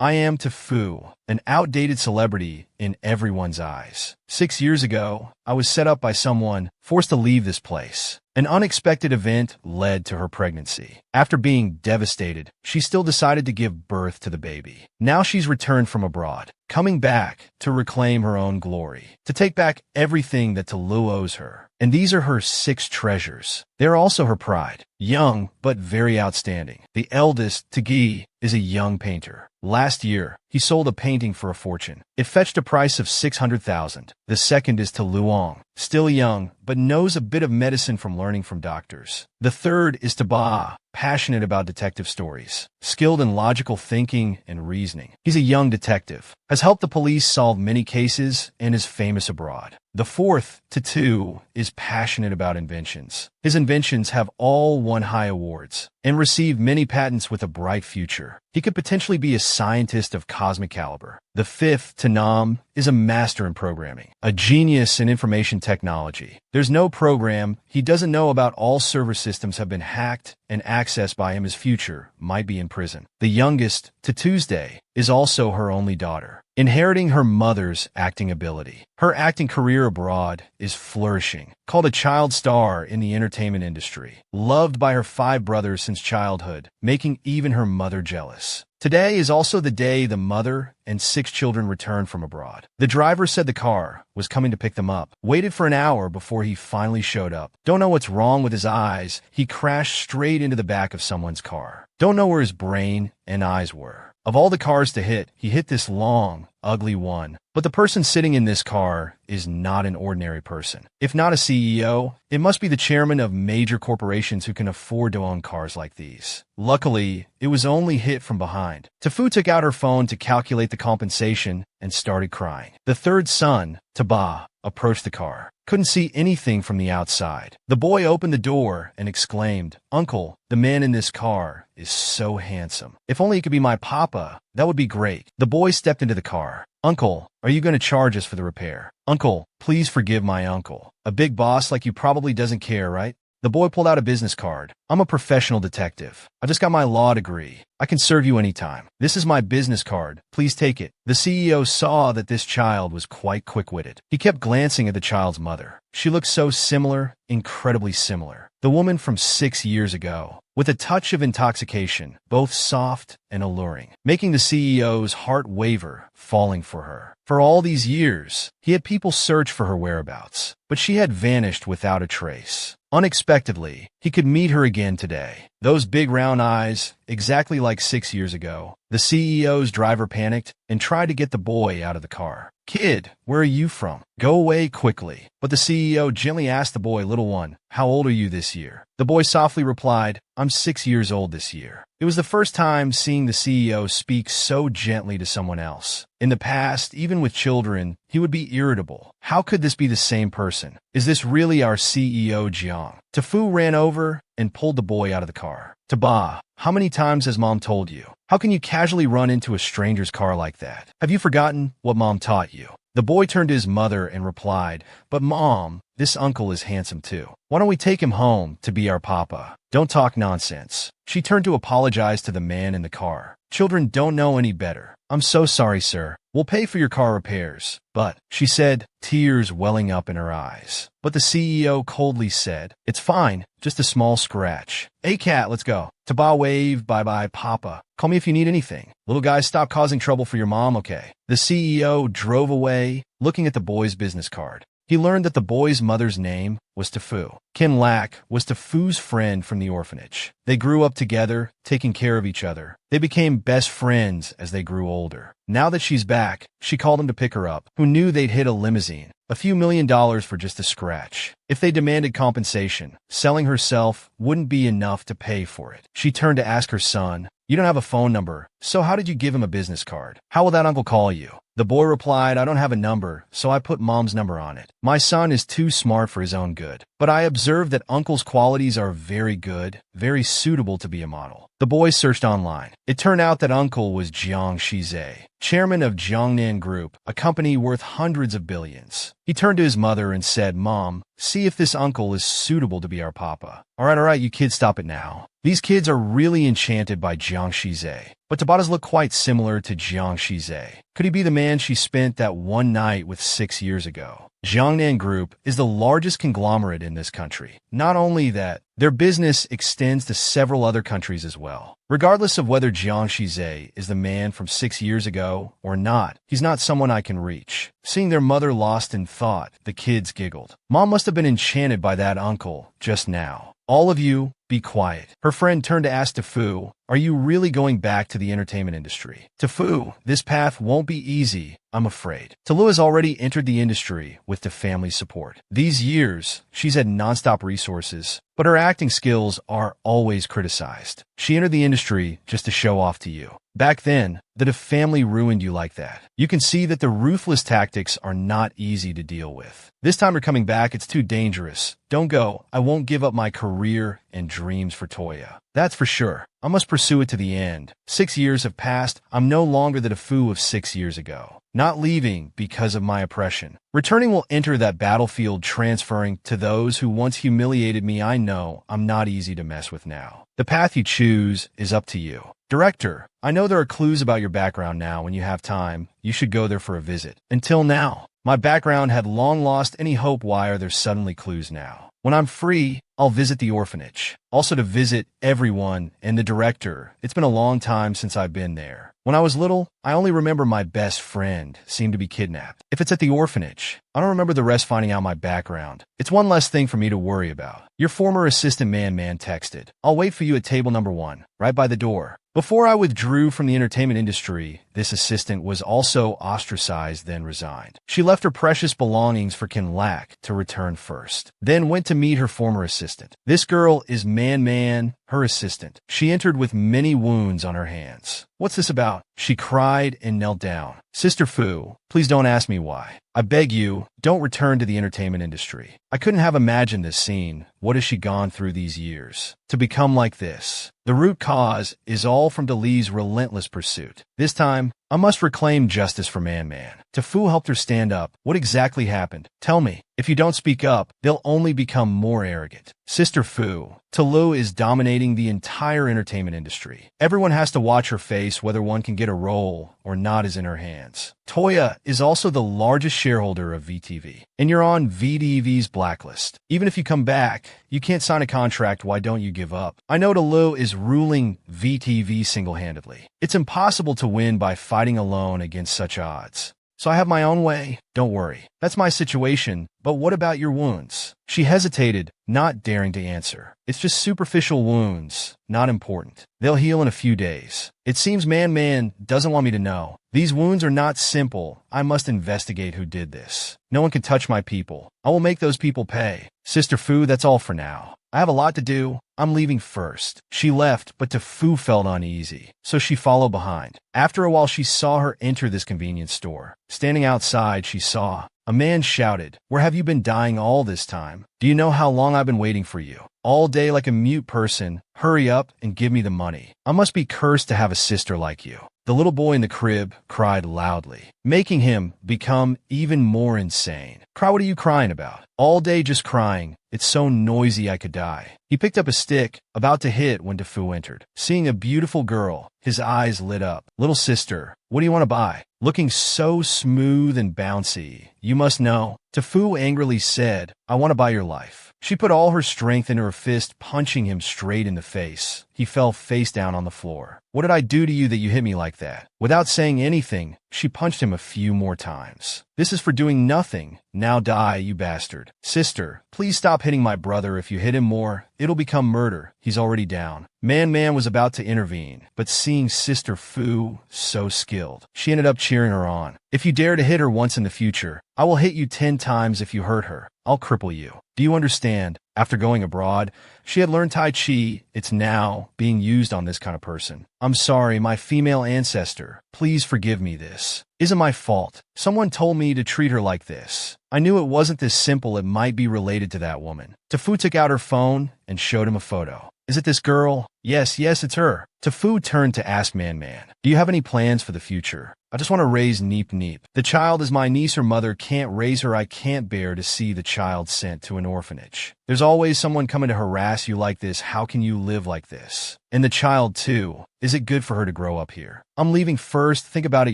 I am Tofu, an outdated celebrity in everyone's eyes. 6 years ago, I was set up by someone, forced to leave this place. An unexpected event led to her pregnancy. After being devastated, she still decided to give birth to the baby. Now she's returned from abroad, coming back to reclaim her own glory, to take back everything that Tulu owes her. And these are her 6 treasures. They're also her pride. Young, but very outstanding. The eldest, Tagi, is a young painter. Last year, he sold a painting for a fortune. It fetched a price of 600,000. The second is Luong, still young, but knows a bit of medicine from learning from doctors. The third is Ba, passionate about detective stories, skilled in logical thinking and reasoning. He's a young detective, has helped the police solve many cases, and is famous abroad. The fourth, Tatu, is passionate about inventions. His inventions have all won high awards and received many patents with a bright future. He could potentially be a scientist of cosmic caliber. The fifth, Tanam, is a master in programming, a genius in information technology. There's no program he doesn't know about. All server systems have been hacked and accessed by him. His future might be in prison. The youngest, to Tuesday, is also her only daughter, inheriting her mother's acting ability. Her acting career abroad is flourishing, called a child star in the entertainment industry, loved by her 5 brothers since childhood, making even her mother jealous. Today is also the day the mother and 6 children returned from abroad. The driver said the car was coming to pick them up, waited for an hour before he finally showed up. Don't know what's wrong with his eyes. He crashed straight into the back of someone's car. Don't know where his brain and eyes were. Of all the cars to hit, he hit this long, ugly one. But the person sitting in this car is not an ordinary person. If not a CEO, it must be the chairman of major corporations who can afford to own cars like these. Luckily, it was only hit from behind. Tafu took out her phone to calculate the compensation and started crying. The third son, Taba, approached the car. Couldn't see anything from the outside. The boy opened the door and exclaimed, "Uncle, the man in this car is so handsome. If only he could be my papa, that would be great." The boy stepped into the car. "Uncle, are you going to charge us for the repair?" "Uncle, please forgive my uncle. A big boss like you probably doesn't care, right?" The boy pulled out a business card. "I'm a professional detective. I just got my law degree. I can serve you anytime. This is my business card. Please take it." The CEO saw that this child was quite quick-witted. He kept glancing at the child's mother. She looked so similar, incredibly similar. The woman from 6 years ago, with a touch of intoxication, both soft and alluring, making the CEO's heart waver, falling for her. For all these years, he had people search for her whereabouts, but she had vanished without a trace. Unexpectedly, he could meet her again today. Those big round eyes, exactly like 6 years ago. The CEO's driver panicked and tried to get the boy out of the car. "Kid, where are you from? Go away quickly." But the CEO gently asked the boy, "Little one, how old are you this year?" The boy softly replied, "I'm 6 years old this year." It was the first time seeing the CEO speak so gently to someone else. In the past, even with children, he would be irritable. How could this be the same person? Is this really our CEO Jiang? Tafu ran over and pulled the boy out of the car. "Taba, how many times has mom told you? How can you casually run into a stranger's car like that? Have you forgotten what mom taught you?" The boy turned to his mother and replied, "But mom, this uncle is handsome too. Why don't we take him home to be our papa? Don't talk nonsense." She turned to apologize to the man in the car. "Children don't know any better. I'm so sorry, sir. We'll pay for your car repairs." "But," she said, tears welling up in her eyes. But the CEO coldly said, "It's fine, just a small scratch. Hey cat, let's go." Taba waved, "Bye-bye, papa. Call me if you need anything. Little guy, stop causing trouble for your mom, okay?" The CEO drove away, looking at the boy's business card. He learned that the boy's mother's name was Tafu. Kim Lak was Tafu's friend from the orphanage. They grew up together, taking care of each other. They became best friends as they grew older. Now that she's back, she called him to pick her up. Who knew they'd hit a limousine? A few $1,000,000 for just a scratch. If they demanded compensation, selling herself wouldn't be enough to pay for it. She turned to ask her son, "You don't have a phone number, so how did you give him a business card? How will that uncle call you?" The boy replied, "I don't have a number, so I put mom's number on it. My son is too smart for his own good. But I observed that uncle's qualities are very good, very suitable to be a model." The boy searched online. It turned out that uncle was Jiang Shize, chairman of Jiangnan Group, a company worth hundreds of billions. He turned to his mother and said, "Mom, see if this uncle is suitable to be our papa." All right, you kids stop it now. These kids are really enchanted by Jiang Shize. but Tabatas looked quite similar to Jiang Shize. Could he be the man she spent that one night with 6 years ago? Jiangnan Group is the largest conglomerate in this country. Not only that, their business extends to several other countries as well. Regardless of whether Jiang Shize is the man from 6 years ago or not, he's not someone I can reach. Seeing their mother lost in thought, the kids giggled. Mom must have been enchanted by that uncle just now. All of you, be quiet. Her friend turned to ask Tefu, are you really going back to the entertainment industry? Tefu, this path won't be easy, I'm afraid. Tolu has already entered the industry with the family's support. These years, she's had nonstop resources, but her acting skills are always criticized. She entered the industry just to show off to you. Back then, the family ruined you like that. You can see that the ruthless tactics are not easy to deal with. This time you're coming back, it's too dangerous. Don't go. I won't give up my career and dreams for Toya. That's for sure. I must pursue it to the end. 6 years have passed. I'm no longer the Tefu of 6 years ago. Not leaving because of my oppression. Returning will enter that battlefield, transferring to those who once humiliated me. I know I'm not easy to mess with now. The path you choose is up to you. Director, I know there are clues about your background now. When you have time, you should go there for a visit. Until now, my background had long lost any hope. Why are there suddenly clues now? When I'm free, I'll visit the orphanage. Also to visit everyone and the director. It's been a long time since I've been there. When I was little, I only remember my best friend seemed to be kidnapped. If it's at the orphanage, I don't remember the rest finding out my background. It's one less thing for me to worry about. Your former assistant Man texted. I'll wait for you at table number 1, right by the door. Before I withdrew from the entertainment industry, this assistant was also ostracized, then resigned. She left her precious belongings for Kin Lak to return first, then went to meet her former assistant. This girl is Man, her assistant. She entered with many wounds on her hands. What's this about? She cried and knelt down. Sister Fu, please don't ask me why. I beg you, don't return to the entertainment industry. I couldn't have imagined this scene. What has she gone through these years to become like this? The root cause is all from Dali's relentless pursuit. This time, I must reclaim justice for Man. Tefu helped her stand up. What exactly happened? Tell me. If you don't speak up, they'll only become more arrogant. Sister Fu, Tolu is dominating the entire entertainment industry. Everyone has to watch her face. Whether one can get a role or not is in her hands. Toya is also the largest shareholder of VTV, and you're on VTV's blacklist. Even if you come back, you can't sign a contract. Why don't you give up? I know Tolu is ruling VTV single-handedly. It's impossible to win by fighting alone against such odds. So I have my own way. Don't worry. That's my situation. But what about your wounds? She hesitated, not daring to answer. It's just superficial wounds. Not important. They'll heal in a few days. It seems Man doesn't want me to know. These wounds are not simple. I must investigate who did this. No one can touch my people. I will make those people pay. Sister Fu, that's all for now. I have a lot to do. I'm leaving first. She left, but Tefu felt uneasy, so she followed behind. After a while, she saw her enter this convenience store. Standing outside, she saw a man shouted, "Where have you been dying all this time? Do you know how long I've been waiting for you? All day like a mute person. Hurry up and give me the money. I must be cursed to have a sister like you." The little boy in the crib cried loudly, making him become even more insane. Cry, what are you crying about? All day just crying. It's so noisy I could die. He picked up a stick, about to hit when Tefu entered. Seeing a beautiful girl, his eyes lit up. Little sister, what do you want to buy? Looking so smooth and bouncy. You must know. Tefu angrily said, I want to buy your life. She put all her strength into her fist, punching him straight in the face. He fell face down on the floor. What did I do to you that you hit me like that? Without saying anything, she punched him a few more times. This is for doing nothing. Now die, you bastard. Sister, please stop hitting my brother. If you hit him more, it'll become murder. He's already down. Man was about to intervene, but seeing Sister Fu so skilled, she ended up cheering her on. If you dare to hit her once in the future, I will hit you 10 times. If you hurt her, I'll cripple you. Do you understand? After going abroad, she had learned Tai Chi. It's now being used on this kind of person. I'm sorry, my female ancestor. Please forgive me. This isn't my fault. Someone told me to treat her like this. I knew it wasn't this simple. It might be related to that woman. Tefu took out her phone and showed him a photo. Is it this girl? Yes, yes, it's her. Tafu turned to ask Man. Do you have any plans for the future? I just want to raise Neep. The child is my niece. Her mother can't raise her. I can't bear to see the child sent to an orphanage. There's always someone coming to harass you like this. How can you live like this? And the child, too. Is it good for her to grow up here? I'm leaving first. Think about it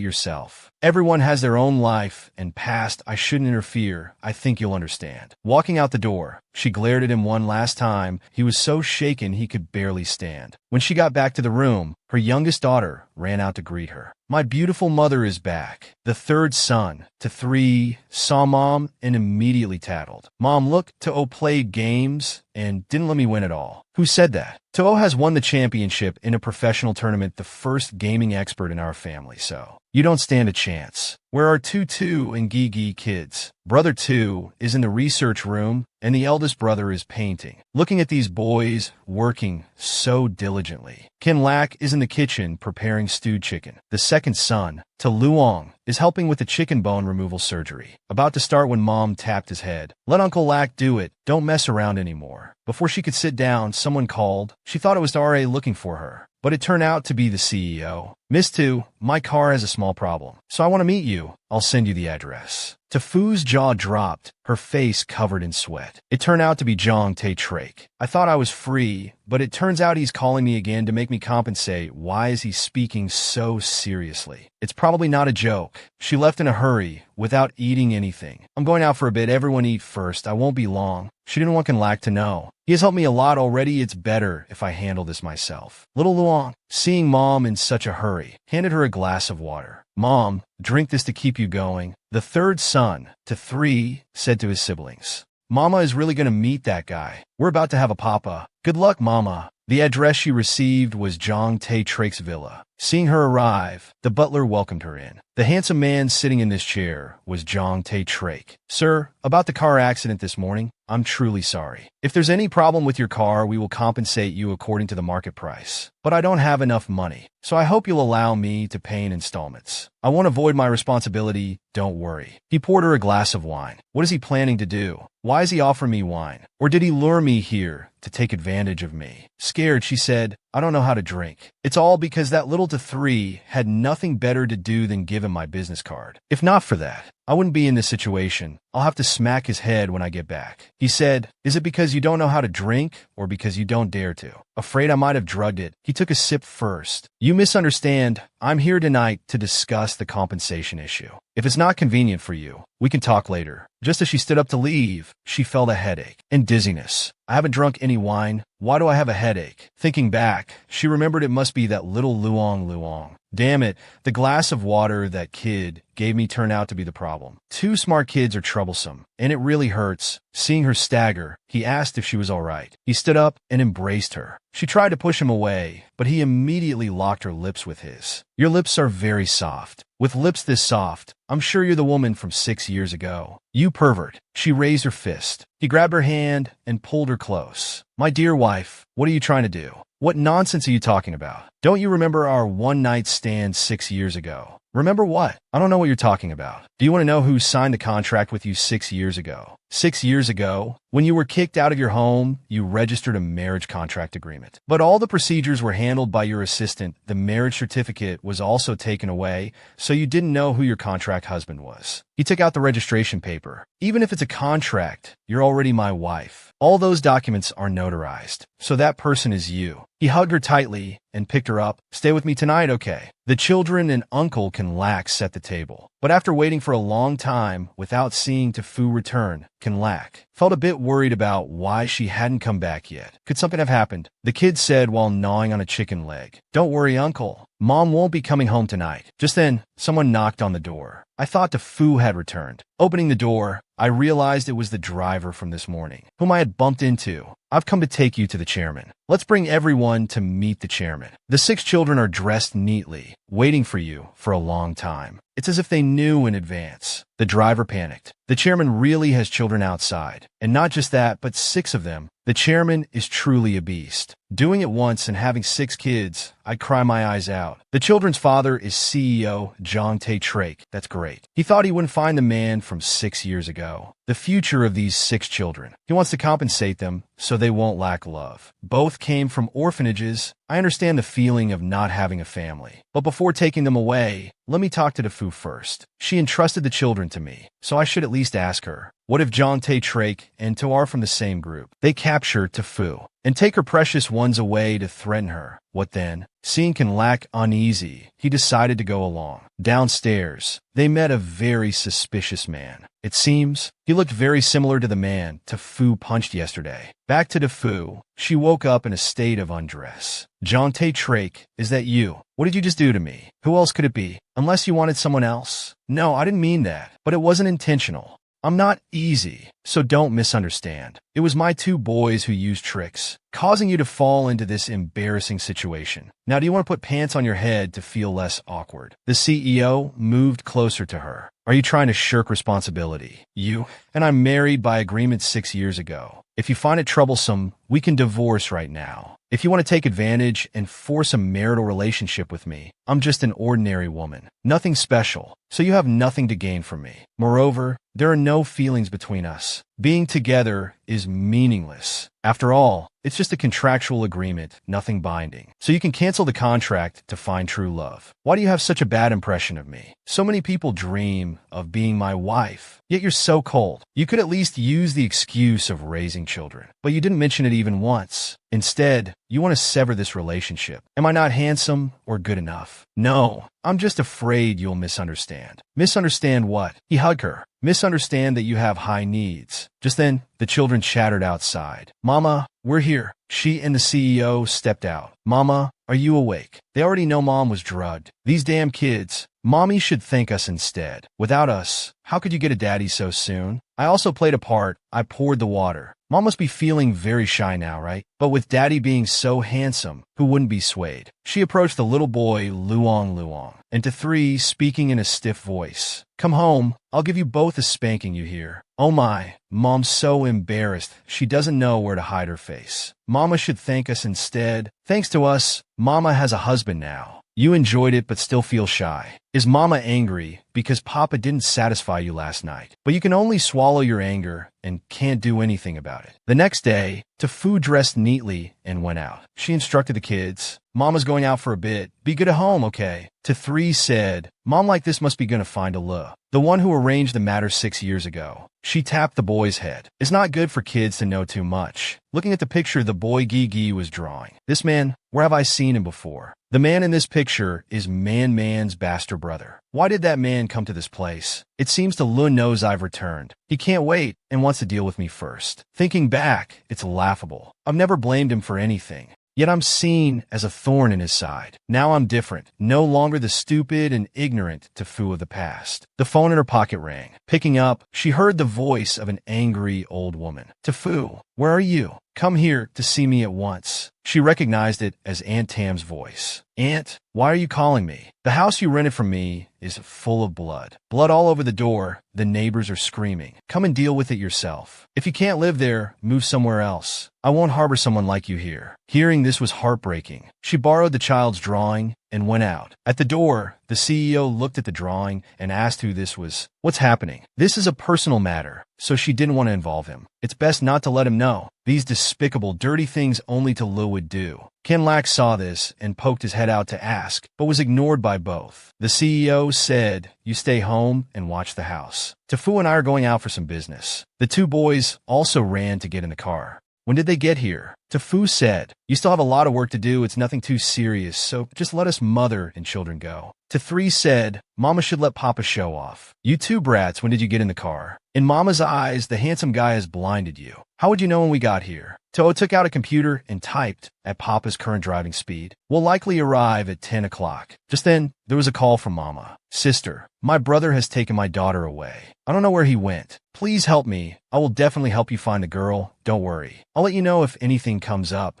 yourself. Everyone has their own life and past. I shouldn't interfere. I think you'll understand. Walking out the door, she glared at him one last time. He was so shaken he could barely stand. When she got back to the room, her youngest daughter ran out to greet her. My beautiful mother is back. The third son, to 3, saw Mom and immediately tattled. Mom looked to played games and didn't let me win at all. Who said that? Toho has won the championship in a professional tournament, the first gaming expert in our family, so you don't stand a chance. Where are Tutu and Gigi kids? Brother 2 is in the research room, and the eldest brother is painting. Looking at these boys working so diligently. Kin Lak is in the kitchen preparing stewed chicken. The second son, To Luong, is helping with the chicken bone removal surgery. About to start when Mom tapped his head. Let Uncle Lak do it. Don't mess around anymore. Before she could sit down, someone called. She thought it was RA looking for her, but it turned out to be the CEO. Miss Tu, my car has a small problem, so I want to meet you. I'll send you the address. Tafu's jaw dropped, her face covered in sweat. It turned out to be Jong Tae Trake. I thought I was free, but it turns out he's calling me again to make me compensate. Why is he speaking so seriously? It's probably not a joke. She left in a hurry, without eating anything. I'm going out for a bit. Everyone eat first. I won't be long. She didn't want Kin Lak to know. He has helped me a lot already. It's better if I handle this myself. Little Luong, seeing Mom in such a hurry, handed her a glass of water. Mom, drink this to keep you going. The third son, to 3, said to his siblings. Mama is really going to meet that guy. We're about to have a papa. Good luck, Mama. The address she received was Jong Tae Trake's villa. Seeing her arrive, the butler welcomed her in. The handsome man sitting in this chair was Jong Tae Trake. Sir, about the car accident this morning, I'm truly sorry. If there's any problem with your car, we will compensate you according to the market price. But I don't have enough money, so I hope you'll allow me to pay in installments. I won't avoid my responsibility, don't worry. He poured her a glass of wine. What is he planning to do? Why is he offering me wine? Or did he lure me here to take advantage of me? Scared, she said, I don't know how to drink. It's all because that little to 3 had nothing better to do than give him my business card. If not for that, I wouldn't be in this situation. I'll have to smack his head when I get back. He said, is it because you don't know how to drink or because you don't dare to? Afraid I might have drugged it. He took a sip first. You misunderstand. I'm here tonight to discuss the compensation issue. If it's not convenient for you, we can talk later. Just as she stood up to leave, she felt a headache and dizziness. I haven't drunk any wine. Why do I have a headache? Thinking back, she remembered it must be that little Luong. Damn it, the glass of water that kid gave me turned out to be the problem. 2 smart kids are troublesome, and it really hurts. Seeing her stagger, he asked if she was all right. He stood up and embraced her. She tried to push him away, but he immediately locked her lips with his. Your lips are very soft. With lips this soft, I'm sure you're the woman from 6 years ago. You pervert. She raised her fist. He grabbed her hand and pulled her close. My dear wife, what are you trying to do? What nonsense are you talking about? Don't you remember our one-night stand 6 years ago? Remember what? I don't know what you're talking about. Do you want to know who signed the contract with you 6 years ago? 6 years ago, when you were kicked out of your home, you registered a marriage contract agreement. But all the procedures were handled by your assistant. The marriage certificate was also taken away, so you didn't know who your contract husband was. He took out the registration paper. Even if it's a contract, you're already my wife. All those documents are notarized, so that person is you. He hugged her tightly and picked her up. Stay with me tonight, okay? The children and Uncle Kin Lak set the table. But after waiting for a long time without seeing Tafu return, Kin Lak felt a bit worried about why she hadn't come back yet. Could something have happened? The kid said while gnawing on a chicken leg. Don't worry, Uncle. Mom won't be coming home tonight. Just then, someone knocked on the door. I thought Tafu had returned. Opening the door, I realized it was the driver from this morning, whom I had bumped into. I've come to take you to the chairman. Let's bring everyone to meet the chairman. The 6 children are dressed neatly, waiting for you for a long time. It's as if they knew in advance. The driver panicked. The chairman really has children outside. And not just that, but 6 of them. The chairman is truly a beast. Doing it once and having 6 kids, I'd cry my eyes out. The children's father is CEO Jong Tae Trake. That's great. He thought he wouldn't find the man from 6 years ago. The future of these 6 children. He wants to compensate them so they won't lack love. Both both came from orphanages, I understand the feeling of not having a family. But before taking them away, let me talk to Fu first. She entrusted the children to me, so I should at least ask her. What if Jong Tae-trake and To are from the same group? They capture Fu and take her precious ones away to threaten her. What then? Seeing Kan Lak uneasy, he decided to go along. Downstairs, they met a very suspicious man. It seems he looked very similar to the man Fu punched yesterday. Back to Fu, she woke up in a state of undress. Jong Tae-trake, is that you? What did you just do to me? Who else could it be? Unless you wanted someone else? No, I didn't mean that, but it wasn't intentional. I'm not easy, so don't misunderstand. It was my two boys who used tricks, causing you to fall into this embarrassing situation. Now, do you want to put pants on your head to feel less awkward? The CEO moved closer to her. Are you trying to shirk responsibility? You and I married by agreement 6 years ago. If you find it troublesome, we can divorce right now. If you want to take advantage and force a marital relationship with me, I'm just an ordinary woman. Nothing special, so you have nothing to gain from me. Moreover, there are no feelings between us. Being together is meaningless. After all, it's just a contractual agreement, nothing binding. So you can cancel the contract to find true love. Why do you have such a bad impression of me? So many people dream of being my wife, yet you're so cold. You could at least use the excuse of raising children, but you didn't mention it even once. Instead, you want to sever this relationship. Am I not handsome or good enough? No, I'm just afraid you'll misunderstand. Misunderstand what? He hugged her. Misunderstand that you have high needs. Just then, the children chattered outside. Mama, we're here. She and the CEO stepped out. Mama, are you awake? They already know Mom was drugged. These damn kids. Mommy should thank us instead. Without us, how could you get a daddy so soon? I also played a part. I poured the water. Mom must be feeling very shy now, right? But with Daddy being so handsome, who wouldn't be swayed? She approached the little boy, Luong, and to three, speaking in a stiff voice. Come home. I'll give you both a spanking, you hear? Oh my, Mom's so embarrassed. She doesn't know where to hide her face. Mama should thank us instead. Thanks to us, Mama has a husband now. You enjoyed it but still feel shy. Is Mama angry because Papa didn't satisfy you last night? But you can only swallow your anger and can't do anything about it. The next day, Fu dressed neatly and went out. She instructed the kids, Mama's going out for a bit. Be good at home, okay? To three said, Mom like this must be gonna find a Le. The one who arranged the matter 6 years ago. She tapped the boy's head. It's not good for kids to know too much. Looking at the picture the boy Gigi was drawing. This man, where have I seen him before? The man in this picture is Man's bastard brother. Why did that man come to this place? It seems Lun knows I've returned. He can't wait and wants to deal with me first. Thinking back, it's laughable. I've never blamed him for anything. Yet I'm seen as a thorn in his side. Now I'm different, no longer the stupid and ignorant Fu of the past. The phone in her pocket rang. Picking up, she heard the voice of an angry old woman. Fu, where are you? Come here to see me at once. She recognized it as Aunt Tam's voice. Aunt, why are you calling me? The house you rented from me is full of blood. Blood all over the door. The neighbors are screaming. Come and deal with it yourself. If you can't live there, move somewhere else. I won't harbor someone like you here. Hearing this was heartbreaking. She borrowed the child's drawing and went out. At the door, the CEO looked at the drawing and asked who this was. What's happening? This is a personal matter, so she didn't want to involve him. It's best not to let him know. These despicable, dirty things only Lu would do. Kan Lak saw this and poked his head out to ask, but was ignored by both. The CEO said, you stay home and watch the house. Fu and I are going out for some business. The two boys also ran to get in the car. When did they get here? Fu said, you still have a lot of work to do. It's nothing too serious, so just let us mother and children go. Three said, Mama should let Papa show off. You two brats, when did you get in the car? In Mama's eyes, the handsome guy has blinded you. How would you know when we got here? Toho took out a computer and typed, at Papa's current driving speed, we'll likely arrive at 10 o'clock. Just then, there was a call from Mama. Sister, my brother has taken my daughter away. I don't know where he went. Please help me. I will definitely help you find the girl. Don't worry. I'll let you know if anything comes up.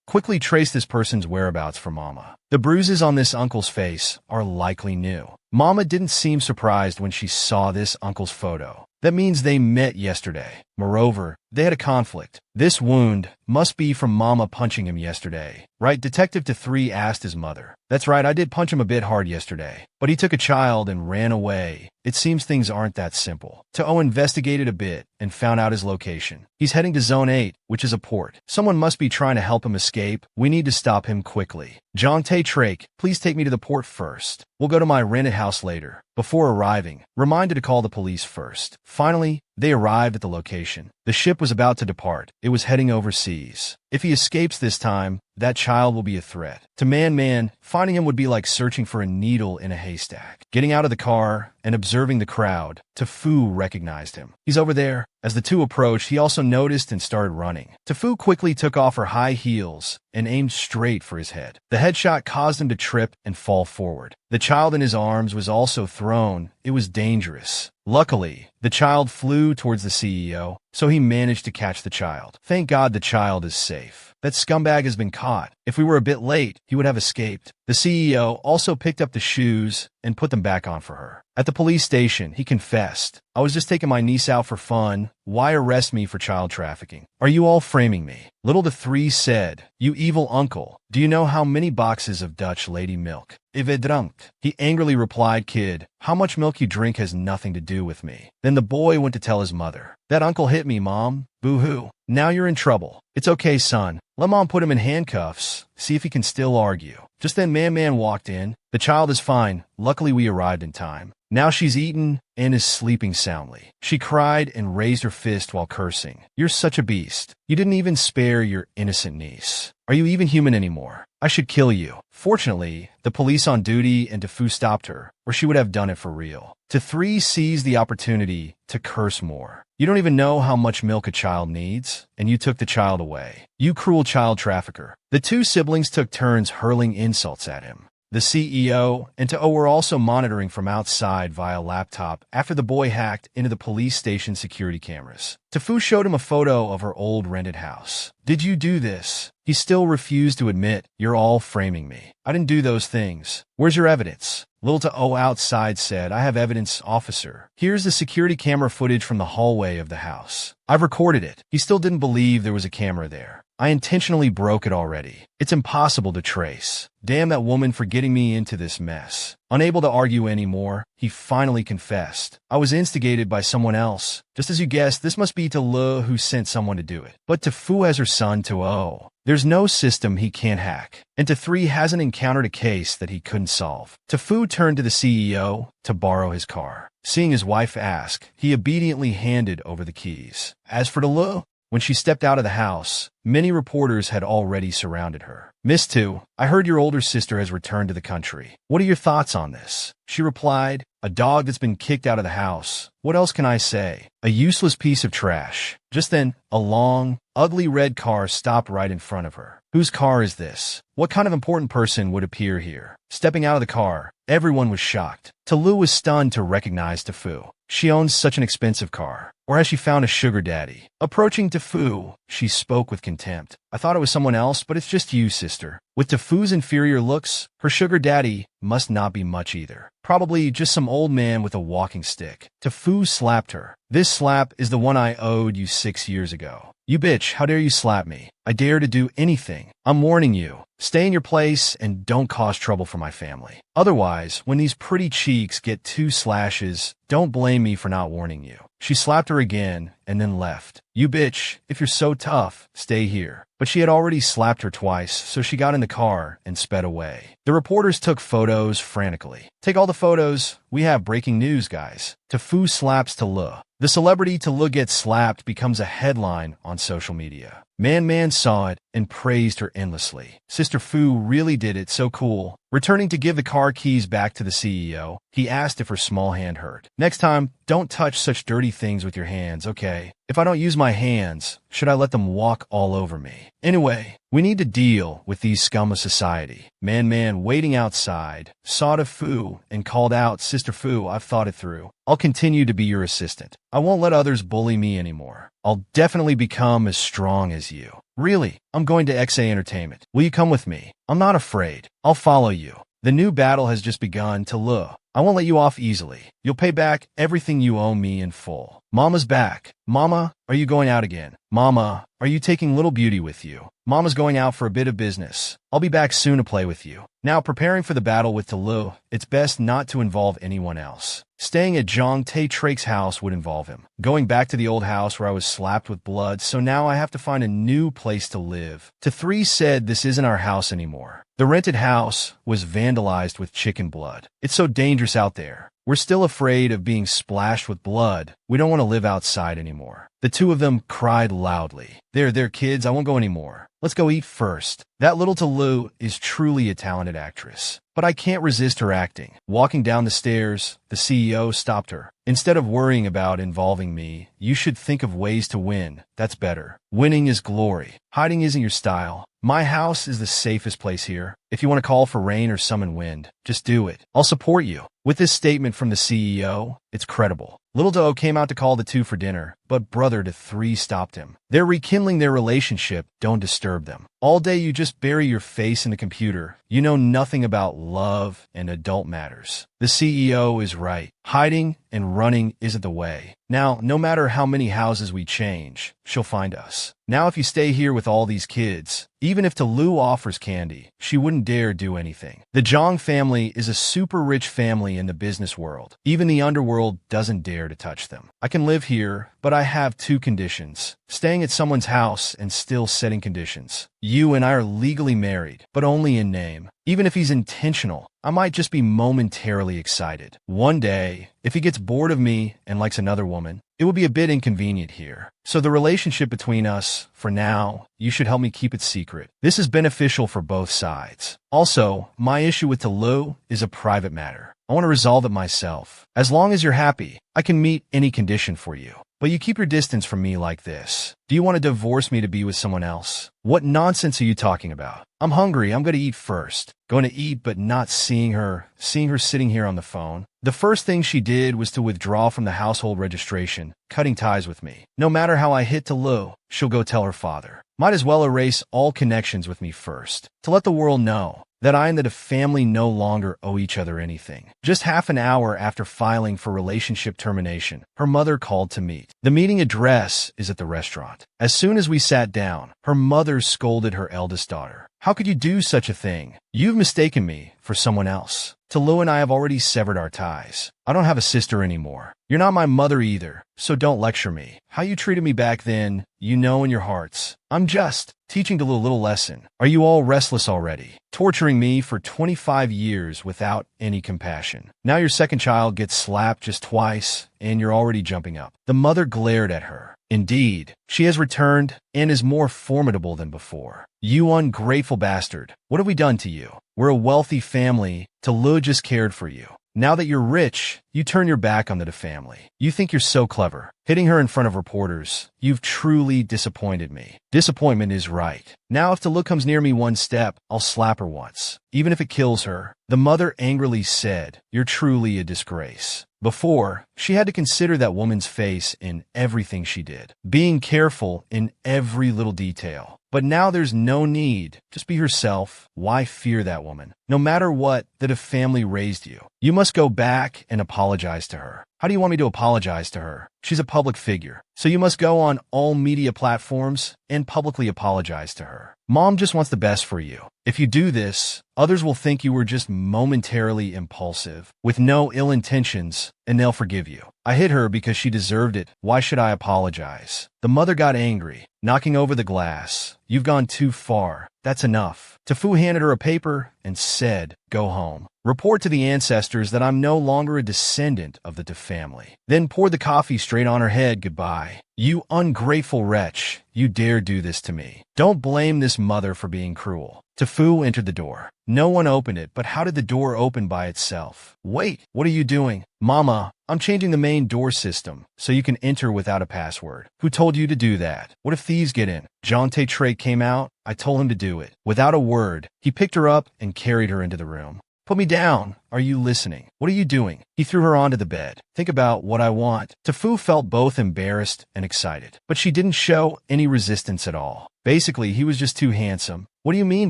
Quickly trace this person's whereabouts for Mama. The bruises on this uncle's face are likely new. Mama didn't seem surprised when she saw this uncle's photo. That means they met yesterday. Moreover, They had a conflict. This wound must be from Mama punching him yesterday. Right, Detective to 3 asked his mother. That's right, I did punch him a bit hard yesterday. But he took a child and ran away. It seems things aren't that simple. To investigated a bit and found out his location. He's heading to Zone 8, which is a port. Someone must be trying to help him escape. We need to stop him quickly. Jong Tae Trake, please take me to the port first. We'll go to my rented house later. Before arriving, reminded to call the police first. Finally, they arrived at the location. The ship was about to depart. It was heading overseas. If he escapes this time, that child will be a threat. To Man, finding him would be like searching for a needle in a haystack. Getting out of the car and observing the crowd, Tafu recognized him. He's over there. As the two approached, he also noticed and started running. Tafu quickly took off her high heels and aimed straight for his head. The headshot caused him to trip and fall forward. The child in his arms was also thrown. It was dangerous. Luckily, the child flew towards the CEO, so he managed to catch the child. Thank God the child is safe. That scumbag has been caught. If we were a bit late, he would have escaped. The CEO also picked up the shoes and put them back on for her. At the police station, he confessed, I was just taking my niece out for fun. Why arrest me for child trafficking? Are you all framing me? Little to 3 said, you evil uncle, do you know how many boxes of Dutch lady milk I've drunk? He angrily replied, kid, how much milk you drink has nothing to do with me. Then the boy went to tell his mother. That uncle hit me, Mom. Boo-hoo. Now you're in trouble. It's okay, son. Let Mom put him in handcuffs. See if he can still argue. Just then Man walked in. The child is fine. Luckily we arrived in time. Now she's eaten and is sleeping soundly. She cried and raised her fist while cursing. You're such a beast. You didn't even spare your innocent niece. Are you even human anymore? I should kill you. Fortunately, the police on duty and Tafu stopped her, or she would have done it for real. To 3 seized the opportunity to curse more. You don't even know how much milk a child needs, and you took the child away. You cruel child trafficker. The 2 siblings took turns hurling insults at him. The CEO and To were also monitoring from outside via laptop after the boy hacked into the police station security cameras. Tafu showed him a photo of her old rented house. Did you do this? He still refused to admit, you're all framing me. I didn't do those things. Where's your evidence? Lil To outside said, I have evidence, officer. Here's the security camera footage from the hallway of the house. I've recorded it. He still didn't believe there was a camera there. I intentionally broke it already. It's impossible to trace. Damn that woman for getting me into this mess. Unable to argue anymore, he finally confessed. I was instigated by someone else. Just as you guessed, this must be To Le who sent someone to do it. But To Fu has her son To. There's no system he can't hack. And To 3 hasn't encountered a case that he couldn't solve. To Fu turned to the CEO to borrow his car. Seeing his wife ask, he obediently handed over the keys. As for To Le, when she stepped out of the house, many reporters had already surrounded her. Miss Tu, I heard your older sister has returned to the country. What are your thoughts on this? She replied, a dog that's been kicked out of the house. What else can I say? A useless piece of trash. Just then, a long, ugly red car stopped right in front of her. Whose car is this? What kind of important person would appear here? Stepping out of the car, everyone was shocked. Talu was stunned to recognize Tafu. She owns such an expensive car. Or has she found a sugar daddy? Approaching Tafu, she spoke with contempt. I thought it was someone else, but it's just you, sister. With Tafu's inferior looks, her sugar daddy must not be much either. Probably just some old man with a walking stick. Tafu slapped her. This slap is the one I owed you 6 years ago. You bitch, how dare you slap me? I dare to do anything. I'm warning you. Stay in your place and don't cause trouble for my family. Otherwise, when these pretty cheeks get 2 slashes, don't blame me for not warning you. She slapped her again and then left. You bitch, if you're so tough, stay here. But she had already slapped her twice, so she got in the car and sped away. The reporters took photos frantically. Take all the photos. We have breaking news, guys. Tafu slaps Talu. The celebrity Talu gets slapped becomes a headline on social media. Man saw it and praised her endlessly. Sister Fu really did it, so cool. Returning to give the car keys back to the CEO, he asked if her small hand hurt. Next time, don't touch such dirty things with your hands, okay? If I don't use my hands, should I let them walk all over me? Anyway, we need to deal with these scum of society. Man waiting outside, saw to Fu and called out, Sister Fu, I've thought it through. I'll continue to be your assistant. I won't let others bully me anymore. I'll definitely become as strong as you. Really, I'm going to XA Entertainment. Will you come with me? I'm not afraid. I'll follow you. The new battle has just begun. Talu, I won't let you off easily. You'll pay back everything you owe me in full. Mama's back. Mama, are you going out again? Mama, are you taking little beauty with you? Mama's going out for a bit of business. I'll be back soon to play with you. Now preparing for the battle with Tulu, it's best not to involve anyone else. Staying at Zhang Tae-Trake's house would involve him. Going back to the old house where I was slapped with blood, so now I have to find a new place to live. To3 said this isn't our house anymore. The rented house was vandalized with chicken blood. It's so dangerous out there. We're still afraid of being splashed with blood. We don't want to live outside anymore. The two of them cried loudly. There, kids, I won't go anymore. Let's go eat first. That little Tulu is truly a talented actress. But I can't resist her acting. Walking down the stairs, the CEO stopped her. Instead of worrying about involving me, you should think of ways to win. That's better. Winning is glory. Hiding isn't your style. My house is the safest place here. If you want to call for rain or summon wind, just do it. I'll support you. With this statement from the CEO, it's credible. Little Do came out to call the two for dinner, but brother To3 stopped him. They're rekindling their relationship. Don't disturb them. All day you just bury your face in the computer. You know nothing about love and adult matters. The CEO is right. Hiding and running isn't the way. Now, no matter how many houses we change, she'll find us. Now if you stay here with all these kids, even if Tulu offers candy, she wouldn't dare do anything. The Zhang family is a super rich family in the business world. Even the underworld doesn't dare to touch them. I can live here, but I have two conditions. Staying at someone's house and still setting conditions. You and I are legally married, but only in name. Even if he's intentional, I might just be momentarily excited. One day, if he gets bored of me and likes another woman, it will be a bit inconvenient here. So the relationship between us, for now, you should help me keep it secret. This is beneficial for both sides. Also, my issue with Tulu is a private matter. I want to resolve it myself. As long as you're happy, I can meet any condition for you. But you keep your distance from me like this. Do you want to divorce me to be with someone else? What nonsense are you talking about? I'm hungry. I'm going to eat first. Going to eat, but not seeing her sitting here on the phone. The first thing she did was to withdraw from the household registration, cutting ties with me. No matter how I hit Tulu, she'll go tell her father. Might as well erase all connections with me first, to let the world know that I and the family no longer owe each other anything. Just half an hour after filing for relationship termination, her mother called to meet. The meeting address is at the restaurant. As soon as we sat down, her mother scolded her eldest daughter. How could you do such a thing? You've mistaken me for someone else. Tulu and I have already severed our ties. I don't have a sister anymore. You're not my mother either, so don't lecture me. How you treated me back then, you know in your hearts. I'm just teaching Tulu a little lesson. Are you all restless already? Torturing me for 25 years without any compassion. Now your second child gets slapped just twice, and you're already jumping up. The mother glared at her. Indeed, she has returned and is more formidable than before. You ungrateful bastard. What have we done to you? We're a wealthy family. Tulu just cared for you. Now that you're rich, you turn your back on the family. You think you're so clever. Hitting her in front of reporters. You've truly disappointed me. Disappointment is right. Now if Tulu comes near me one step, I'll slap her once. Even if it kills her. The mother angrily said, you're truly a disgrace. Before, she had to consider that woman's face in everything she did. Being careful in every little detail. But now there's no need. Just be herself. Why fear that woman? No matter what, that a family raised you. You must go back and apologize to her. How do you want me to apologize to her? She's a public figure. So you must go on all media platforms and publicly apologize to her. Mom just wants the best for you. If you do this, others will think you were just momentarily impulsive, with no ill intentions, and they'll forgive you. I hit her because she deserved it. Why should I apologize? The mother got angry, knocking over the glass. You've gone too far. That's enough. Tafu handed her a paper and said, go home. Report to the ancestors that I'm no longer a descendant of the De family. Then poured the coffee straight on her head goodbye. You ungrateful wretch. You dare do this to me. Don't blame this mother for being cruel. Tafu entered the door. No one opened it, but how did the door open by itself? Wait, what are you doing? Mama, I'm changing the main door system, so you can enter without a password. Who told you to do that? What if thieves get in? Zhang Tae-Trake came out. I told him to do it. Without a word, he picked her up and carried her into the room. Put me down. Are you listening? What are you doing? He threw her onto the bed. Think about what I want. Tafu felt both embarrassed and excited, but she didn't show any resistance at all. Basically, he was just too handsome. What do you mean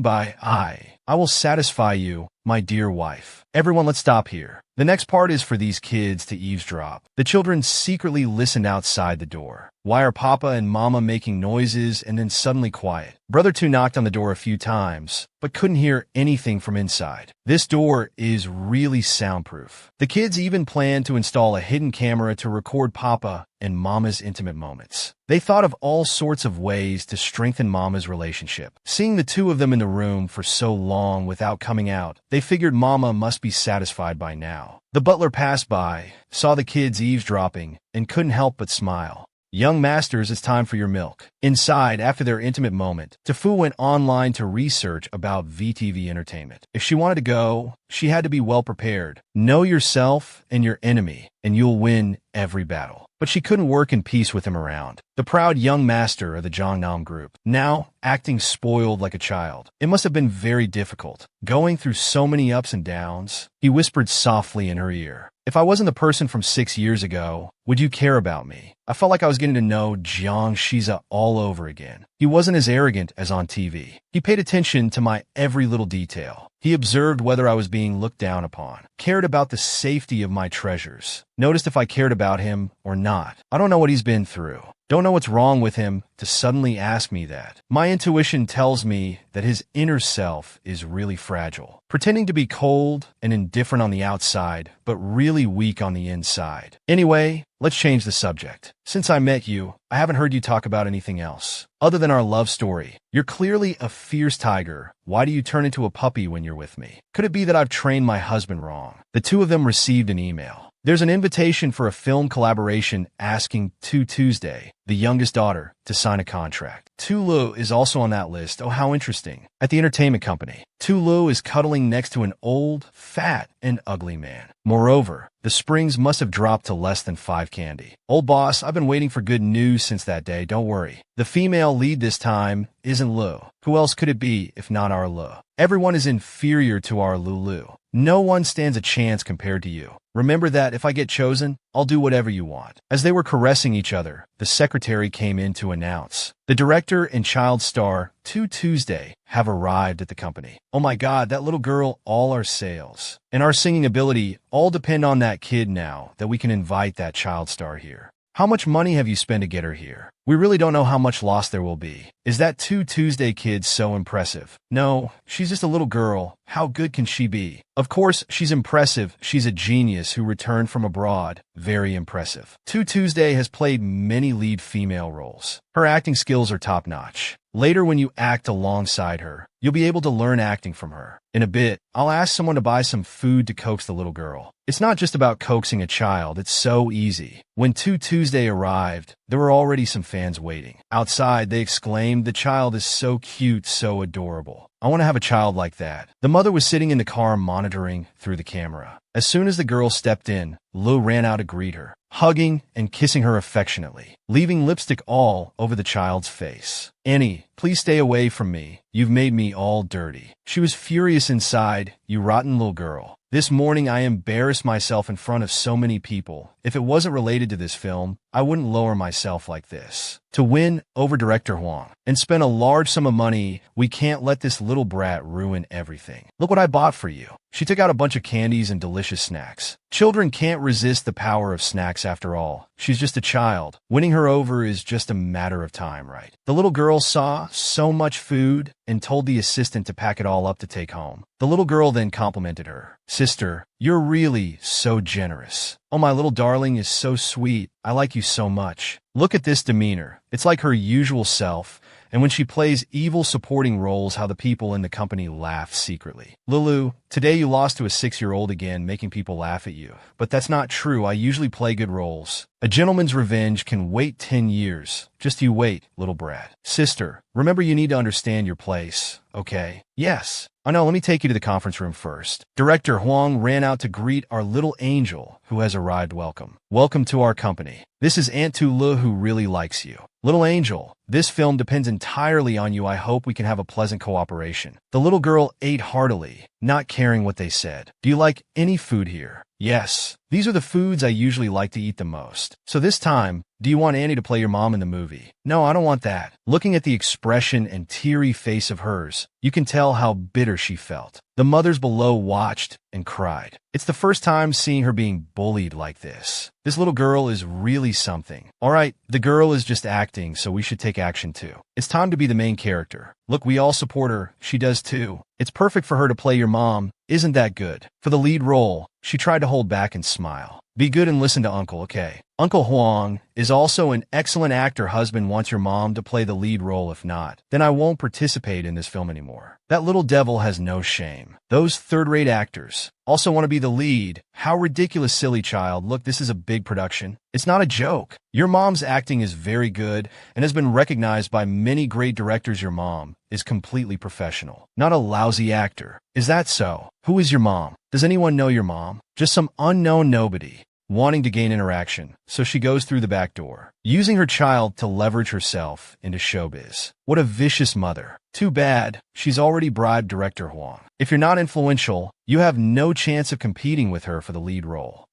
by I will satisfy you my dear wife. Everyone, let's stop here. The next part is for these kids to eavesdrop. The children secretly listened outside the door. Why are Papa and Mama making noises and then suddenly quiet? Brother 2 knocked on the door a few times, but couldn't hear anything from inside. This door is really soundproof. The kids even planned to install a hidden camera to record Papa and Mama's intimate moments. They thought of all sorts of ways to strengthen Mama's relationship. Seeing the two of them in the room for so long without coming out, they figured Mama must be satisfied by now. The butler passed by, saw the kids eavesdropping, and couldn't help but smile. Young masters, it's time for your milk. Inside, after their intimate moment, Tefu went online to research about VTV entertainment. If she wanted to go, she had to be well prepared. Know yourself and your enemy, and you'll win every battle. But she couldn't work in peace with him around. The proud young master of the Jongnam group, now acting spoiled like a child. It must have been very difficult, going through so many ups and downs. He whispered softly in her ear, "If I wasn't the person from 6 years ago, would you care about me?" I felt like I was getting to know Jiang Shiza all over again. He wasn't as arrogant as on TV. He paid attention to my every little detail. He observed whether I was being looked down upon, cared about the safety of my treasures, noticed if I cared about him or not. I don't know what he's been through. Don't know what's wrong with him to suddenly ask me that. My intuition tells me that his inner self is really fragile, pretending to be cold and indifferent on the outside, but really weak on the inside. Anyway, let's change the subject. Since I met you, I haven't heard you talk about anything else, other than our love story. You're clearly a fierce tiger. Why do you turn into a puppy when you're with me? Could it be that I've trained my husband wrong? The two of them received an email. There's an invitation for a film collaboration asking Tuesday, the youngest daughter, to sign a contract. Tulu is also on that list. Oh, how interesting. At the entertainment company, Tulu is cuddling next to an old, fat, and ugly man. Moreover, the springs must have dropped to less than 5 candy. Old boss, I've been waiting for good news since that day, don't worry. The female lead this time isn't Lu. Who else could it be if not our Lu? Everyone is inferior to our Lulu. No one stands a chance compared to you. Remember that if I get chosen, I'll do whatever you want. As they were caressing each other, the secretary came in to announce, the director and child star, Tuesday, have arrived at the company. Oh my God, that little girl, all our sales and our singing ability all depend on that kid now that we can invite that child star here. How much money have you spent to get her here? We really don't know how much loss there will be. Is that Tuesday kid so impressive? No, she's just a little girl. How good can she be? Of course, she's impressive. She's a genius who returned from abroad. Very impressive. Tuesday has played many lead female roles. Her acting skills are top-notch. Later, when you act alongside her, you'll be able to learn acting from her. In a bit, I'll ask someone to buy some food to coax the little girl. It's not just about coaxing a child, it's so easy. When Tuesday arrived, there were already some fans waiting. Outside, they exclaimed, "The child is so cute, so adorable. I want to have a child like that." The mother was sitting in the car monitoring through the camera. As soon as the girl stepped in, Lu ran out to greet her, hugging and kissing her affectionately, leaving lipstick all over the child's face. "Annie, please stay away from me. You've made me all dirty." She was furious inside. "You rotten little girl. This morning I embarrassed myself in front of so many people. If it wasn't related to this film, I wouldn't lower myself like this. To win over director Huang and spend a large sum of money, we can't let this little brat ruin everything. Look what I bought for you." She took out a bunch of candies and delicious snacks. Children can't resist the power of snacks after all. She's just a child. Winning her over is just a matter of time, right? The little girl saw so much food and told the assistant to pack it all up to take home. The little girl then complimented her. "Sister, you're really so generous. Oh, my little darling is so sweet. I like you so much. Look at this demeanor. It's like her usual self. And when she plays evil supporting roles, how the people in the company laugh secretly. Lulu, today you lost to a 6-year-old again, making people laugh at you. But that's not true. I usually play good roles. A gentleman's revenge can wait 10 years. Just you wait, little brat. Sister, remember you need to understand your place, okay?" "Yes. I know, let me take you to the conference room first." Director Huang ran out to greet our little angel who has arrived. "Welcome. Welcome to our company. This is Aunt Tulu who really likes you. Little angel, this film depends entirely on you. I hope we can have a pleasant cooperation." The little girl ate heartily, not caring what they said. "Do you like any food here?" "Yes. These are the foods I usually like to eat the most. So this time, Do you want Annie to play your mom in the movie? No, I don't want that. Looking at the expression and teary face of hers, you can tell how bitter she felt. The mothers below watched and cried. It's the first time seeing her being bullied like this. This little girl is really something. All right, the girl is just acting, so we should take action too. It's time to be the main character. Look, we all support her. She does too. It's perfect for her to play your mom. Isn't that good? For the lead role, she tried to hold back and smile. Be good and listen to Uncle, okay? Uncle Huang is also an excellent actor. Husband wants your mom to play the lead role. If not, then I won't participate in this film anymore. That little devil has no shame. Those third-rate actors also want to be the lead. How ridiculous, silly child. Look, this is a big production. It's not a joke. Your mom's acting is very good and has been recognized by many great directors. Your mom is completely professional, not a lousy actor. Is that so? Who is your mom? Does anyone know your mom? Just some unknown nobody wanting to gain interaction, so she goes through the back door, using her child to leverage herself into showbiz. What a vicious mother. Too bad, she's already bribed director Huang. If you're not influential, you have no chance of competing with her for the lead role.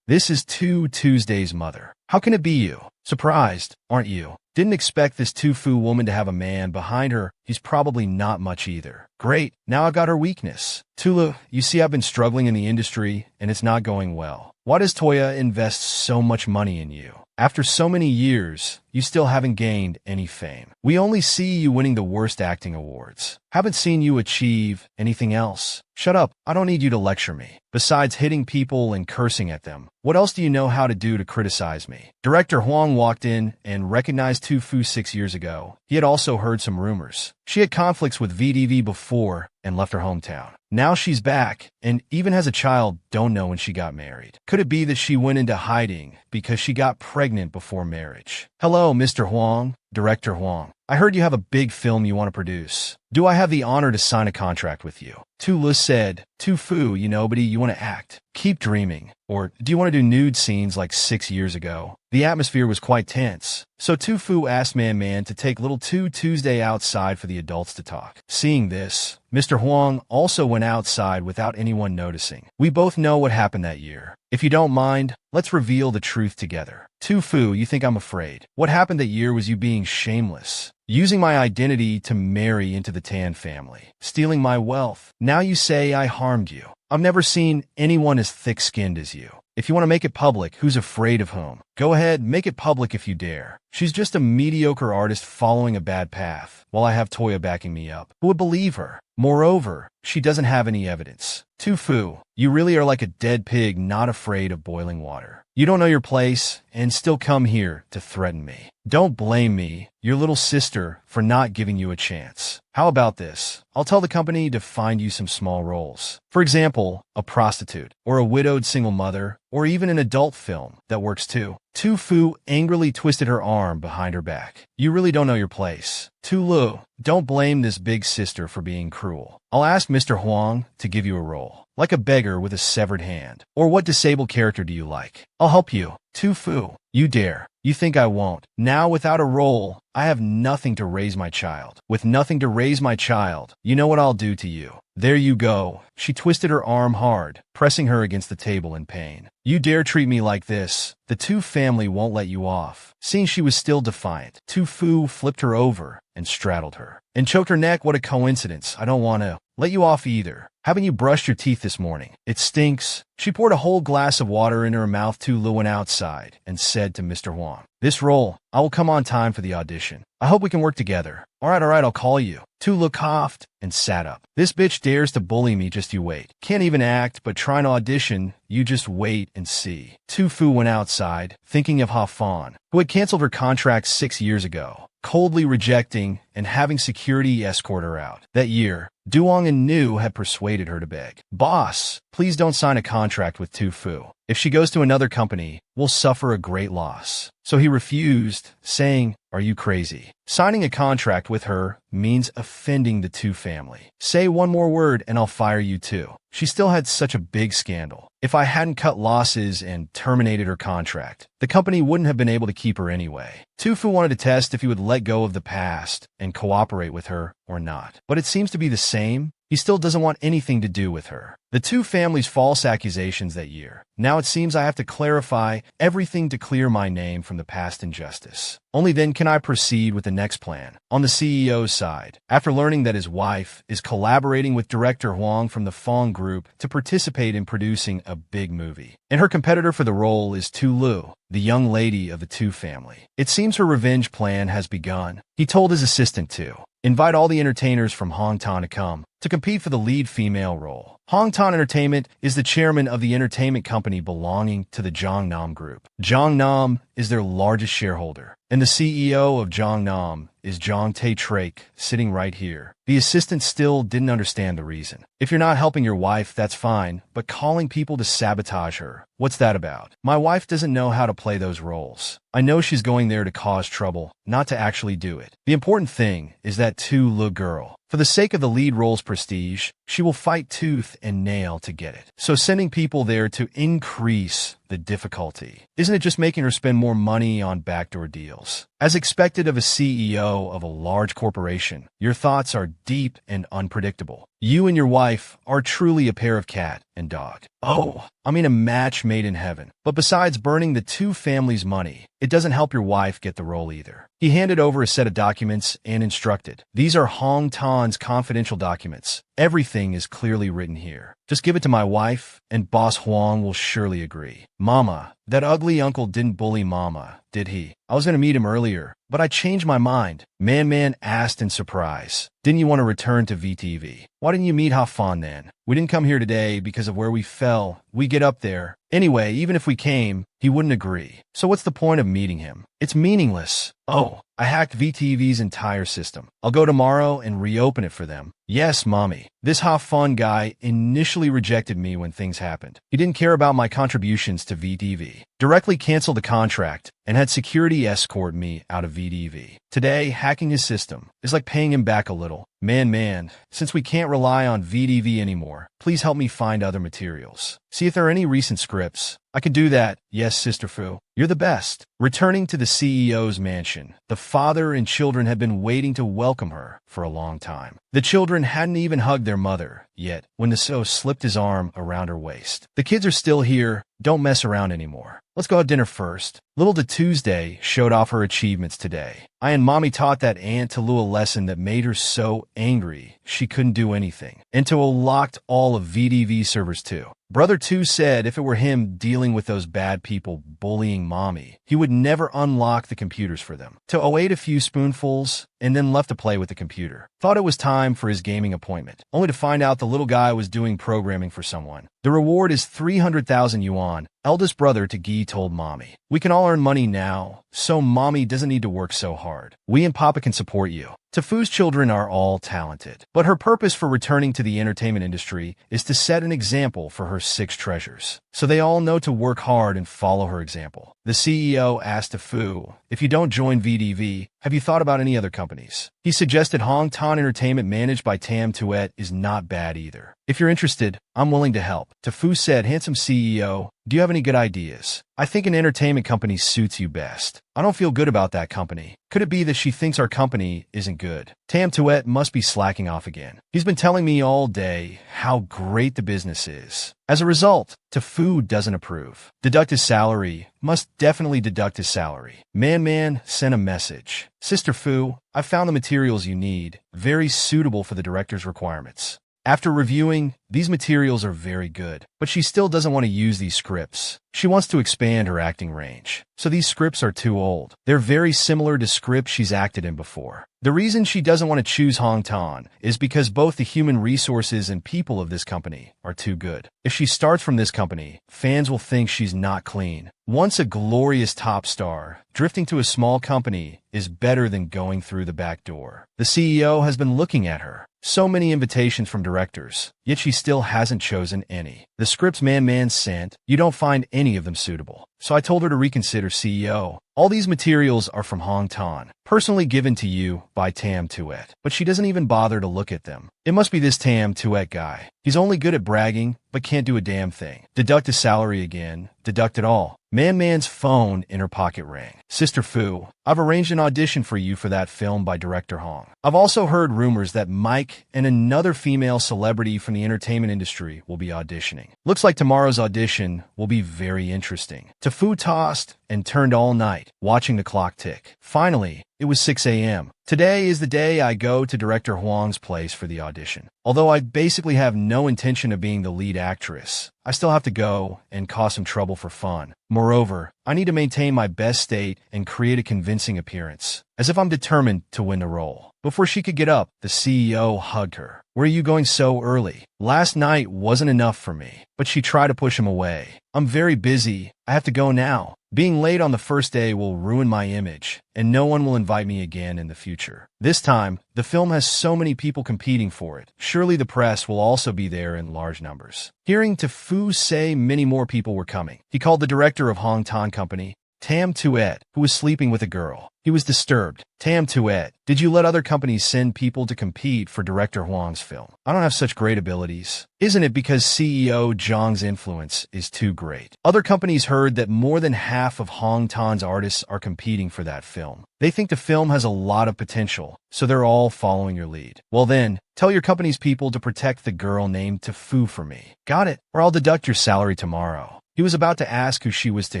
This is Tuesday's mother. How can it be you? Surprised, aren't you? Didn't expect this Fu woman to have a man behind her. He's probably not much either. Great, now I've got her weakness. Tulu, you see I've been struggling in the industry, and it's not going well. Why does Toya invest so much money in you? After so many years, you still haven't gained any fame. We only see you winning the worst acting awards. Haven't seen you achieve anything else. Shut up, I don't need you to lecture me. Besides hitting people and cursing at them, what else do you know how to do to criticize me? Director Huang walked in and recognized Fu 6 years ago. He had also heard some rumors. She had conflicts with VDV before and left her hometown. Now she's back and even has a child. Don't know when she got married. Could it be that she went into hiding because she got pregnant before marriage? Hello, Mr. Huang. Director Huang. I heard you have a big film you want to produce. Do I have the honor to sign a contract with you? Tulu said, Fu, you nobody, you want to act. Keep dreaming. Or do you want to do nude scenes like 6 years ago? The atmosphere was quite tense, so Fu asked Man to take little Tuesday outside for the adults to talk. Seeing this, Mr. Huang also went outside without anyone noticing. We both know what happened that year. If you don't mind, let's reveal the truth together. Fu, you think I'm afraid? What happened that year was you being shameless, using my identity to marry into the Tan family, stealing my wealth. Now you say I harmed you. I've never seen anyone as thick-skinned as you. If you want to make it public, who's afraid of whom? Go ahead, make it public if you dare. She's just a mediocre artist following a bad path, while I have Toya backing me up. Who would believe her? Moreover, she doesn't have any evidence. Fu, you really are like a dead pig not afraid of boiling water. You don't know your place and still come here to threaten me. Don't blame me, your little sister, for not giving you a chance. How about this? I'll tell the company to find you some small roles. For example, a prostitute, or a widowed single mother, or even an adult film. That works too. Fu angrily twisted her arm behind her back. You really don't know your place. Tulu, don't blame this big sister for being cruel. I'll ask Mr. Huang to give you a role, like a beggar with a severed hand. Or what disabled character do you like? I'll help you. Fu, you dare. You think I won't? Now, without a role, I have nothing to raise my child. With nothing to raise my child, you know what I'll do to you. There you go. She twisted her arm hard, pressing her against the table in pain. You dare treat me like this? The Tu family won't let you off. Seeing she was still defiant, Fu flipped her over and straddled her and choked her neck. What a coincidence. I don't want to let you off either. Haven't you brushed your teeth this morning? It stinks. She poured a whole glass of water into her mouth. Tulu went outside and said to Mr. Huang, this role, I will come on time for the audition. I hope we can work together. All right, I'll call you. Tulu coughed and sat up. This bitch dares to bully me. Just you wait. Can't even act, but trying to audition. You just wait and see. Fu went outside, thinking of Ha Fan, who had canceled her contract 6 years ago, coldly rejecting and having security escort her out. That year, Duong and Nu had persuaded her to beg. Boss, please don't sign a contract with Fu. If she goes to another company, we'll suffer a great loss. So he refused, saying, are you crazy? Signing a contract with her means offending the Tu family. Say one more word and I'll fire you too. She still had such a big scandal. If I hadn't cut losses and terminated her contract, the company wouldn't have been able to keep her anyway. Fu wanted to test if he would let go of the past and cooperate with her or not. But it seems to be the same. He still doesn't want anything to do with her. The two families' false accusations that year. Now it seems I have to clarify everything to clear my name from the past injustice. Only then can I proceed with the next plan. On the CEO's side, after learning that his wife is collaborating with director Huang from the Fong Group to participate in producing a big movie, and her competitor for the role is Tu Lu, the young lady of the Tu family. It seems her revenge plan has begun. He told his assistant to invite all the entertainers from Hongtan to come to compete for the lead female role. Hongtan Entertainment is the chairman of the entertainment company belonging to the Zhongnam Group. Zhongnam is their largest shareholder, and the CEO of Zhongnam is Zhang Tae-trake, sitting right here. The assistant still didn't understand the reason. If you're not helping your wife, that's fine, but calling people to sabotage her, what's that about? My wife doesn't know how to play those roles. I know she's going there to cause trouble, not to actually do it. The important thing is that Tu Lu girl. For the sake of the lead role's prestige, she will fight tooth and nail to get it. So sending people there to increase the difficulty. Isn't it just making her spend more money on backdoor deals? As expected of a CEO of a large corporation, your thoughts are deep and unpredictable. You and your wife are truly a pair of cat and dog. Oh, I mean a match made in heaven. But besides burning the two families' money, it doesn't help your wife get the role either. He handed over a set of documents and instructed, "These are Hong Tan's confidential documents. Everything is clearly written here. Just give it to my wife, and Boss Huang will surely agree." Mama, that ugly uncle didn't bully Mama, did he? I was going to meet him earlier, but I changed my mind. Man asked in surprise. Didn't you want to return to VTV? Why didn't you meet Hafan then? We didn't come here today because of where we fell. We get up there. Anyway, even if we came, he wouldn't agree. So what's the point of meeting him? It's meaningless. Oh, I hacked VTV's entire system. I'll go tomorrow and reopen it for them. Yes, Mommy. This Hafan guy initially rejected me when things happened. He didn't care about my contributions to VTV. Directly canceled the contract and had security escort me out of VTV. Today, hacking his system is like paying him back a little. Man, since we can't rely on VTV anymore, please help me find other materials. See if there are any recent scripts. I can do that. Yes, Sister Fu. You're the best. Returning to the CEO's mansion, the father and children had been waiting to welcome her for a long time. The children hadn't even hugged their mother yet when the CEO slipped his arm around her waist. The kids are still here. Don't mess around anymore. Let's go have dinner first. Little to Tuesday showed off her achievements today. I and Mommy taught that Aunt Talua a lesson that made her so angry she couldn't do anything. And Talua locked all of VTV servers too. Brother 2 said if it were him dealing with those bad people bullying Mommy, he would never unlock the computers for them. Talua ate a few spoonfuls and then left to play with the computer. Thought it was time for his gaming appointment, only to find out the little guy was doing programming for someone. The reward is 300,000 yuan. Eldest brother to Guy told Mommy. We can all earn money now, so Mommy doesn't need to work so hard. We and Papa can support you. Tafu's children are all talented, but her purpose for returning to the entertainment industry is to set an example for her 6 treasures, so they all know to work hard and follow her example. The CEO asked Tafu, if you don't join VTV, have you thought about any other companies? He suggested Hong Tan Entertainment managed by Tam Tuet is not bad either. If you're interested, I'm willing to help. Tafu said, handsome CEO, do you have any good ideas? I think an entertainment company suits you best. I don't feel good about that company. Could it be that she thinks our company isn't good? Tam Tuet must be slacking off again. He's been telling me all day how great the business is. As a result, Tafu doesn't approve. Deduct his salary. Must definitely deduct his salary. Man, send a message. Sister Fu, I found the materials you need. Very suitable for the director's requirements. After reviewing, these materials are very good, but she still doesn't want to use these scripts. She wants to expand her acting range. So these scripts are too old. They're very similar to scripts she's acted in before. The reason she doesn't want to choose Hong Tan is because both the human resources and people of this company are too good. If she starts from this company, fans will think she's not clean. Once a glorious top star, drifting to a small company is better than going through the back door. The CEO has been looking at her. So many invitations from directors, yet she still hasn't chosen any. The scripts Man sent, you don't find any of them suitable. So I told her to reconsider CEO. All these materials are from Hong Tan, personally given to you by Tam Tuet. But she doesn't even bother to look at them. It must be this Tam Tuet guy. He's only good at bragging, but can't do a damn thing. Deduct his salary again. Deduct it all. Man's phone in her pocket rang. Sister Fu, I've arranged an audition for you for that film by director Hong. I've also heard rumors that Mike and another female celebrity from the entertainment industry will be auditioning. Looks like tomorrow's audition will be very interesting. Fu tossed and turned all night, watching the clock tick. Finally, it was 6 a.m. Today is the day I go to director Huang's place for the audition. Although I basically have no intention of being the lead actress, I still have to go and cause some trouble for fun. Moreover, I need to maintain my best state and create a convincing appearance, as if I'm determined to win the role. Before she could get up, the CEO hugged her. Where are you going so early? Last night wasn't enough for me. But she tried to push him away. I'm very busy. I have to go now. Being late on the first day will ruin my image, and no one will invite me again in the future. This time, the film has so many people competing for it. Surely the press will also be there in large numbers. Hearing Fu say many more people were coming, he called the director of Hong Tan Company, Tam Tuet, who was sleeping with a girl. He was disturbed. Tam Tuet, did you let other companies send people to compete for director Huang's film? I don't have such great abilities. Isn't it because CEO Zhang's influence is too great? Other companies heard that more than half of Hong Tan's artists are competing for that film. They think the film has a lot of potential, so they're all following your lead. Well then, tell your company's people to protect the girl named Fu for me. Got it? Or I'll deduct your salary tomorrow. He was about to ask who she was to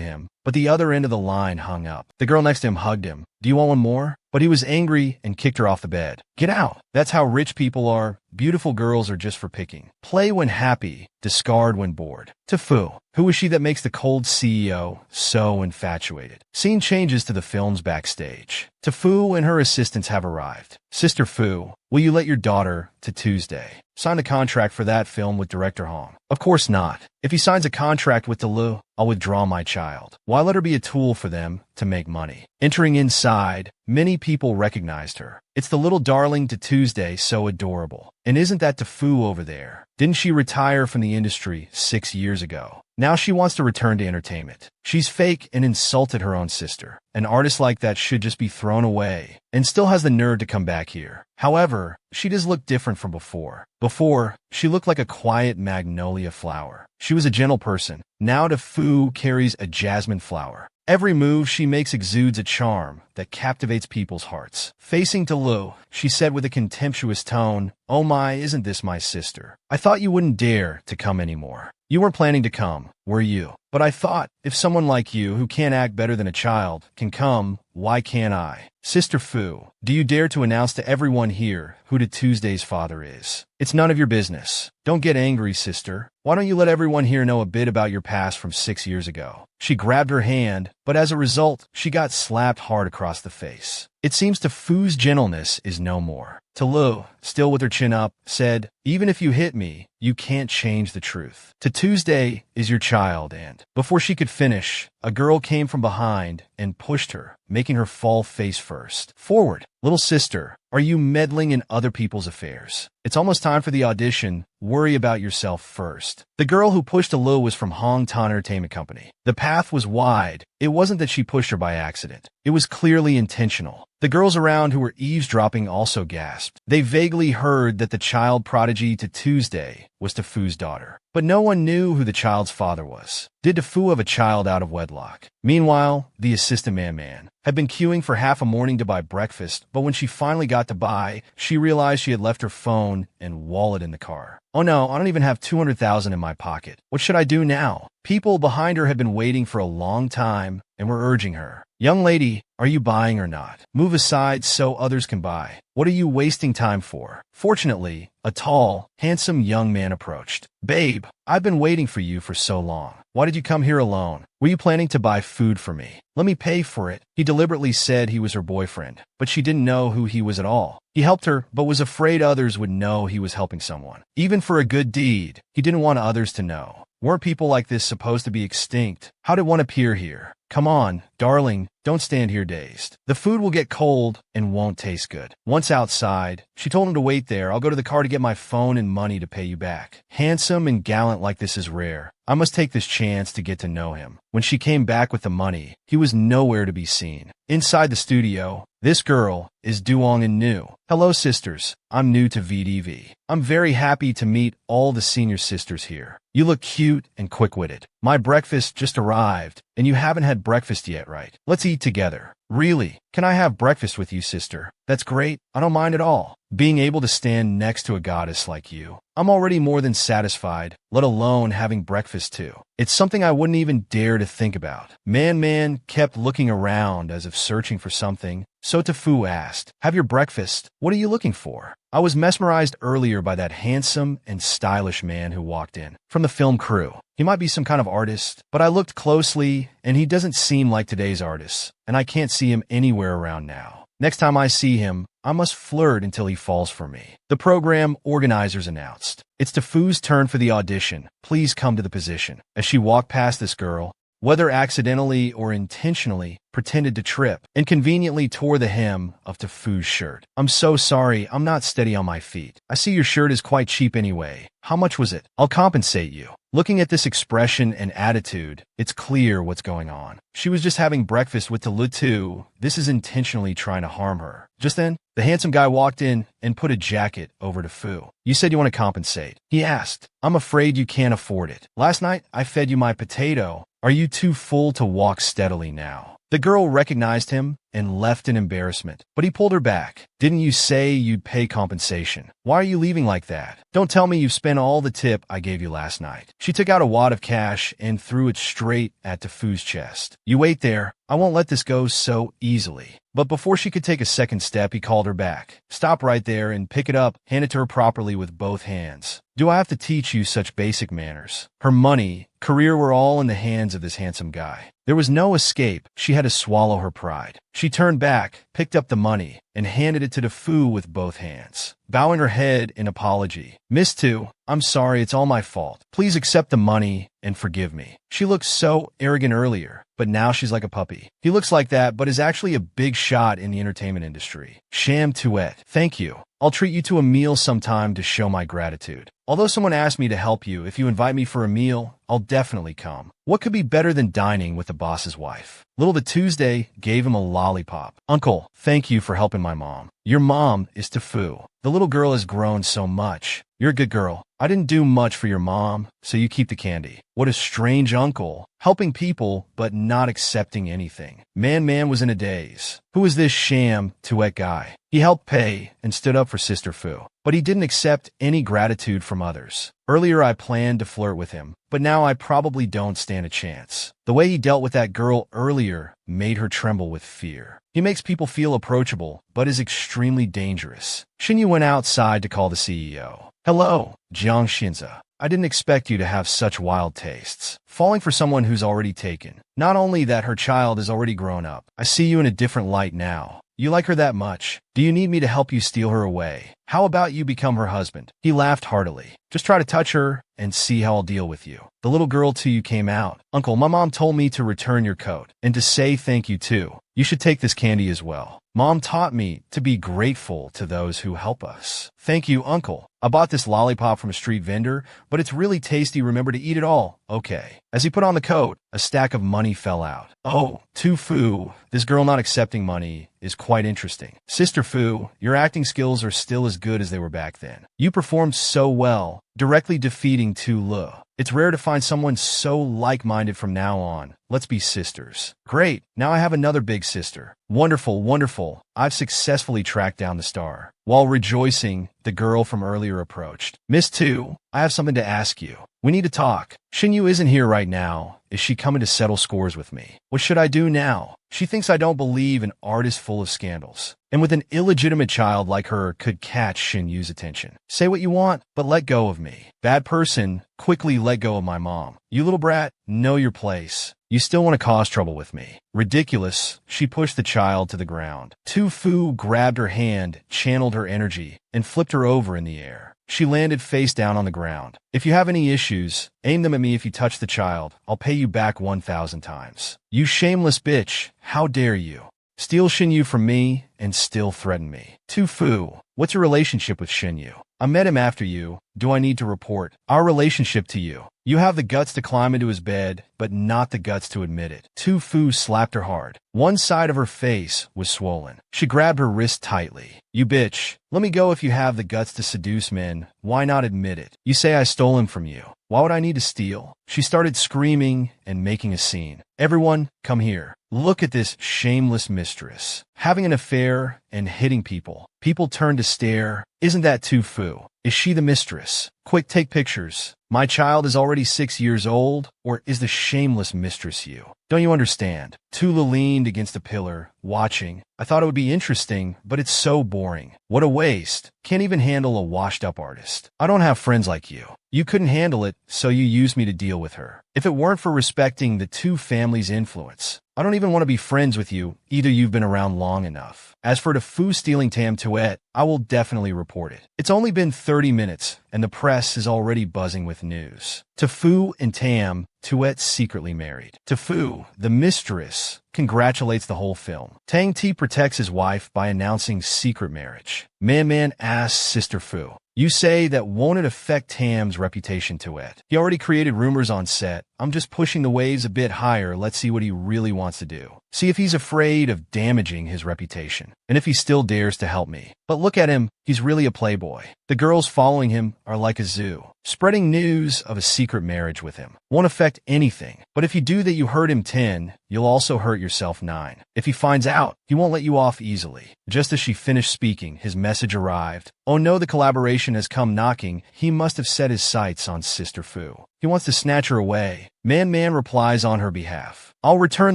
him, but the other end of the line hung up. The girl next to him hugged him. Do you want one more? But he was angry and kicked her off the bed. Get out. That's how rich people are. Beautiful girls are just for picking. Play when happy, discard when bored. Fu, who is she that makes the cold CEO so infatuated? Scene changes to the film's backstage. Fu and her assistants have arrived. Sister Fu, will you let your daughter to Tuesday sign a contract for that film with director Hong? Of course not. If he signs a contract with Lu, I'll withdraw my child. Why let her be a tool for them to make money? Entering inside, many people recognized her. It's the little darling to Tuesday, so adorable. And isn't that Fu over there? Didn't she retire from the industry 6 years ago? Now she wants to return to entertainment. She's fake and insulted her own sister. An artist like that should just be thrown away, and still has the nerve to come back here. However, she does look different from before. Before, she looked like a quiet magnolia flower. She was a gentle person. Now Fu carries a jasmine flower. Every move she makes exudes a charm that captivates people's hearts. Facing Lu, she said with a contemptuous tone, "Oh my, isn't this my sister? I thought you wouldn't dare to come anymore. You weren't planning to come, were you? But I thought, if someone like you, who can't act better than a child, can come, why can't I? Sister Fu, do you dare to announce to everyone here who Tuesday's father is? It's none of your business. Don't get angry, sister. Why don't you let everyone here know a bit about your past from 6 years ago?" She grabbed her hand, but as a result, she got slapped hard across the face. It seems Fu's gentleness is no more. Lu, still with her chin up, said, "Even if you hit me, you can't change the truth. Tuesday is your child," and before she could finish, a girl came from behind and pushed her, making her fall face first. Forward. Little sister, are you meddling in other people's affairs? It's almost time for the audition. Worry about yourself first. The girl who pushed Lu was from Hong Tan Entertainment Company. The path was wide. It wasn't that she pushed her by accident. It was clearly intentional. The girls around who were eavesdropping also gasped. They vaguely heard that the child prodigy Tuesday was Fu's daughter. But no one knew who the child's father was. Did Fu have a child out of wedlock? Meanwhile, the assistant man had been queuing for half a morning to buy breakfast, but when she finally got to buy, she realized she had left her phone and wallet in the car. Oh no, I don't even have 200,000 in my pocket. What should I do now? People behind her had been waiting for a long time and were urging her. Young lady, are you buying or not? Move aside so others can buy. What are you wasting time for? Fortunately, a tall, handsome young man approached. Babe, I've been waiting for you for so long. Why did you come here alone? Were you planning to buy food for me? Let me pay for it. He deliberately said he was her boyfriend, but she didn't know who he was at all. He helped her, but was afraid others would know he was helping someone. Even for a good deed, he didn't want others to know. Weren't people like this supposed to be extinct? How did one appear here? Come on, darling, don't stand here dazed. The food will get cold and won't taste good. Once outside, she told him to wait there. I'll go to the car to get my phone and money to pay you back. Handsome and gallant like this is rare. I must take this chance to get to know him. When she came back with the money, he was nowhere to be seen. Inside the studio, this girl is Duong and new. Hello sisters, I'm new to VDV. I'm very happy to meet all the senior sisters here. You look cute and quick-witted. My breakfast just arrived, and you haven't had breakfast yet, right? Let's eat together. Really? Can I have breakfast with you, sister? That's great. I don't mind at all. Being able to stand next to a goddess like you, I'm already more than satisfied, let alone having breakfast too. It's something I wouldn't even dare to think about. Man kept looking around as if searching for something, so Tafu asked, have your breakfast. What are you looking for? I was mesmerized earlier by that handsome and stylish man who walked in from the film crew. He might be some kind of artist, but I looked closely and he doesn't seem like today's artists, and I can't see him anywhere around now. Next time I see him, I must flirt until he falls for me. The program organizers announced, it's Tafu's turn for the audition. Please come to the position. As she walked past this girl, whether accidentally or intentionally, pretended to trip and conveniently tore the hem of Tafu's shirt. I'm so sorry, I'm not steady on my feet. I see your shirt is quite cheap anyway. How much was it? I'll compensate you. Looking at this expression and attitude, it's clear what's going on. She was just having breakfast with Talutu. This is intentionally trying to harm her. Just then, the handsome guy walked in and put a jacket over Tafu. You said you want to compensate. He asked, I'm afraid you can't afford it. Last night, I fed you my potato. Are you too full to walk steadily now? The girl recognized him and left in embarrassment, but he pulled her back. Didn't you say you'd pay compensation? Why are you leaving like that? Don't tell me you've spent all the tip I gave you last night. She took out a wad of cash and threw it straight at Tafu's chest. You wait there. I won't let this go so easily. But before she could take a second step, he called her back. Stop right there and pick it up. Hand it to her properly with both hands. Do I have to teach you such basic manners? Her money, career were all in the hands of this handsome guy. There was no escape. She had to swallow her pride. She turned back, picked up the money, and handed it to Tafu with both hands, bowing her head in apology. Miss Tu, I'm sorry, it's all my fault. Please accept the money and forgive me. She looked so arrogant earlier, but now she's like a puppy. He looks like that, but is actually a big shot in the entertainment industry. Sham Tuet, thank you. I'll treat you to a meal sometime to show my gratitude. Although someone asked me to help you, if you invite me for a meal, I'll definitely come. What could be better than dining with the boss's wife? Little the Tuesday gave him a lollipop. Uncle, thank you for helping my mom. Your mom is Tafu. The little girl has grown so much. You're a good girl. I didn't do much for your mom, so you keep the candy. What a strange uncle. Helping people, but not accepting anything. Man was in a daze. Who is this Sham Tuet guy? He helped pay and stood up for Sister Fu, but he didn't accept any gratitude from others. Earlier I planned to flirt with him, but now I probably don't stand a chance. The way he dealt with that girl earlier made her tremble with fear. He makes people feel approachable, but is extremely dangerous. Shinyu went outside to call the CEO. Hello, Jiang Shinza. I didn't expect you to have such wild tastes. Falling for someone who's already taken. Not only that her child is already grown up, I see you in a different light now. You like her that much? Do you need me to help you steal her away? How about you become her husband? He laughed heartily. Just try to touch her and see how I'll deal with you. The little girl to you came out. Uncle, my mom told me to return your coat and to say thank you too. You should take this candy as well. Mom taught me to be grateful to those who help us. Thank you, Uncle. I bought this lollipop from a street vendor, but it's really tasty. Remember to eat it all. Okay. As he put on the coat, a stack of money fell out. Oh, Tu Fu, this girl not accepting money is quite interesting. Sister Fu, your acting skills are still as good as they were back then. You performed so well, directly defeating Tu Le. It's rare to find someone so like-minded from now on. Let's be sisters. Great, now I have another big sister. Wonderful, wonderful. I've successfully tracked down the star. While rejoicing, the girl from earlier approached. Miss Tu, I have something to ask you. We need to talk. Shinyu isn't here right now. Is she coming to settle scores with me? What should I do now? She thinks I don't believe an artist full of scandals. And with an illegitimate child like her could catch Shinyu's attention. Say what you want, but let go of me. Bad person, quickly let go of my mom. You little brat, know your place. You still want to cause trouble with me. Ridiculous. She pushed the child to the ground. Tu Fu grabbed her hand, channeled her energy, and flipped her over in the air. She landed face down on the ground. If you have any issues, aim them at me. If you touch the child, I'll pay you back 1,000 times. You shameless bitch, how dare you? Steal Shinyu from me and still threaten me. Tu Fu, what's your relationship with Shinyu? I met him after you. Do I need to report our relationship to you? You have the guts to climb into his bed, but not the guts to admit it. Tu Fu slapped her hard. One side of her face was swollen. She grabbed her wrist tightly. You bitch, let me go. If you have the guts to seduce men, why not admit it? You say I stole him from you. Why would I need to steal? She started screaming and making a scene. Everyone, come here. Look at this shameless mistress. Having an affair and hitting people. People turn to stare. Isn't that Tu Fu? Is she the mistress? Quick, take pictures. My child is already 6 years old, or is the shameless mistress you? Don't you understand? Tula leaned against a pillar, watching. I thought it would be interesting, but it's so boring. What a waste. Can't even handle a washed-up artist. I don't have friends like you. You couldn't handle it, so you used me to deal with her. If it weren't for respecting the two families' influence, I don't even want to be friends with you. Either you've been around long enough. As for the Fu stealing Tam Tuet, I will definitely report it. It's only been 30 minutes, and the press is already buzzing with news. Fu and Tam Tuet secretly married. Fu, the mistress, congratulates the whole film. Tang Ti protects his wife by announcing secret marriage. Man asks Sister Fu, you say that won't it affect Tam's reputation to it? He already created rumors on set. I'm just pushing the waves a bit higher. Let's see what he really wants to do. See if he's afraid of damaging his reputation. And if he still dares to help me. But look at him. He's really a playboy. The girls following him are like a zoo. Spreading news of a secret marriage with him won't affect anything. But if you do that, you hurt him 10, you'll also hurt yourself 9. If he finds out, he won't let you off easily. Just as she finished speaking, his message arrived. Oh no, the collaboration has come knocking. He must have set his sights on Sister Fu. He wants to snatch her away. Man replies on her behalf. I'll return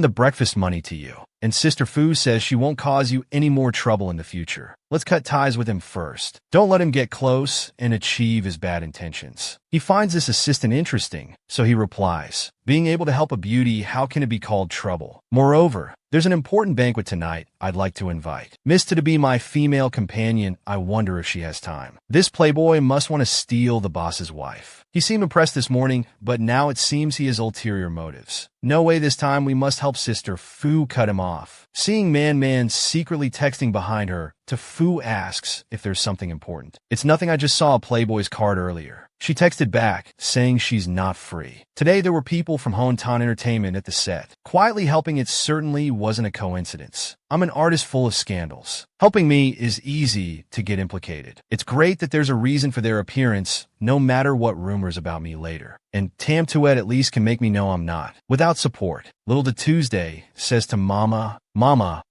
the breakfast money to you. And Sister Fu says she won't cause you any more trouble in the future. Let's cut ties with him first. Don't let him get close and achieve his bad intentions. He finds this assistant interesting, so he replies, being able to help a beauty, how can it be called trouble? Moreover, there's an important banquet tonight I'd like to invite. Mista to be my female companion. I wonder if she has time. This playboy must want to steal the boss's wife. He seemed impressed this morning, but now it seems he has ulterior motives. No way this time. We must help Sister Fu cut him off. Seeing Man secretly texting behind her, Fu asks if there's something important. It's nothing, I just saw a Playboy's card earlier. She texted back, saying she's not free. Today there were people from Hontan Entertainment at the set. Quietly helping, it certainly wasn't a coincidence. I'm an artist full of scandals. Helping me is easy to get implicated. It's great that there's a reason for their appearance, no matter what rumors about me later. And Tam Tuet at least can make me know I'm not. Without support. Little to Tuesday says to Mama,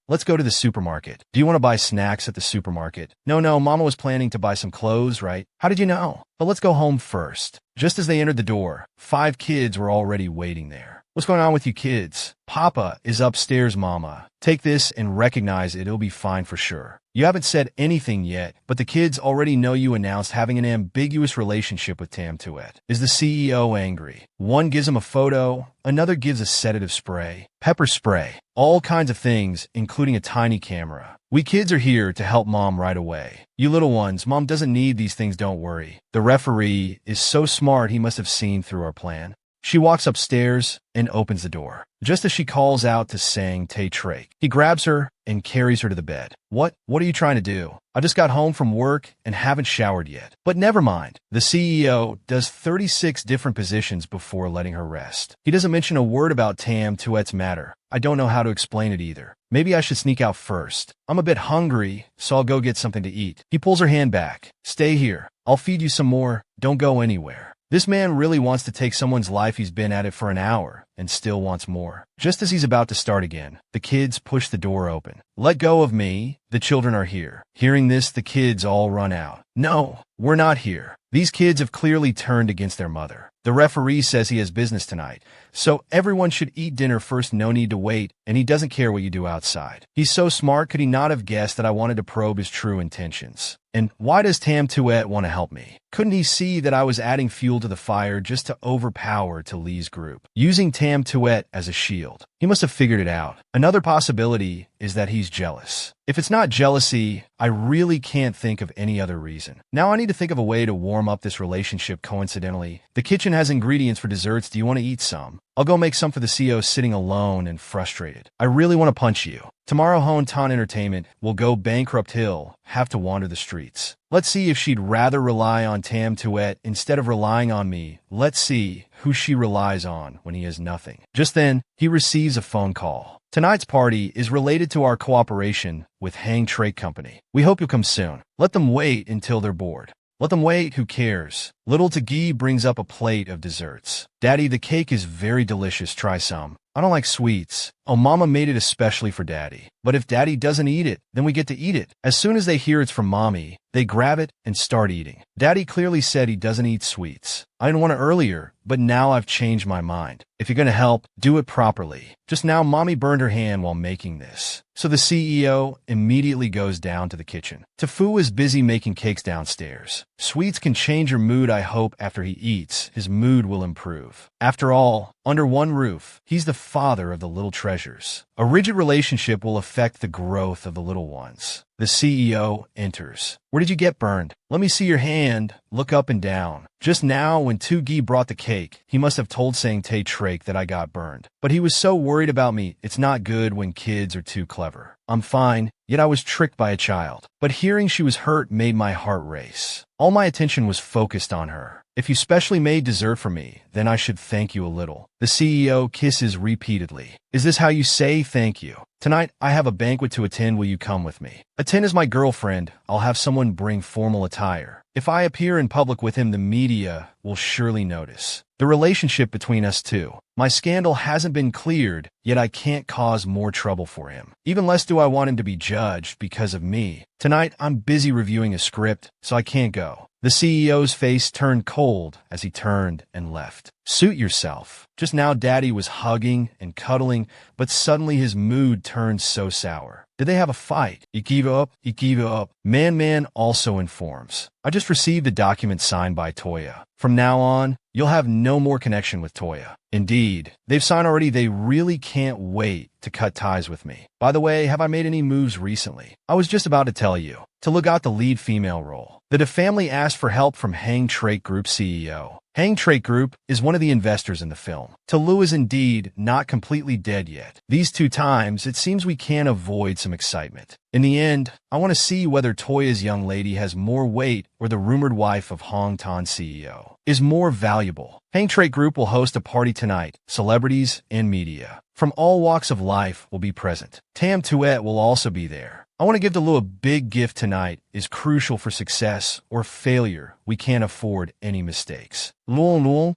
let's go to the supermarket. Do you want to buy snacks at the supermarket? No, Mama was planning to buy some clothes, right? How did you know? But let's go home first. Just as they entered the door, 5 kids were already waiting there. What's going on with you kids? Papa is upstairs, Mama. Take this and recognize it. It'll be fine for sure. You haven't said anything yet, but the kids already know you announced having an ambiguous relationship with Tam Tuet. Is the CEO angry? One gives him a photo, another gives a sedative spray, pepper spray, all kinds of things, including a tiny camera. We kids are here to help Mom right away. You little ones, Mom doesn't need these things, don't worry. The referee is so smart, he must have seen through our plan. She walks upstairs and opens the door. Just as she calls out to Sang Tae Trake, he grabs her and carries her to the bed. What are you trying to do? I just got home from work and haven't showered yet. But never mind. The CEO does 36 different positions before letting her rest. He doesn't mention a word about Tam Tuet's matter. I don't know how to explain it either. Maybe I should sneak out first. I'm a bit hungry, so I'll go get something to eat. He pulls her hand back. Stay here. I'll feed you some more. Don't go anywhere. This man really wants to take someone's life. He's been at it for an hour and still wants more. Just as he's about to start again, the kids push the door open. Let go of me. The children are here. Hearing this, the kids all run out. No, we're not here. These kids have clearly turned against their mother. The referee says he has business tonight, So everyone should eat dinner first, no need to wait, and he doesn't care what you do outside. He's so smart, could he not have guessed that I wanted to probe his true intentions? And why does Tam Tuet want to help me? Couldn't he see that I was adding fuel to the fire just to overpower to Lee's group, using Tam Tuet as a shield? He must have figured it out. Another possibility is that he's jealous. If it's not jealousy, I really can't think of any other reason. Now I need to think of a way to warm up this relationship coincidentally. The kitchen has ingredients for desserts. Do you want to eat some? I'll go make some for the CEO sitting alone and frustrated. I really want to punch you. Tomorrow Hontan Entertainment will go bankrupt. He'll have to wander the streets. Let's see if she'd rather rely on Tam Tuet instead of relying on me. Let's see who she relies on when he has nothing. Just then, he receives a phone call. Tonight's party is related to our cooperation with Hang Trade Company. We hope you'll come soon. Let them wait until they're bored. Let them wait, who cares? Little Tagi brings up a plate of desserts. Daddy, the cake is very delicious, try some. I don't like sweets. Oh, Mama made it especially for Daddy. But if Daddy doesn't eat it, then we get to eat it. As soon as they hear it's from Mommy, they grab it and start eating. Daddy clearly said he doesn't eat sweets. I didn't want it earlier, but now I've changed my mind. If you're gonna help, do it properly. Just now, Mommy burned her hand while making this. So the CEO immediately goes down to the kitchen. Tafu is busy making cakes downstairs. Sweets can change your mood. I hope after he eats, his mood will improve. After all, under one roof, he's the father of the little treasures. A rigid relationship will affect the growth of the little ones. The CEO enters. Where did you get burned? Let me see your hand. Look up and down. Just now, when Tugi brought the cake, he must have told Sang Tae Trake that I got burned. But he was so worried about me. It's not good when kids are too clever. I'm fine, yet I was tricked by a child. But hearing she was hurt made my heart race. All my attention was focused on her. If you specially made dessert for me, then I should thank you a little. The CEO kisses repeatedly. Is this how you say thank you? Tonight, I have a banquet to attend. Will you come with me? Attend as my girlfriend. I'll have someone bring formal attire. If I appear in public with him, the media will surely notice. The relationship between us two. My scandal hasn't been cleared, yet I can't cause more trouble for him. Even less do I want him to be judged because of me. Tonight, I'm busy reviewing a script, so I can't go. The CEO's face turned cold as he turned and left. Suit yourself. Just now, Daddy was hugging and cuddling, but suddenly his mood turned so sour. Did they have a fight? Ikiva up. Man also informs. I just received a document signed by Toya. From now on, you'll have no more connection with Toya. Indeed, they've signed already. They really can't wait to cut ties with me. By the way, have I made any moves recently? I was just about to tell you. To look out the lead female role. The De family asked for help from Hang Trade Group CEO. Hang Trade Group is one of the investors in the film. Lu is indeed not completely dead yet. These 2 times, it seems we can't avoid some excitement. In the end, I want to see whether Toya's young lady has more weight or the rumored wife of Hong Tan CEO is more valuable. Hang Trade Group will host a party tonight. Celebrities and media from all walks of life will be present. Tam Tuet will also be there. I want to give Lu a big gift tonight. Is crucial for success or failure. We can't afford any mistakes. Liu,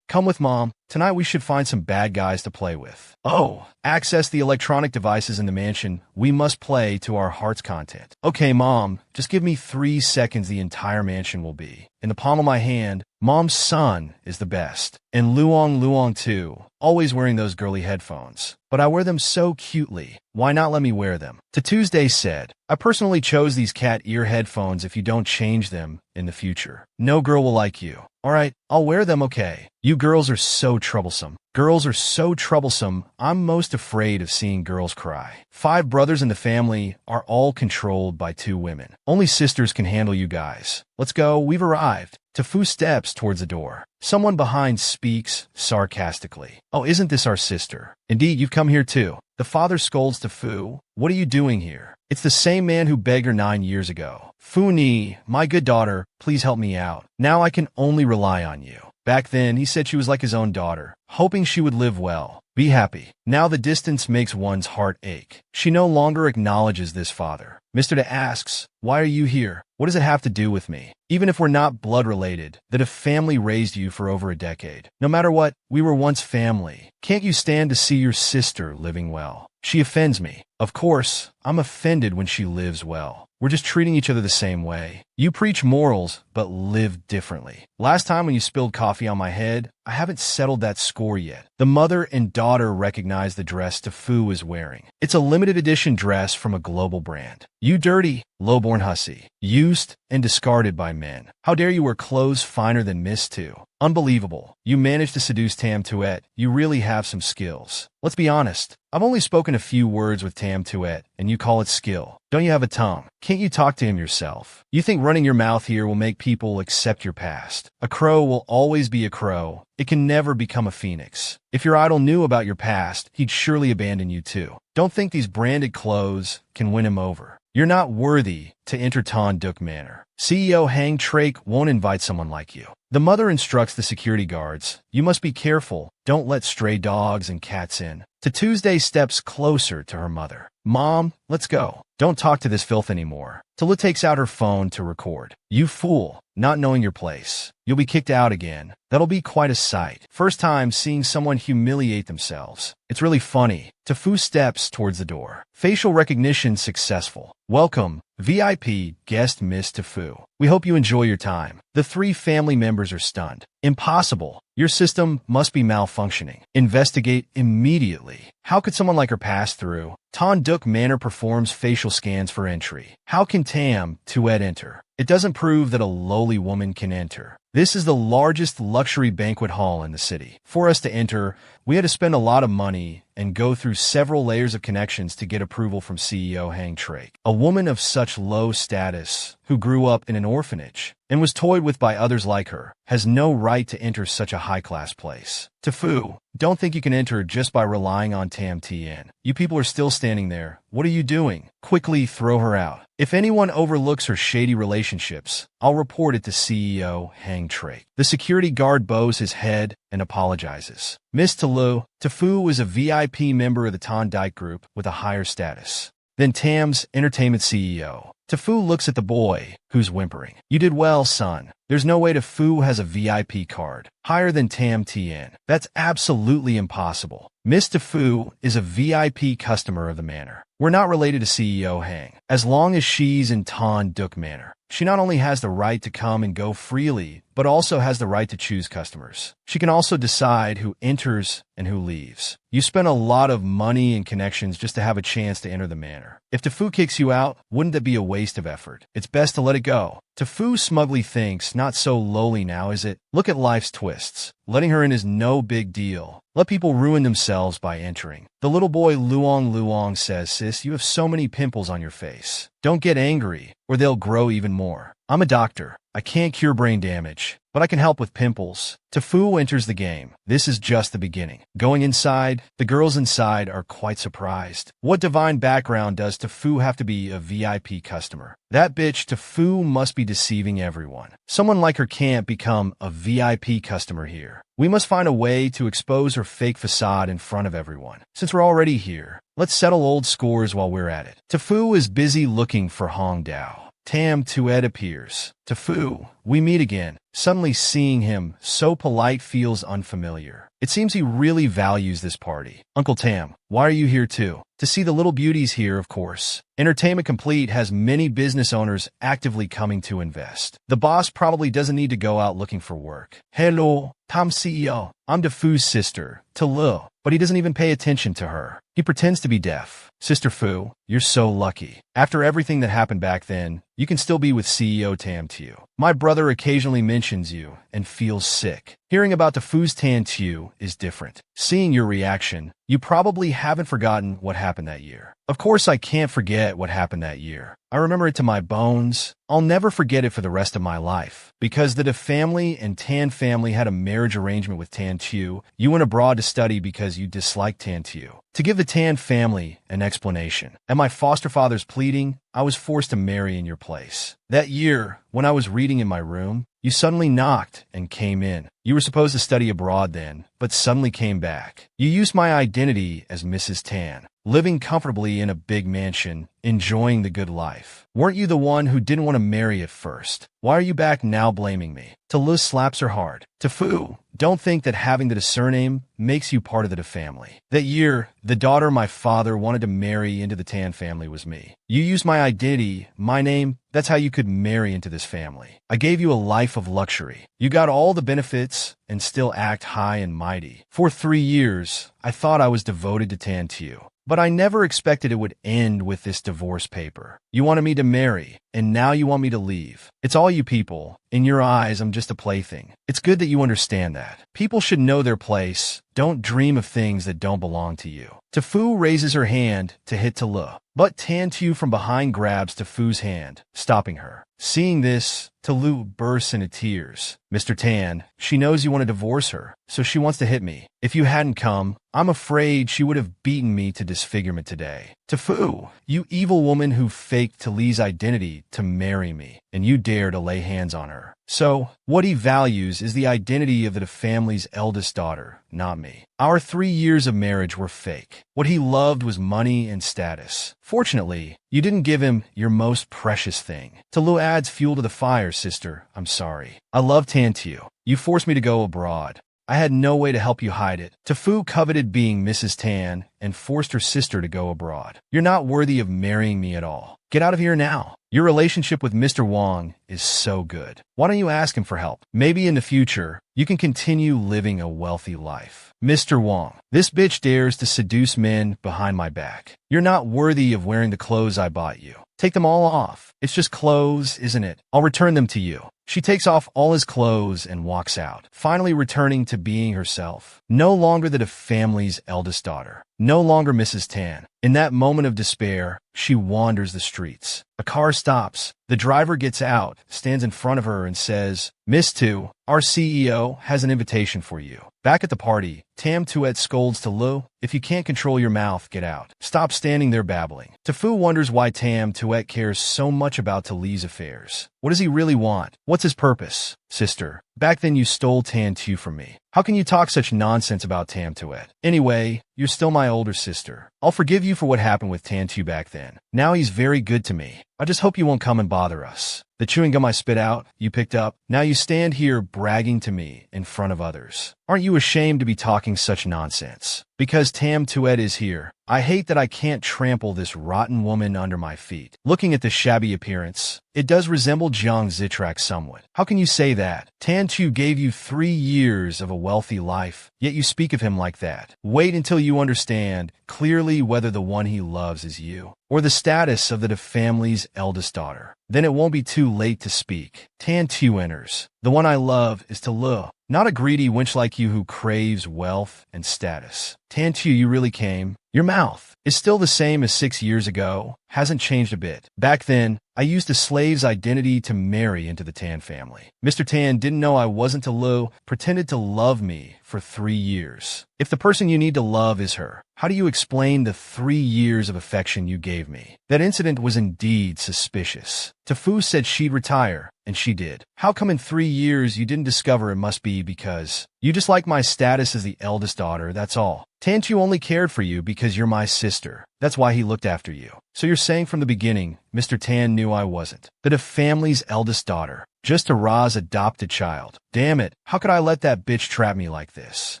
come with Mom. Tonight we should find some bad guys to play with. Oh, access the electronic devices in the mansion. We must play to our heart's content. Okay, Mom, just give me 3 seconds. The entire mansion will be in the palm of my hand. Mom's son is the best. And Luong too. Always wearing those girly headphones. But I wear them so cutely. Why not let me wear them? To Tuesday said, I personally chose these cat ear headphones. If you don't change them in the future, no girl will like you. Alright, I'll wear them, okay? You girls are so troublesome. Girls are so troublesome. I'm most afraid of seeing girls cry. 5 brothers in the family are all controlled by 2 women. Only sisters can handle you guys. Let's go, we've arrived. Tafu steps towards the door. Someone behind speaks sarcastically. Oh, isn't this our sister? Indeed, you've come here too. The father scolds Tafu. What are you doing here? It's the same man who begged her 9 years ago. Fu Ni, my good daughter, please help me out. Now I can only rely on you. Back then, he said she was like his own daughter, hoping she would live well. Be happy. Now the distance makes one's heart ache. She no longer acknowledges this father. Mr. Da asks, why are you here? What does it have to do with me? Even if we're not blood related, that a family raised you for over a decade. No matter what, we were once family. Can't you stand to see your sister living well? She offends me. Of course, I'm offended when she lives well. We're just treating each other the same way. You preach morals, but live differently. Last time when you spilled coffee on my head, I haven't settled that score yet. The mother and daughter recognize the dress Tefu is wearing. It's a limited edition dress from a global brand. You dirty, low-born hussy. Used and discarded by men. How dare you wear clothes finer than Miss Tu? Unbelievable. You managed to seduce Tam Tuet. You really have some skills. Let's be honest. I've only spoken a few words with Tam Tuet, and you call it skill. Don't you have a tongue? Can't you talk to him yourself? You think running your mouth here will make people accept your past? A crow will always be a crow. It can never become a phoenix. If your idol knew about your past, he'd surely abandon you too. Don't think these branded clothes can win him over. You're not worthy to enter Ton Duc Manor. CEO Hang Trake won't invite someone like you. The mother instructs the security guards, you must be careful, don't let stray dogs and cats in. Tuesday steps closer to her mother. Mom, let's go. Don't talk to this filth anymore. Tulu takes out her phone to record. You fool, not knowing your place. You'll be kicked out again. That'll be quite a sight. First time seeing someone humiliate themselves. It's really funny. Tefu steps towards the door. Facial recognition successful. Welcome, VIP guest Miss Tefu. We hope you enjoy your time. The three family members are stunned. Impossible. Your system must be malfunctioning. Investigate immediately. How could someone like her pass through? Ton Duc Manor performs facial scans for entry. How can Tam Tuet enter? It doesn't prove that a lowly woman can enter. This is the largest luxury banquet hall in the city. For us to enter, we had to spend a lot of money and go through several layers of connections to get approval from CEO Hang Trake. A woman of such low status, who grew up in an orphanage and was toyed with by others like her, has no right to enter such a high-class place. Tefu, don't think you can enter just by relying on Tam Tien. You people are still standing there. What are you doing? Quickly throw her out. If anyone overlooks her shady relationships, I'll report it to CEO Hang Trake. The security guard bows his head and apologizes. Miss Tulu, Tefu is a VIP member of the Ton Dyke Group with a higher status than Tam's entertainment CEO. Tefu looks at the boy, who's whimpering. You did well, son. There's no way Tefu has a VIP card higher than Tam Tien. That's absolutely impossible. Miss Tefu is a VIP customer of the manor. We're not related to CEO Hang. As long as she's in Ton Duc Manor, she not only has the right to come and go freely, but also has the right to choose customers. She can also decide who enters and who leaves. You spend a lot of money and connections just to have a chance to enter the manor. If Tefu kicks you out, wouldn't that be a waste of effort? It's best to let it go. Tefu smugly thinks, not so lowly now, is it? Look at life's twists. Letting her in is no big deal. Let people ruin themselves by entering. The little boy Luong says, sis, you have so many pimples on your face. Don't get angry, or they'll grow even more. I'm a doctor. I can't cure brain damage, but I can help with pimples. Tefu enters the game. This is just the beginning. Going inside, the girls inside are quite surprised. What divine background does Tefu have to be a VIP customer? That bitch Tefu must be deceiving everyone. Someone like her can't become a VIP customer here. We must find a way to expose her fake facade in front of everyone. Since we're already here, let's settle old scores while we're at it. Tefu is busy looking for Hong Dao. Tam Tuet appears. Tefu, we meet again. Suddenly seeing him so polite feels unfamiliar. It seems he really values this party. Uncle Tam, why are you here too? To see the little beauties here, of course. Entertainment Complete has many business owners actively coming to invest. The boss probably doesn't need to go out looking for work. Hello, Tom CEO. I'm Tefu's sister, Tulu, but he doesn't even pay attention to her. He pretends to be deaf. Sister Fu, you're so lucky. After everything that happened back then, you can still be with CEO Tam Tu. My brother occasionally mentions you and feels sick. Hearing about Tefu's Tan Tu is different. Seeing your reaction, you probably haven't forgotten what happened that year. Of course I can't forget what happened that year. I remember it to my bones. I'll never forget it for the rest of my life. Because the De family and Tan family had a marriage arrangement with Tan Tu, you went abroad to study because you disliked Tan Tu. To give the Tan family an explanation, at my foster father's pleading, I was forced to marry in your place. That year, when I was reading in my room, you suddenly knocked and came in. You were supposed to study abroad then, but suddenly came back. You used my identity as Mrs. Tan. living comfortably in a big mansion, enjoying the good life. Weren't you the one who didn't want to marry at first? Why are you back now blaming me? Talu slaps her hard. Tafu, don't think that having the surname makes you part of the family. That year, the daughter my father wanted to marry into the Tan family was me. You used my identity, my name, that's how you could marry into this family. I gave you a life of luxury. You got all the benefits and still act high and mighty. For 3 years, I thought I was devoted to Tan Tiu. But I never expected it would end with this divorce paper. You wanted me to marry, and now you want me to leave. It's all you people. In your eyes, I'm just a plaything. It's good that you understand that. People should know their place. Don't dream of things that don't belong to you. Tafu raises her hand to hit Talu, but Tan Tiu from behind grabs Tafu's hand, stopping her. Seeing this, Talu bursts into tears. Mr. Tan, she knows you want to divorce her, so she wants to hit me. If you hadn't come, I'm afraid she would have beaten me to disfigurement today. Tafu, you evil woman who faked Tali's identity to marry me, and you dare to lay hands on her. So, what he values is the identity of the family's eldest daughter, not me. Our 3 years of marriage were fake. What he loved was money and status. Fortunately, you didn't give him your most precious thing. Talu adds fuel to the fire, sister. I'm sorry. I love Tan Tiu. You forced me to go abroad. I had no way to help you hide it. Tafu coveted being Mrs. Tan and forced her sister to go abroad. You're not worthy of marrying me at all. Get out of here now. Your relationship with Mr. Wong is so good. Why don't you ask him for help? Maybe in the future, you can continue living a wealthy life. Mr. Wong, this bitch dares to seduce men behind my back. You're not worthy of wearing the clothes I bought you. Take them all off. It's just clothes, isn't it? I'll return them to you. She takes off all his clothes and walks out, finally returning to being herself. No longer the family's eldest daughter. No longer Mrs. Tan. In that moment of despair, she wanders the streets. A car stops. The driver gets out, stands in front of her and says, Miss Tu, our CEO has an invitation for you. Back at the party, Tam Tuet scolds Talu, if you can't control your mouth, get out. Stop standing there babbling. Tafu wonders why Tam Tuet cares so much about Tali's affairs. What does he really want? What's his purpose? Sister, back then you stole Tan Tu from me. How can you talk such nonsense about Tam Tuet? Anyway, you're still my older sister. I'll forgive you for what happened with Tan Tu back then. Now he's very good to me. I just hope you won't come and bother us. The chewing gum I spit out, you picked up. Now you stand here bragging to me in front of others. Aren't you ashamed to be talking such nonsense? Because Tam Tuet is here. I hate that I can't trample this rotten woman under my feet. Looking at the shabby appearance, it does resemble Jiang Zitrak somewhat. How can you say that? Tan Tu gave you 3 years of a wealthy life, yet you speak of him like that. Wait until you understand clearly whether the one he loves is you, or the status of the family's eldest daughter. Then it won't be too late to speak. Tan Tu enters. The one I love is Talu, not a greedy wench like you who craves wealth and status. Tan Tu, you really came. Your mouth is still the same as 6 years ago, hasn't changed a bit. Back then, I used a slave's identity to marry into the Tan family. Mr. Tan didn't know I wasn't Talu, pretended to love me for 3 years. If the person you need to love is her, how do you explain the 3 years of affection you gave me? That incident was indeed suspicious. Tafu said she'd retire, and she did. How come in 3 years you didn't discover it must be because you just like my status as the eldest daughter, that's all. Tan Tu only cared for you because you're my sister. That's why he looked after you. So you're saying from the beginning, Mr. Tan knew I wasn't the family's eldest daughter, just a Ra's adopted child. Damn it, how could I let that bitch trap me like this?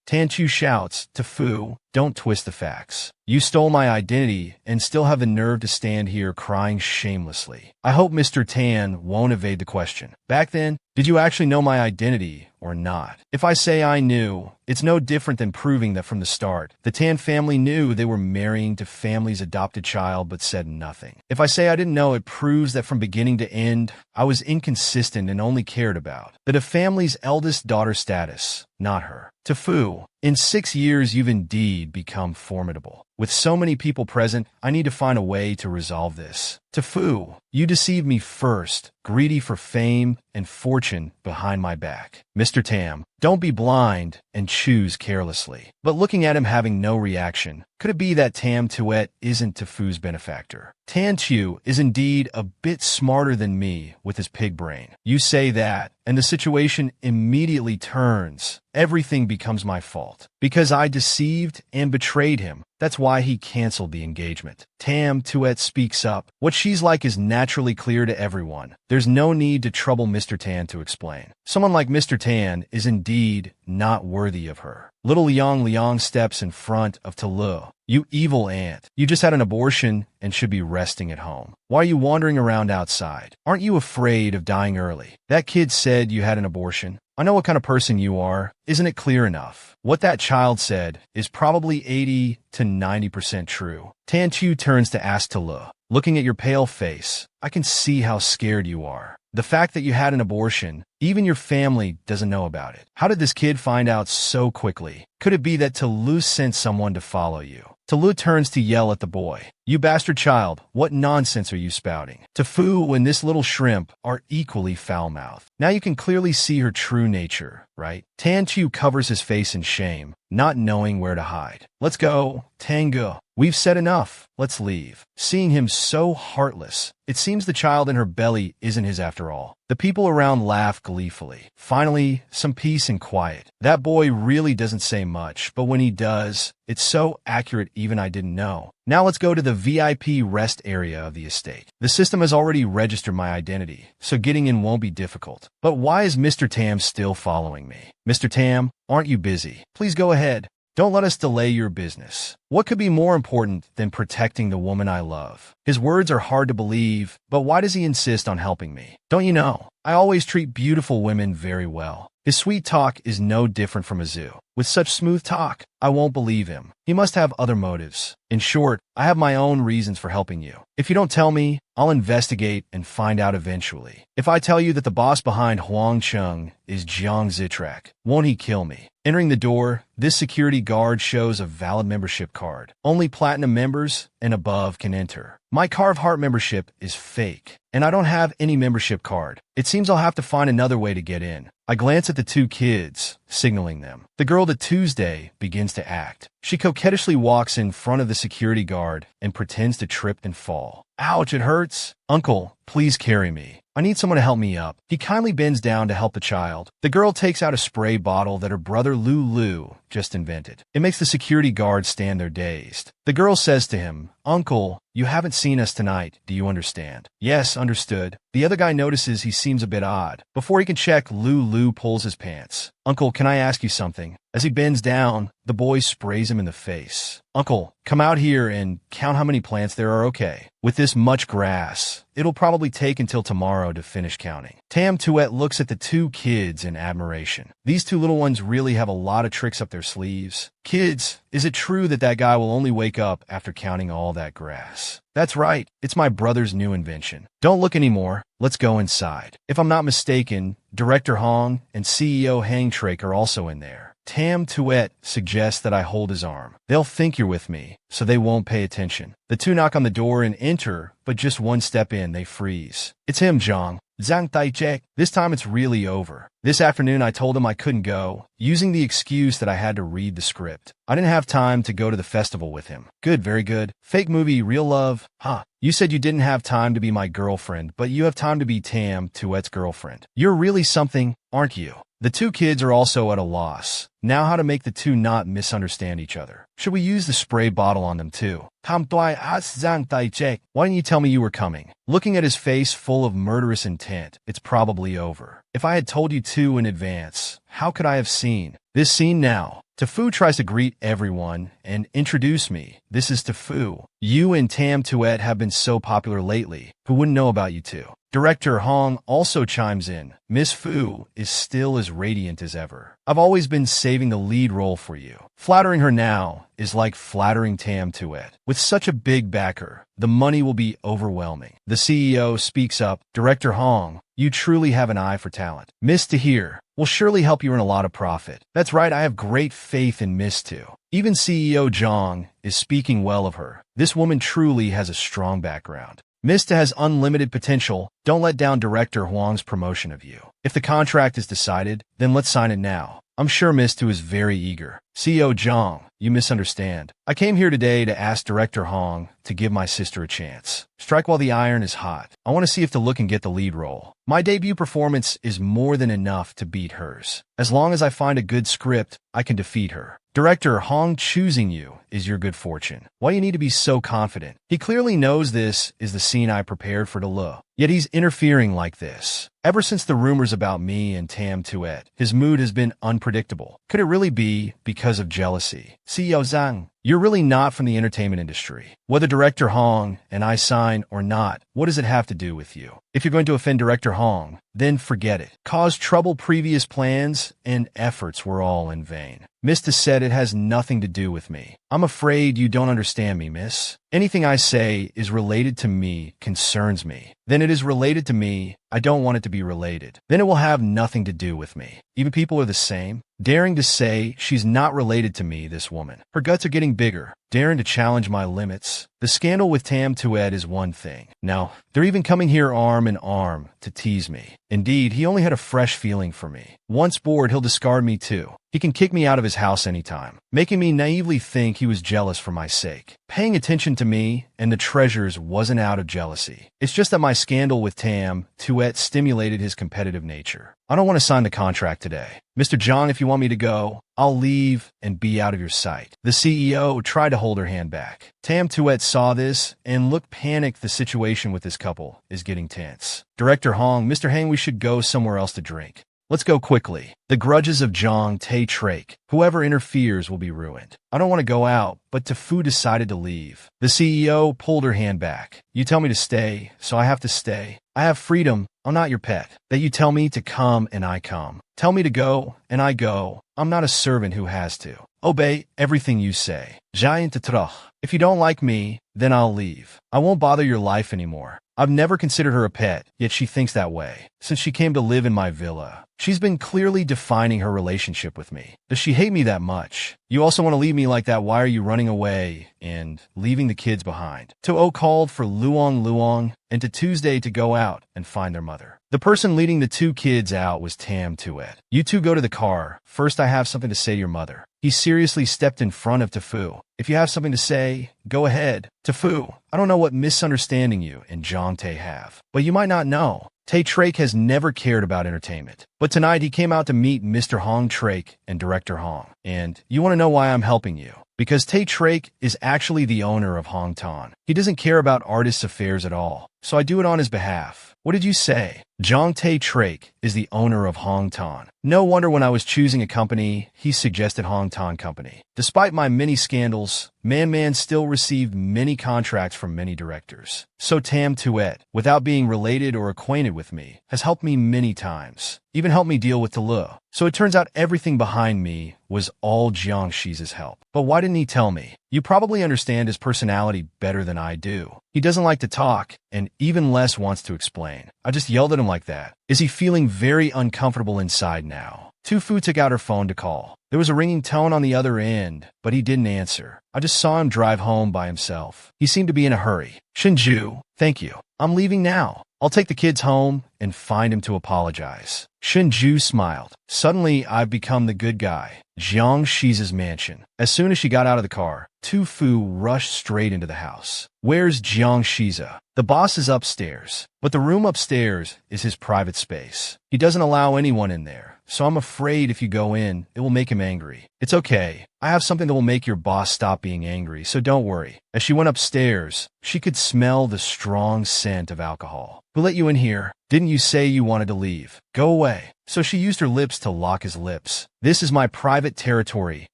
Tan Tu shouts, Tafu, don't twist the facts. You stole my identity and still have the nerve to stand here crying shamelessly. I hope Mr. Tan won't evade the question. Back then, did you actually know my identity or not? If I say I knew, it's no different than proving that from the start, the Tan family knew they were marrying to family's adopted child but said nothing. If I say I didn't know, it proves that from beginning to end, I was inconsistent and only cared about the family's eldest daughter status, not her. Tafu, in 6 years you've indeed become formidable. With so many people present, I need to find a way to resolve this. Tafu, you deceived me first, greedy for fame and fortune behind my back. Mr. Tam, don't be blind and choose carelessly. But looking at him having no reaction, could it be that Tam Tuet isn't Tafu's benefactor? Tan Tu is indeed a bit smarter than me with his pig brain. You say that, and the situation immediately turns. Everything becomes my fault. fault. Because I deceived and betrayed him. That's why he canceled the engagement. Tam Tuet speaks up. What she's like is naturally clear to everyone. There's no need to trouble Mr. Tan to explain. Someone like Mr. Tan is indeed not worthy of her. Little Liang steps in front of Tulu. You evil aunt. You just had an abortion and should be resting at home. Why are you wandering around outside? Aren't you afraid of dying early? That kid said you had an abortion. I know what kind of person you are. Isn't it clear enough? What that child said is probably 80 to 90% true. Tan Chu turns to ask Tulu. Looking at your pale face, I can see how scared you are. The fact that you had an abortion, even your family doesn't know about it. How did this kid find out so quickly? Could it be that Tulu sent someone to follow you? Tulu turns to yell at the boy. You bastard child, what nonsense are you spouting? Tofu and this little shrimp are equally foul-mouthed. Now you can clearly see her true nature, right? Tan Chu covers his face in shame, not knowing where to hide. Let's go, Tango. We've said enough. Let's leave. Seeing him so heartless, it seems the child in her belly isn't his after all. The people around laugh gleefully. Finally, some peace and quiet. That boy really doesn't say much, but when he does, it's so accurate even I didn't know. Now let's go to the VIP rest area of the estate. The system has already registered my identity, so getting in won't be difficult. But why is Mr. Tam still following me? Mr. Tam, aren't you busy? Please go ahead. Don't let us delay your business. What could be more important than protecting the woman I love? His words are hard to believe, but why does he insist on helping me? Don't you know, I always treat beautiful women very well. His sweet talk is no different from a zoo. With such smooth talk, I won't believe him. He must have other motives. In short, I have my own reasons for helping you. If you don't tell me, I'll investigate and find out eventually. If I tell you that the boss behind Huang Chung is Jiang Zitrak, won't he kill me? Entering the door, this security guard shows a valid membership card. Only platinum members and above can enter. My Carve Heart membership is fake, and I don't have any membership card. It seems I'll have to find another way to get in. I glance at the two kids, signaling them. The girl that Tuesday begins to act. She coquettishly walks in front of the security guard and pretends to trip and fall. Ouch, it hurts. Uncle, please carry me. I need someone to help me up. He kindly bends down to help the child. The girl takes out a spray bottle that her brother Lulu just invented. It makes the security guard stand there dazed. The girl says to him, Uncle, you haven't seen us tonight. Do you understand? Yes, understood. The other guy notices he seems a bit odd. Before he can check, Lulu pulls his pants. Uncle, can I ask you something? As he bends down, the boy sprays him in the face. Uncle, come out here and count how many plants there are, okay? With this much grass, it'll probably take until tomorrow to finish counting. Tam Tuet looks at the two kids in admiration. These two little ones really have a lot of tricks up their sleeves. Kids, is it true that that guy will only wake up after counting all that grass? That's right. It's my brother's new invention. Don't look anymore. Let's go inside. If I'm not mistaken, Director Hong and CEO Hang Trake are also in there. Tam Tuet suggests that I hold his arm. They'll think you're with me, so they won't pay attention. The two knock on the door and enter, but just one step in, they freeze. It's him, Zhang. Zhang Taichek. This time it's really over. This afternoon I told him I couldn't go, using the excuse that I had to read the script. I didn't have time to go to the festival with him. Good, very good. Fake movie, real love? Huh. You said you didn't have time to be my girlfriend, but you have time to be Tam Tuet's girlfriend. You're really something, aren't you? The two kids are also at a loss. Now how to make the two not misunderstand each other. Should we use the spray bottle on them too? Why didn't you tell me you were coming? Looking at his face full of murderous intent, it's probably over. If I had told you two in advance, how could I have seen? This scene now. Tofu tries to greet everyone and introduce me. This is Tofu. You and Tam Tuet have been so popular lately. Who wouldn't know about you two? Director Hong also chimes in. Miss Fu is still as radiant as ever. I've always been saving the lead role for you. Flattering her now is like flattering Tam Tuet. With such a big backer, the money will be overwhelming. The CEO speaks up. Director Hong, you truly have an eye for talent. Miss Tahir will surely help you earn a lot of profit. That's right, I have great faith in Miss Tu. Even CEO Zhang is speaking well of her. This woman truly has a strong background. Mista has unlimited potential. Don't let down Director Huang's promotion of you. If the contract is decided, then let's sign it now. I'm sure Miss Tu is very eager. CEO Zhang, you misunderstand. I came here today to ask Director Hong to give my sister a chance. Strike while the iron is hot. I want to see if the look can get the lead role. My debut performance is more than enough to beat hers. As long as I find a good script, I can defeat her. Director Hong choosing you is your good fortune. Why you need to be so confident? He clearly knows this is the scene I prepared for Delu. Yet he's interfering like this. Ever since the rumors about me and Tam Tuet, his mood has been unpredictable. Could it really be because of jealousy? CEO Zhang, you're really not from the entertainment industry. Whether Director Hong and I sign or not, what does it have to do with you? If you're going to offend Director Hong, then forget it. Cause trouble, previous plans and efforts were all in vain. Mr. said it has nothing to do with me. I'm afraid you don't understand me, miss. Anything I say is related to me, concerns me. Then it is related to me. I don't want it to be related. Then it will have nothing to do with me. Even people are the same. Daring to say she's not related to me, this woman. Her guts are getting bigger. Daring to challenge my limits. The scandal with Tam Tuet is one thing. Now, they're even coming here arm in arm to tease me. Indeed, he only had a fresh feeling for me. Once bored, he'll discard me too. He can kick me out of his house anytime, making me naively think he was jealous for my sake. Paying attention to me and the treasures wasn't out of jealousy. It's just that my scandal with Tam Tuet stimulated his competitive nature. I don't want to sign the contract today. Mr. Zhang, if you want me to go, I'll leave and be out of your sight. The CEO tried to hold her hand back. Tam Tuet saw this and looked panicked. The situation with this couple is getting tense. Director Hong, Mr. Hang, we should go somewhere else to drink. Let's go quickly. The grudges of Zhang Tae Trake. Whoever interferes will be ruined. I don't want to go out, but Tafu decided to leave. The CEO pulled her hand back. You tell me to stay, so I have to stay. I have freedom. I'm not your pet. That you tell me to come and I come. Tell me to go and I go. I'm not a servant who has to. Obey everything you say. Giant Tatrach. If you don't like me, then I'll leave. I won't bother your life anymore. I've never considered her a pet, yet she thinks that way. Since she came to live in my villa, she's been clearly defining her relationship with me. Does she hate me that much? You also want to leave me like that? Why are you running away and leaving the kids behind? To called for Luong and to Tuesday to go out and find their mother. The person leading the two kids out was Tam Tuet. You two go to the car. First, I have something to say to your mother. He seriously stepped in front of Tafu. If you have something to say, go ahead. Tafu, I don't know what misunderstanding you and Zhang Tae have, but you might not know. Tae Trake has never cared about entertainment. But tonight he came out to meet Mr. Hong Trake and Director Hong. And you want to know why I'm helping you? Because Tae Trake is actually the owner of Hong Ton. He doesn't care about artists' affairs at all. So I do it on his behalf. What did you say? Zhang Tae Trake is the owner of Hong Ton. No wonder when I was choosing a company, he suggested Hong Ton Company. Despite my many scandals, Man still received many contracts from many directors. So Tam Tuet, without being related or acquainted with me, has helped me many times. Even helped me deal with Delu. So it turns out everything behind me was all Jiang Shi's help. But why didn't he tell me? You probably understand his personality better than I do. He doesn't like to talk, and even less wants to explain. I just yelled at him like that. Is he feeling very uncomfortable inside now? Tufu took out her phone to call. There was a ringing tone on the other end, but he didn't answer. I just saw him drive home by himself. He seemed to be in a hurry. Shinju, thank you. I'm leaving now. I'll take the kids home and find him to apologize. Shinju smiled. Suddenly, I've become the good guy. Jiang Shi's mansion. As soon as she got out of the car, Tufu rushed straight into the house. Where's Jiang Shiza? The boss is upstairs, but the room upstairs is his private space. He doesn't allow anyone in there, so I'm afraid if you go in, it will make him angry. It's okay. I have something that will make your boss stop being angry, so don't worry. As she went upstairs, she could smell the strong scent of alcohol. Who let you in here? Didn't you say you wanted to leave? Go away. So she used her lips to lock his lips. This is my private territory,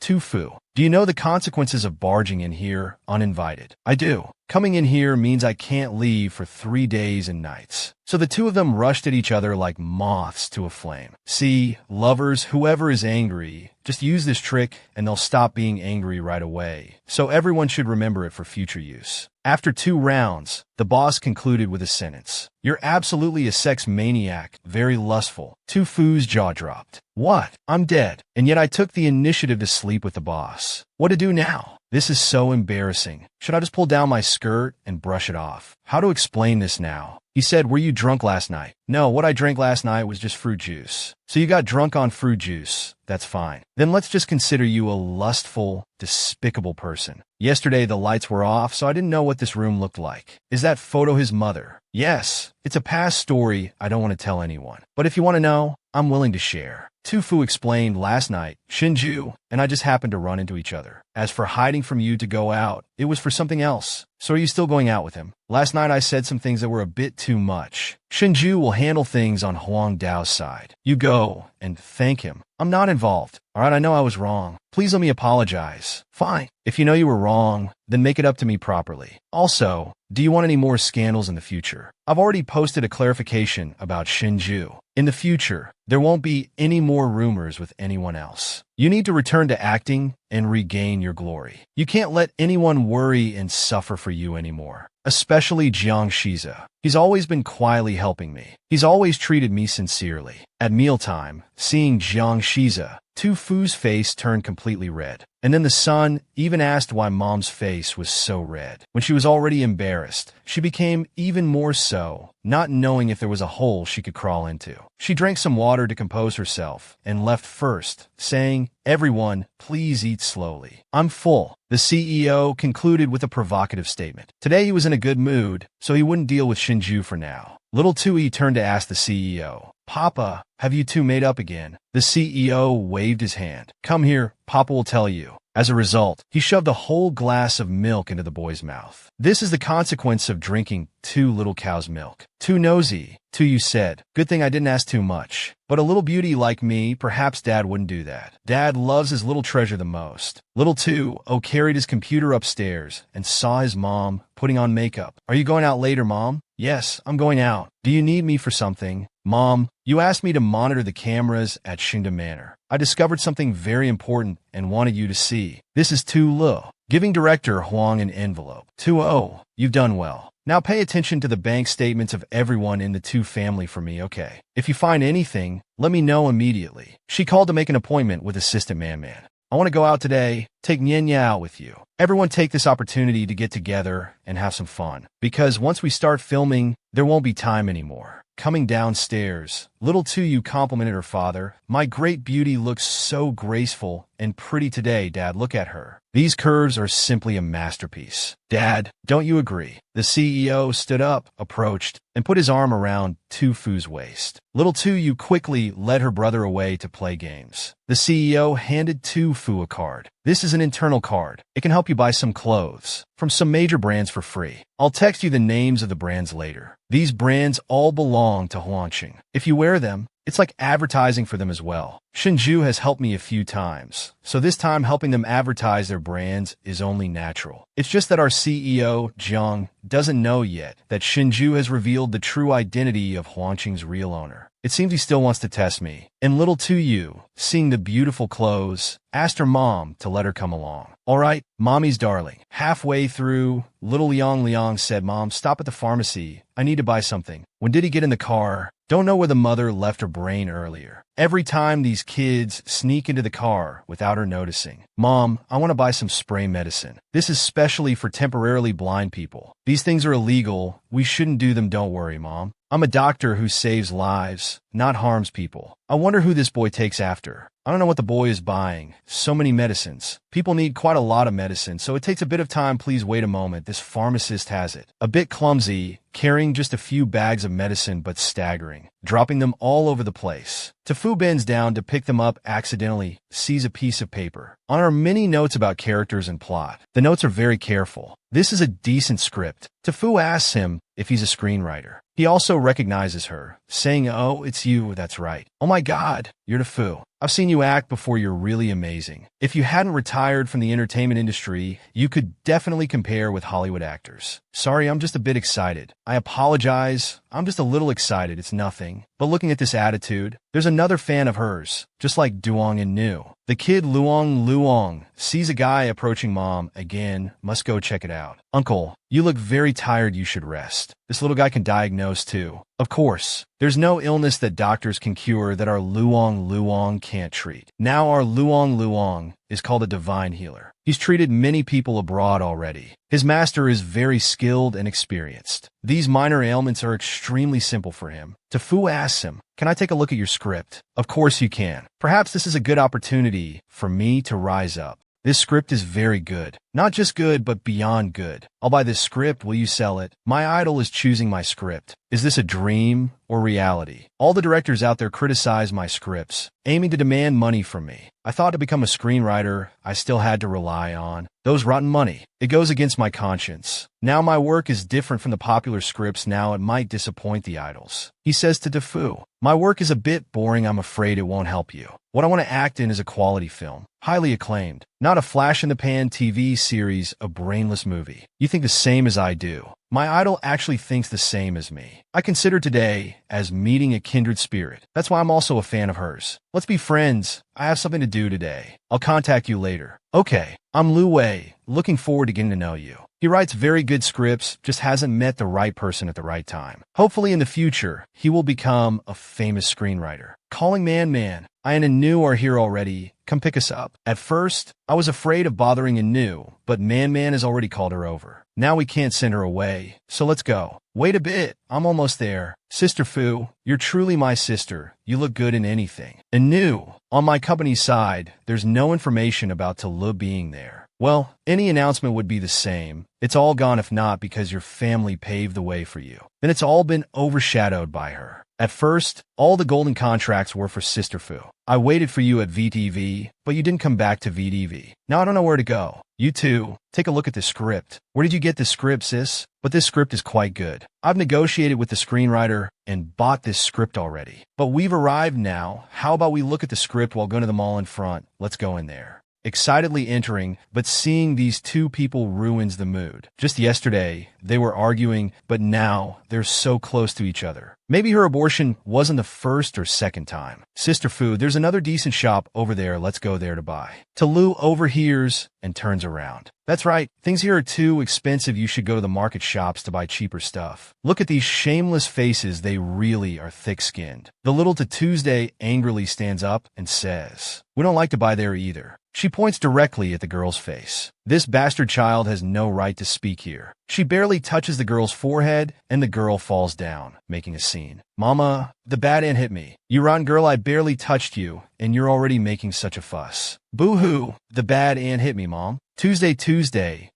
Tufu. Do you know the consequences of barging in here uninvited? I do. Coming in here means I can't leave for 3 days and nights. So the two of them rushed at each other like moths to a flame. See, lovers, whoever is angry, just use this trick and they'll stop being angry right away. So everyone should remember it for future use. After 2 rounds, the boss concluded with a sentence. You're absolutely a sex maniac, very lustful. Tufu's jaw dropped. What? I'm dead. And yet I took the initiative to sleep with the boss. What to do now? This is so embarrassing. Should I just pull down my skirt and brush it off? How to explain this now? He said, were you drunk last night? No, what I drank last night was just fruit juice. So you got drunk on fruit juice. That's fine. Then let's just consider you a lustful, despicable person. Yesterday the lights were off, so I didn't know what this room looked like. Is that photo his mother? Yes. It's a past story I don't want to tell anyone. But if you want to know, I'm willing to share. Tufu explained last night, Shinju and I just happened to run into each other. As for hiding from you to go out, it was for something else. So are you still going out with him? Last night I said some things that were a bit too much. Shinju will handle things on Huang Dao's side. You go and thank him. I'm not involved. All right, I know I was wrong. Please let me apologize. Fine. If you know you were wrong, then make it up to me properly. Also, do you want any more scandals in the future? I've already posted a clarification about Shinju. In the future, there won't be any more rumors with anyone else. You need to return to acting and regain your glory. You can't let anyone worry and suffer for you anymore. Especially Jiang Shiza. He's always been quietly helping me. He's always treated me sincerely. At mealtime, seeing Jiang Shiza, Tufu's face turned completely red. And then the son even asked why Mom's face was so red. When she was already embarrassed, she became even more so, not knowing if there was a hole she could crawl into. She drank some water to compose herself and left first, saying, "Everyone, please eat slowly. I'm full." The CEO concluded with a provocative statement. Today he was in a good mood, so he wouldn't deal with Shinju for now. Little Tui turned to ask the CEO, "Papa, have you two made up again?" The CEO waved his hand. "Come here, Papa will tell you." As a result, he shoved a whole glass of milk into the boy's mouth. This is the consequence of drinking too little cow's milk. Too nosy, Tuyu said. Good thing I didn't ask too much. But a little beauty like me, perhaps Dad wouldn't do that. Dad loves his little treasure the most. Little Tu carried his computer upstairs and saw his mom putting on makeup. Are you going out later, Mom? Yes, I'm going out. Do you need me for something? Mom, you asked me to monitor the cameras at Shingda Manor. I discovered something very important and wanted you to see. This is Tu Lu, giving director Huang an envelope. 2-0, you've done well. Now pay attention to the bank statements of everyone in the Tu family for me, okay? If you find anything, let me know immediately. She called to make an appointment with Assistant Man. I want to go out today. Take Nyenya out with you. Everyone take this opportunity to get together and have some fun. Because once we start filming, there won't be time anymore. Coming downstairs, little Tu complimented her father. My great beauty looks so graceful and pretty today, Dad. Look at her. These curves are simply a masterpiece. Dad, don't you agree? The CEO stood up, approached, and put his arm around Tufu's waist. Little Tu quickly led her brother away to play games. The CEO handed Tufu a card. This is an internal card. It can help you buy some clothes from some major brands for free. I'll text you the names of the brands later. These brands all belong to Huangqing. If you wear them, it's like advertising for them as well. Shinju has helped me a few times, so this time helping them advertise their brands is only natural. It's just that our CEO, Jiang, doesn't know yet that Shinju has revealed the true identity of Huangqing's real owner. It seems he still wants to test me. And little Tu, seeing the beautiful clothes, asked her mom to let her come along. All right, Mommy's darling. Halfway through, little Liang said, Mom, stop at the pharmacy. I need to buy something. When did he get in the car? Don't know where the mother left her brain earlier. Every time these kids sneak into the car without her noticing. Mom, I want to buy some spray medicine. This is specially for temporarily blind people. These things are illegal. We shouldn't do them, don't worry, Mom. I'm a doctor who saves lives, not harms people. I wonder who this boy takes after. I don't know what the boy is buying. So many medicines. People need quite a lot of medicine, so it takes a bit of time. Please wait a moment. This pharmacist has it. A bit clumsy, carrying just a few bags of medicine, but staggering, dropping them all over the place. Tufu bends down to pick them up, accidentally sees a piece of paper. On our many notes about characters and plot. The notes are very careful. This is a decent script. Tufu asks him if he's a screenwriter. He also recognizes her, saying, oh, it's you, that's right. Oh my God, you're Tufu. I've seen you act before, you're really amazing. If you hadn't retired from the entertainment industry, you could definitely compare with Hollywood actors. Sorry, I'm just a bit excited. I apologize. I'm just a little excited, it's nothing. But looking at this attitude, there's another fan of hers, just like Duong and Nu. The kid Luong sees a guy approaching Mom again, must go check it out. Uncle, you look very tired, you should rest. This little guy can diagnose too. Of course, there's no illness that doctors can cure that our Luong Luong can't treat. Now our Luong is called a divine healer. He's treated many people abroad already. His master is very skilled and experienced. These minor ailments are extremely simple for him. Fu asks him, "Can I take a look at your script?" Of course you can. Perhaps this is a good opportunity for me to rise up. This script is very good. Not just good, but beyond good. I'll buy this script. Will you sell it? My idol is choosing my script. Is this a dream or reality? All the directors out there criticize my scripts, aiming to demand money from me. I thought to become a screenwriter, I still had to rely on those rotten money. It goes against my conscience. Now my work is different from the popular scripts. Now it might disappoint the idols. He says to Fu, "My work is a bit boring. I'm afraid it won't help you. What I want to act in is a quality film, highly acclaimed, not a flash-in-the-pan TV series, a brainless movie. You think the same as I do. My idol actually thinks the same as me. I consider today as meeting a kindred spirit. That's why I'm also a fan of hers. Let's be friends. I have something to do today. I'll contact you later." "Okay, I'm Lu Wei. Looking forward to getting to know you." He writes very good scripts, just hasn't met the right person at the right time. Hopefully in the future, he will become a famous screenwriter. Calling Man, I and Anu are here already. Come pick us up. At first, I was afraid of bothering Anu, but Man has already called her over. Now we can't send her away, so let's go. Wait a bit, I'm almost there. Sister Fu, you're truly my sister. You look good in anything. Anu, on my company's side, there's no information about Lu being there. Well, any announcement would be the same. It's all gone if not because your family paved the way for you. Then it's all been overshadowed by her. At first, all the golden contracts were for Sister Fu. I waited for you at VTV, but you didn't come back to VTV. Now I don't know where to go. You too, take a look at the script. Where did you get this script, sis? But this script is quite good. I've negotiated with the screenwriter and bought this script already. But we've arrived now. How about we look at the script while going to the mall in front? Let's go in there. Excitedly entering, but seeing these two people ruins the mood. Just yesterday, they were arguing, but now they're so close to each other. Maybe her abortion wasn't the first or second time. Sister Fu, there's another decent shop over there. Let's go there to buy. Lu overhears and turns around. That's right. Things here are too expensive. You should go to the market shops to buy cheaper stuff. Look at these shameless faces. They really are thick-skinned. The little Tuesday angrily stands up and says, "We don't like to buy there either." She points directly at the girl's face. This bastard child has no right to speak here. She barely touches the girl's forehead, and the girl falls down, making a scene. "Mama, the bad ant hit me. You rotten girl, I barely touched you, and you're already making such a fuss." "Boo-hoo, the bad ant hit me, Mom." Tuesday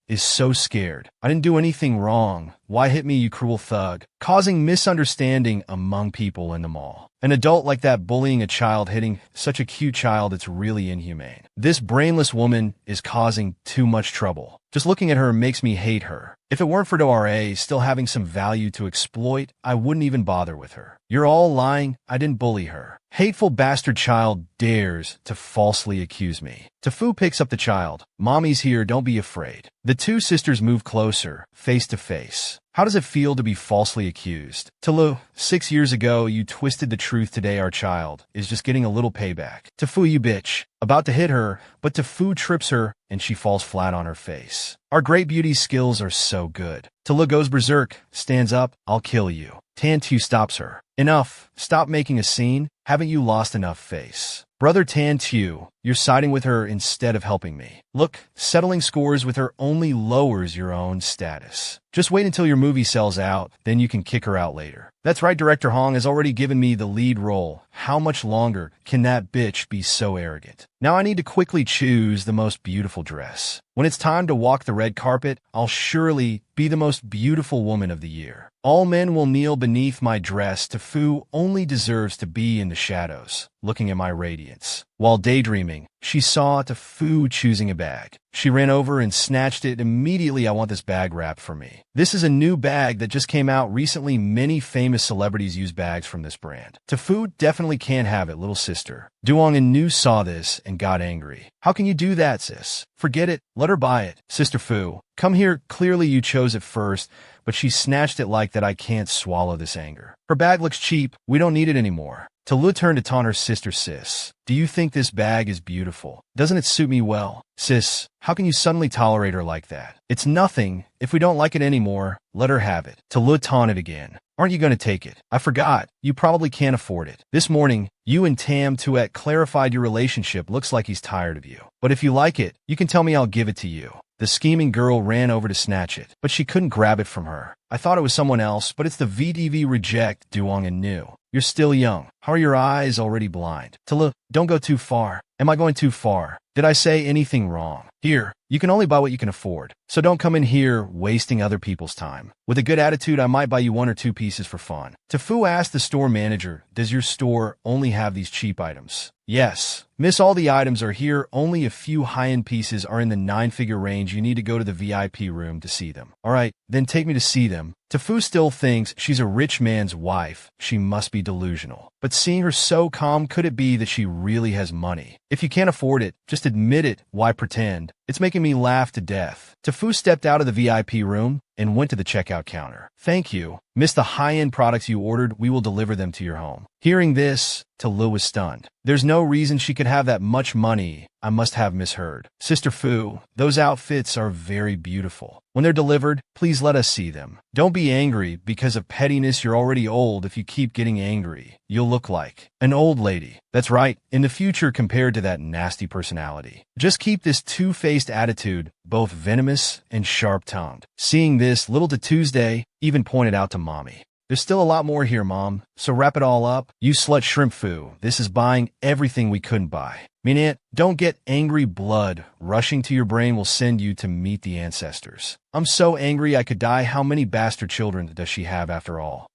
is so scared. "I didn't do anything wrong. Why hit me, you cruel thug?" Causing misunderstanding among people in the mall. An adult like that bullying a child, hitting such a cute child, it's really inhumane. This brainless woman is causing too much trouble. Just looking at her makes me hate her. If it weren't for Dora still having some value to exploit, I wouldn't even bother with her. You're all lying. I didn't bully her. Hateful bastard child dares to falsely accuse me. Fu picks up the child. "Mommy's here, don't be afraid." The two sisters move closer, face to face. "How does it feel to be falsely accused?" Lu, 6 years ago, you twisted the truth. Today our child is just getting a little payback. Fu, you bitch. About to hit her, but Fu trips her and she falls flat on her face. Our great beauty skills are so good. Lu goes berserk, stands up. "I'll kill you." Tu stops her. "Enough. Stop making a scene. Haven't you lost enough face?" "Brother Tu, you're siding with her instead of helping me. Look, settling scores with her only lowers your own status. Just wait until your movie sells out, then you can kick her out later." "That's right, Director Hong has already given me the lead role. How much longer can that bitch be so arrogant? Now I need to quickly choose the most beautiful dress. When it's time to walk the red carpet, I'll surely be the most beautiful woman of the year. All men will kneel beneath my dress. Fu only deserves to be in the shadows, looking at my radiance." While daydreaming, she saw Fu choosing a bag. She ran over and snatched it. "Immediately, I want this bag wrapped for me. This is a new bag that just came out recently. Many famous celebrities use bags from this brand. Fu definitely can't have it, little sister." Duong and Nu saw this and got angry. "How can you do that, sis? Forget it. Let her buy it." "Sister Fu, come here. Clearly you chose it first, but she snatched it like that. I can't swallow this anger. Her bag looks cheap. We don't need it anymore." Lu turned to taunt her sister. "Sis, do you think this bag is beautiful? Doesn't it suit me well?" "Sis, how can you suddenly tolerate her like that? It's nothing. If we don't like it anymore, let her have it." Lu taunted again. Aren't you going to take it? I forgot. You probably can't afford it. This morning, you and Tam Tuet clarified your relationship. Looks like he's tired of you. But if you like it, you can tell me. I'll give it to you. The scheming girl ran over to snatch it, but she couldn't grab it from her. I thought it was someone else, but it's the VDV reject, Duong and New. You're still young. How are your eyes already blind? Look, don't go too far. Am I going too far? Did I say anything wrong? Here, you can only buy what you can afford. So don't come in here wasting other people's time. With a good attitude, I might buy you 1 or 2 pieces for fun. Fu asked the store manager, does your store only have these cheap items? Yes. Miss, all the items are here. Only a few high-end pieces are in the 9-figure range. You need to go to the VIP room to see them. All right, then take me to see them. Fu still thinks she's a rich man's wife. She must be delusional. But seeing her so calm, could it be that she really has money? If you can't afford it, just admit it. Why pretend? It's making me laugh to death. Fu stepped out of the VIP room and went to the checkout counter. Thank you. Miss, the high-end products you ordered, we will deliver them to your home. Hearing this, Lu was stunned. There's no reason she could have that much money. I must have misheard. Sister Fu, those outfits are very beautiful. When they're delivered, please let us see them. Don't be angry because of pettiness. You're already old. If you keep getting angry, you'll look like an old lady. That's right, in the future compared to that nasty personality. Just keep this two-faced attitude, both venomous and sharp-tongued. Seeing this, little Tuesday even pointed out to Mommy. There's still a lot more here, Mom, so wrap it all up. You slut shrimp Fu, this is buying everything we couldn't buy. Aunt, don't get angry. Blood rushing to your brain will send you to meet the ancestors. I'm so angry I could die. How many bastard children does she have after all?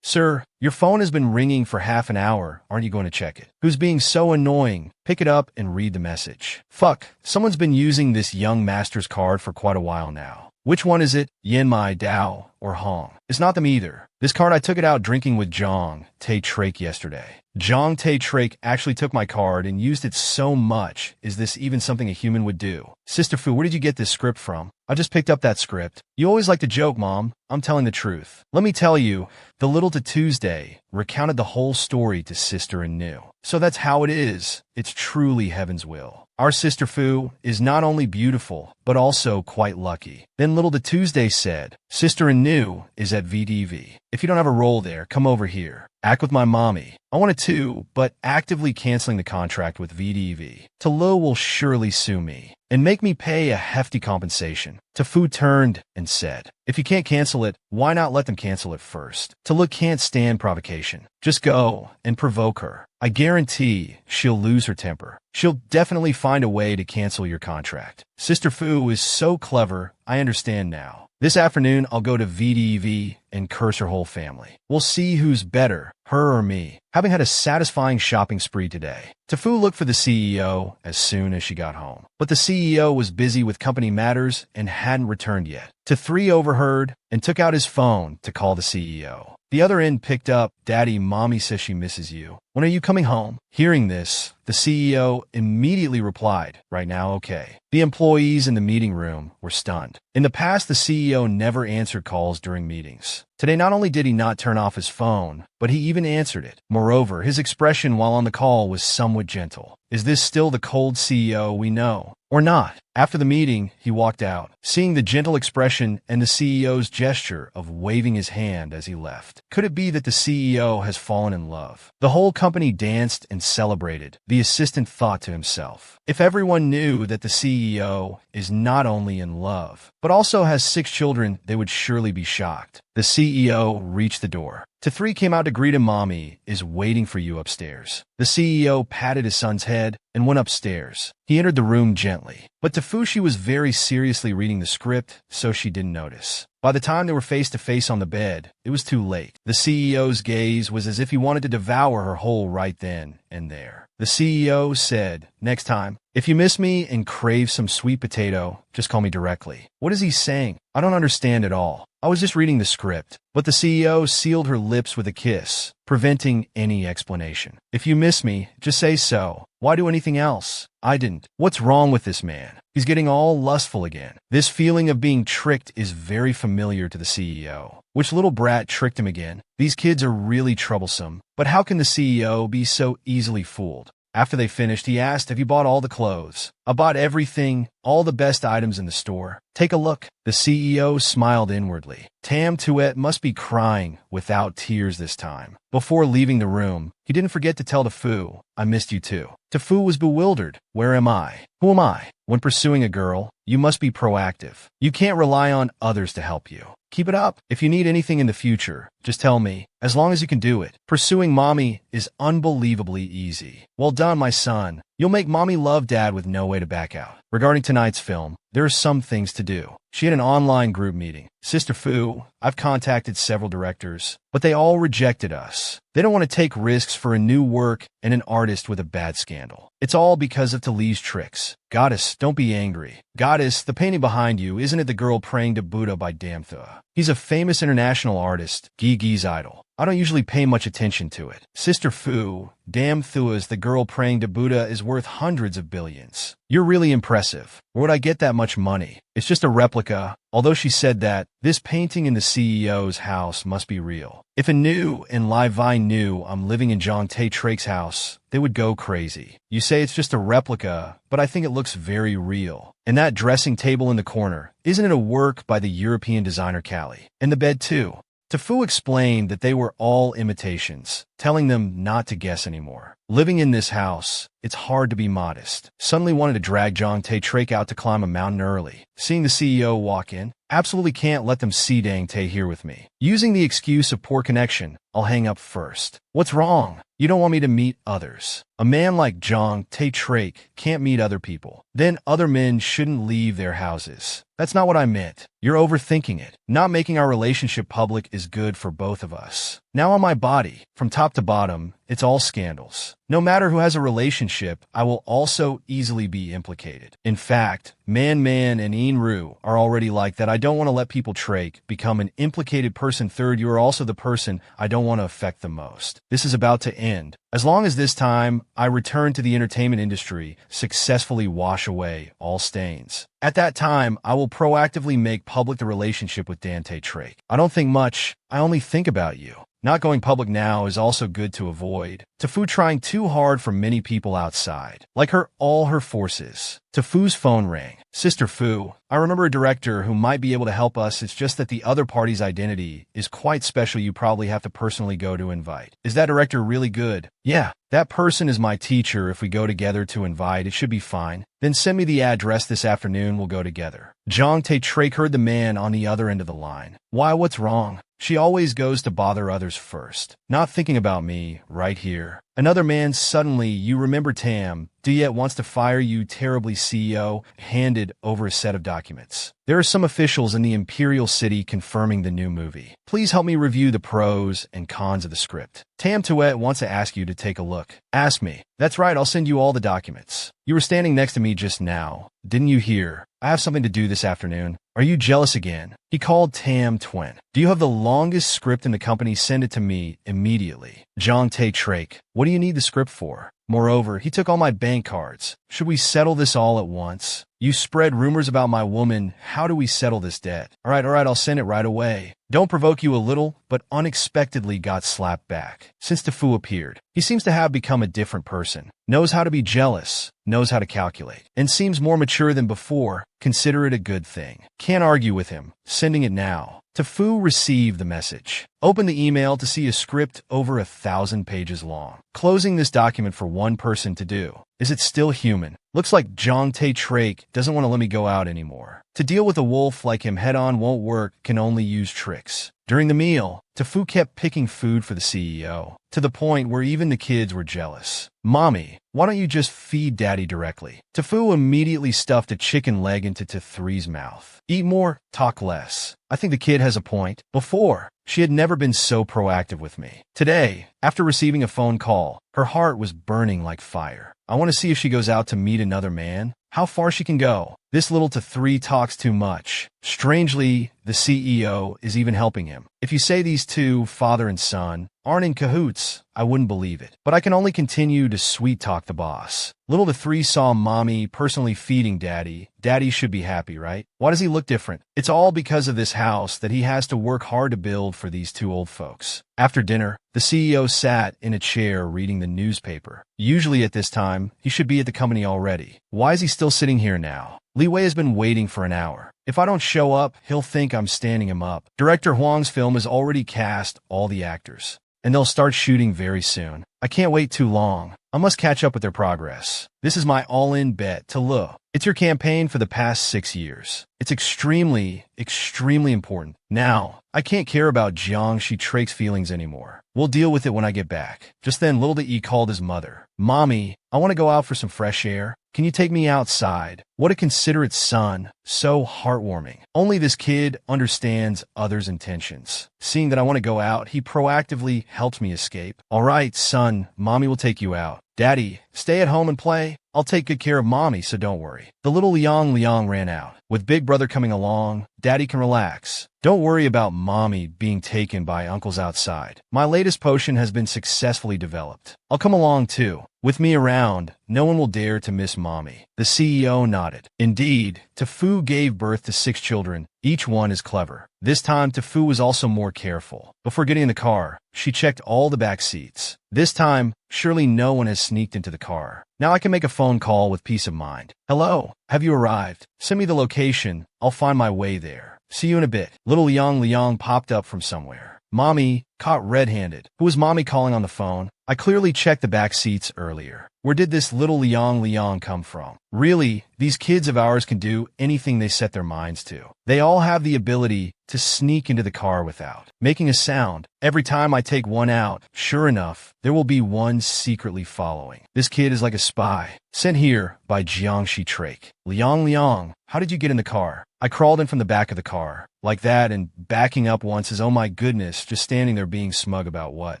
Sir, your phone has been ringing for half an hour. Aren't you going to check it? Who's being so annoying? Pick it up and read the message. Fuck, someone's been using this young master's card for quite a while now. Which one is it? Yen Mai Dao or Hong? It's not them either. This card, I took it out drinking with Zhang Tae Trake yesterday. Zhang Tae Trake actually took my card and used it so much. Is this even something a human would do? Sister Fu, where did you get this script from? I just picked up that script. You always like to joke, Mom. I'm telling the truth. Let me tell you, the little Tuesday recounted the whole story to Sister and New. So that's how it is. It's truly heaven's will. Our Sister Fu is not only beautiful, but also quite lucky. Then little Tuesday said, Sister and New is at VDV. If you don't have a role there, come over here. Act with my mommy. I wanted to, but actively canceling the contract with VDV. Lu will surely sue me and make me pay a hefty compensation. Fu turned and said, if you can't cancel it, why not let them cancel it first? Lu can't stand provocation. Just go and provoke her. I guarantee she'll lose her temper. She'll definitely find a way to cancel your contract. Sister Fu is so clever, I understand now. This afternoon, I'll go to VDV and curse her whole family. We'll see who's better, her or me. Having had a satisfying shopping spree today, Fu looked for the CEO as soon as she got home. But the CEO was busy with company matters and hadn't returned yet. Three overheard and took out his phone to call the CEO. The other end picked up, Daddy, Mommy says she misses you. When are you coming home? Hearing this, the CEO immediately replied, right now, okay. The employees in the meeting room were stunned. In the past, the CEO never answered calls during meetings. Today, not only did he not turn off his phone, but he even answered it. Moreover, his expression while on the call was somewhat gentle. Is this still the cold CEO we know? Or not? After the meeting, he walked out, seeing the gentle expression and the CEO's gesture of waving his hand as he left. Could it be that the CEO has fallen in love? The whole company danced and celebrated. The assistant thought to himself, if everyone knew that the CEO is not only in love, but also has 6 children, they would surely be shocked. The CEO reached the door. Three came out to greet him. Mommy is waiting for you upstairs. The CEO patted his son's head and went upstairs. He entered the room gently, but Fushi was very seriously reading the script, so she didn't notice. By the time they were face to face on the bed, it was too late. The CEO's gaze was as if he wanted to devour her whole right then and there. The CEO said, next time, if you miss me and crave some sweet potato, just call me directly. What is he saying? I don't understand at all. I was just reading the script. But the CEO sealed her lips with a kiss, preventing any explanation. If you miss me, just say so. Why do anything else? I didn't. What's wrong with this man? He's getting all lustful again. This feeling of being tricked is very familiar to the CEO. Which little brat tricked him again? These kids are really troublesome. But how can the CEO be so easily fooled? After they finished, he asked, "Have you bought all the clothes?" "I bought everything, all the best items in the store. Take a look." The CEO smiled inwardly. Tam Tuet must be crying without tears this time. Before leaving the room, he didn't forget to tell Tefu, "I missed you too." Tefu was bewildered. Where am I? Who am I? When pursuing a girl, you must be proactive. You can't rely on others to help you. Keep it up. If you need anything in the future, just tell me, as long as you can do it. Pursuing mommy is unbelievably easy. Well done, my son. You'll make mommy love dad with no way to back out. Regarding tonight's film, there are some things to do. She had an online group meeting. Sister Fu, I've contacted several directors, but they all rejected us. They don't want to take risks for a new work and an artist with a bad scandal. It's all because of Tali's tricks. Goddess, don't be angry. Goddess, the painting behind you, isn't it the girl praying to Buddha by Damthua? He's a famous international artist, Gigi's idol. I don't usually pay much attention to it. Sister Fu, Damthua's the girl praying to Buddha is worth hundreds of billions. You're really impressive. Where would I get that much money? It's just a replica. Although she said that, this painting in the CEO's house must be real. If a new and Lai Vi knew I'm living in Zhang Tae-Trake's house, they would go crazy. You say it's just a replica, but I think it looks very real. And that dressing table in the corner, isn't it a work by the European designer Callie? And the bed too. Tefu explained that they were all imitations, telling them not to guess anymore. Living in this house, it's hard to be modest. Suddenly wanted to drag Zhang Tae-Trake out to climb a mountain early. Seeing the CEO walk in, absolutely can't let them see Dang Tae here with me. Using the excuse of poor connection, I'll hang up first. What's wrong? You don't want me to meet others. A man like Zhang Tae-Trake can't meet other people. Then other men shouldn't leave their houses. That's not what I meant. You're overthinking it. Not making our relationship public is good for both of us. Now on my body, from top to bottom, it's all scandals. No matter who has a relationship, I will also easily be implicated. In fact, Man and Inru are already like that. I don't want to let people Trake become an implicated person. Third, you are also the person I don't want to affect the most. This is about to end. As long as this time I return to the entertainment industry, successfully wash away all stains. At that time, I will proactively make public the relationship with Dan Tae-Trake. I don't think much. I only think about you. Not going public now is also good to avoid. Tefu trying too hard for many people outside. Like all her forces. Tefu's phone rang. Sister Fu, I remember a director who might be able to help us. It's just that the other party's identity is quite special. You probably have to personally go to invite. Is that director really good? Yeah, that person is my teacher. If we go together to invite, it should be fine. Then send me the address this afternoon. We'll go together. Zhang Tae-Trake heard the man on the other end of the line. Why, what's wrong? She always goes to bother others first. Not thinking about me, right here. Another man suddenly, you remember Tam, Diet wants to fire you terribly. CEO handed over a set of documents. There are some officials in the Imperial City confirming the new movie. Please help me review the pros and cons of the script. Tam Tuet wants to ask you to take a look. Ask me. That's right, I'll send you all the documents. You were standing next to me just now. Didn't you hear? I have something to do this afternoon. Are you jealous again? He called Tam Twin. Do you have the longest script in the company? Send it to me immediately. Zhang Tae-Trake. What do you need the script for? Moreover, he took all my bank cards. Should we settle this all at once? You spread rumors about my woman. How do we settle this debt? All right, I'll send it right away. Don't provoke you a little, but unexpectedly got slapped back. Since Tefu appeared, he seems to have become a different person. Knows how to be jealous, knows how to calculate, and seems more mature than before. Consider it a good thing. Can't argue with him. Sending it now. Tefu received the message. Open the email to see a script over 1,000 pages long. Closing this document for one person to do. Is it still human? Looks like Zhang Tae-Trake doesn't want to let me go out anymore. To deal with a wolf like him head-on won't work, can only use tricks. During the meal, Tefu kept picking food for the CEO, to the point where even the kids were jealous. Mommy, why don't you just feed Daddy directly? Tefu immediately stuffed a chicken leg into T3's mouth. Eat more, talk less. I think the kid has a point. Before, she had never been so proactive with me. Today, after receiving a phone call, her heart was burning like fire. I want to see if she goes out to meet another man, how far she can go. This little to 3 talks too much. Strangely, the CEO is even helping him. If you say these two, father and son, aren't in cahoots, I wouldn't believe it. But I can only continue to sweet-talk the boss. Little to 3 saw mommy personally feeding daddy. Daddy should be happy, right? Why does he look different? It's all because of this house that he has to work hard to build for these two old folks. After dinner, the CEO sat in a chair reading the newspaper. Usually at this time, he should be at the company already. Why is he still sitting here now? Li Wei has been waiting for an hour. If I don't show up, he'll think I'm standing him up. Director Huang's film has already cast all the actors, and they'll start shooting very soon. I can't wait too long. I must catch up with their progress. This is my all-in bet to Lu. It's your campaign for the past 6 years. It's extremely, extremely important. Now, I can't care about Jiang Shi-trake's feelings anymore. We'll deal with it when I get back. Just then, Little Yi called his mother. Mommy, I want to go out for some fresh air. Can you take me outside? What a considerate son. So heartwarming. Only this kid understands others' intentions. Seeing that I want to go out, he proactively helped me escape. All right, son, mommy will take you out. Daddy, stay at home and play. I'll take good care of mommy, so don't worry. The little Liang ran out. With big brother coming along, daddy can relax. Don't worry about mommy being taken by uncles outside. My latest potion has been successfully developed. I'll come along too. With me around, no one will dare to miss mommy. The CEO nodded. Indeed, Tefu gave birth to 6 children. Each one is clever. This time, Tefu was also more careful. Before getting in the car, she checked all the back seats. This time, surely no one has sneaked into the car. Now I can make a phone call with peace of mind. Hello, have you arrived? Send me the location. I'll find my way there. See you in a bit. Little Liang popped up from somewhere. Mommy, caught red-handed. Who was mommy calling on the phone? I clearly checked the back seats earlier. Where did this little Liang come from? Really, these kids of ours can do anything they set their minds to. They all have the ability to sneak into the car without making a sound. Every time I take one out, sure enough, there will be one secretly following. This kid is like a spy, sent here by Jiang Shi-trake. Liang, how did you get in the car? I crawled in from the back of the car. Like that, and backing up once is, oh my goodness, just standing there being smug about what?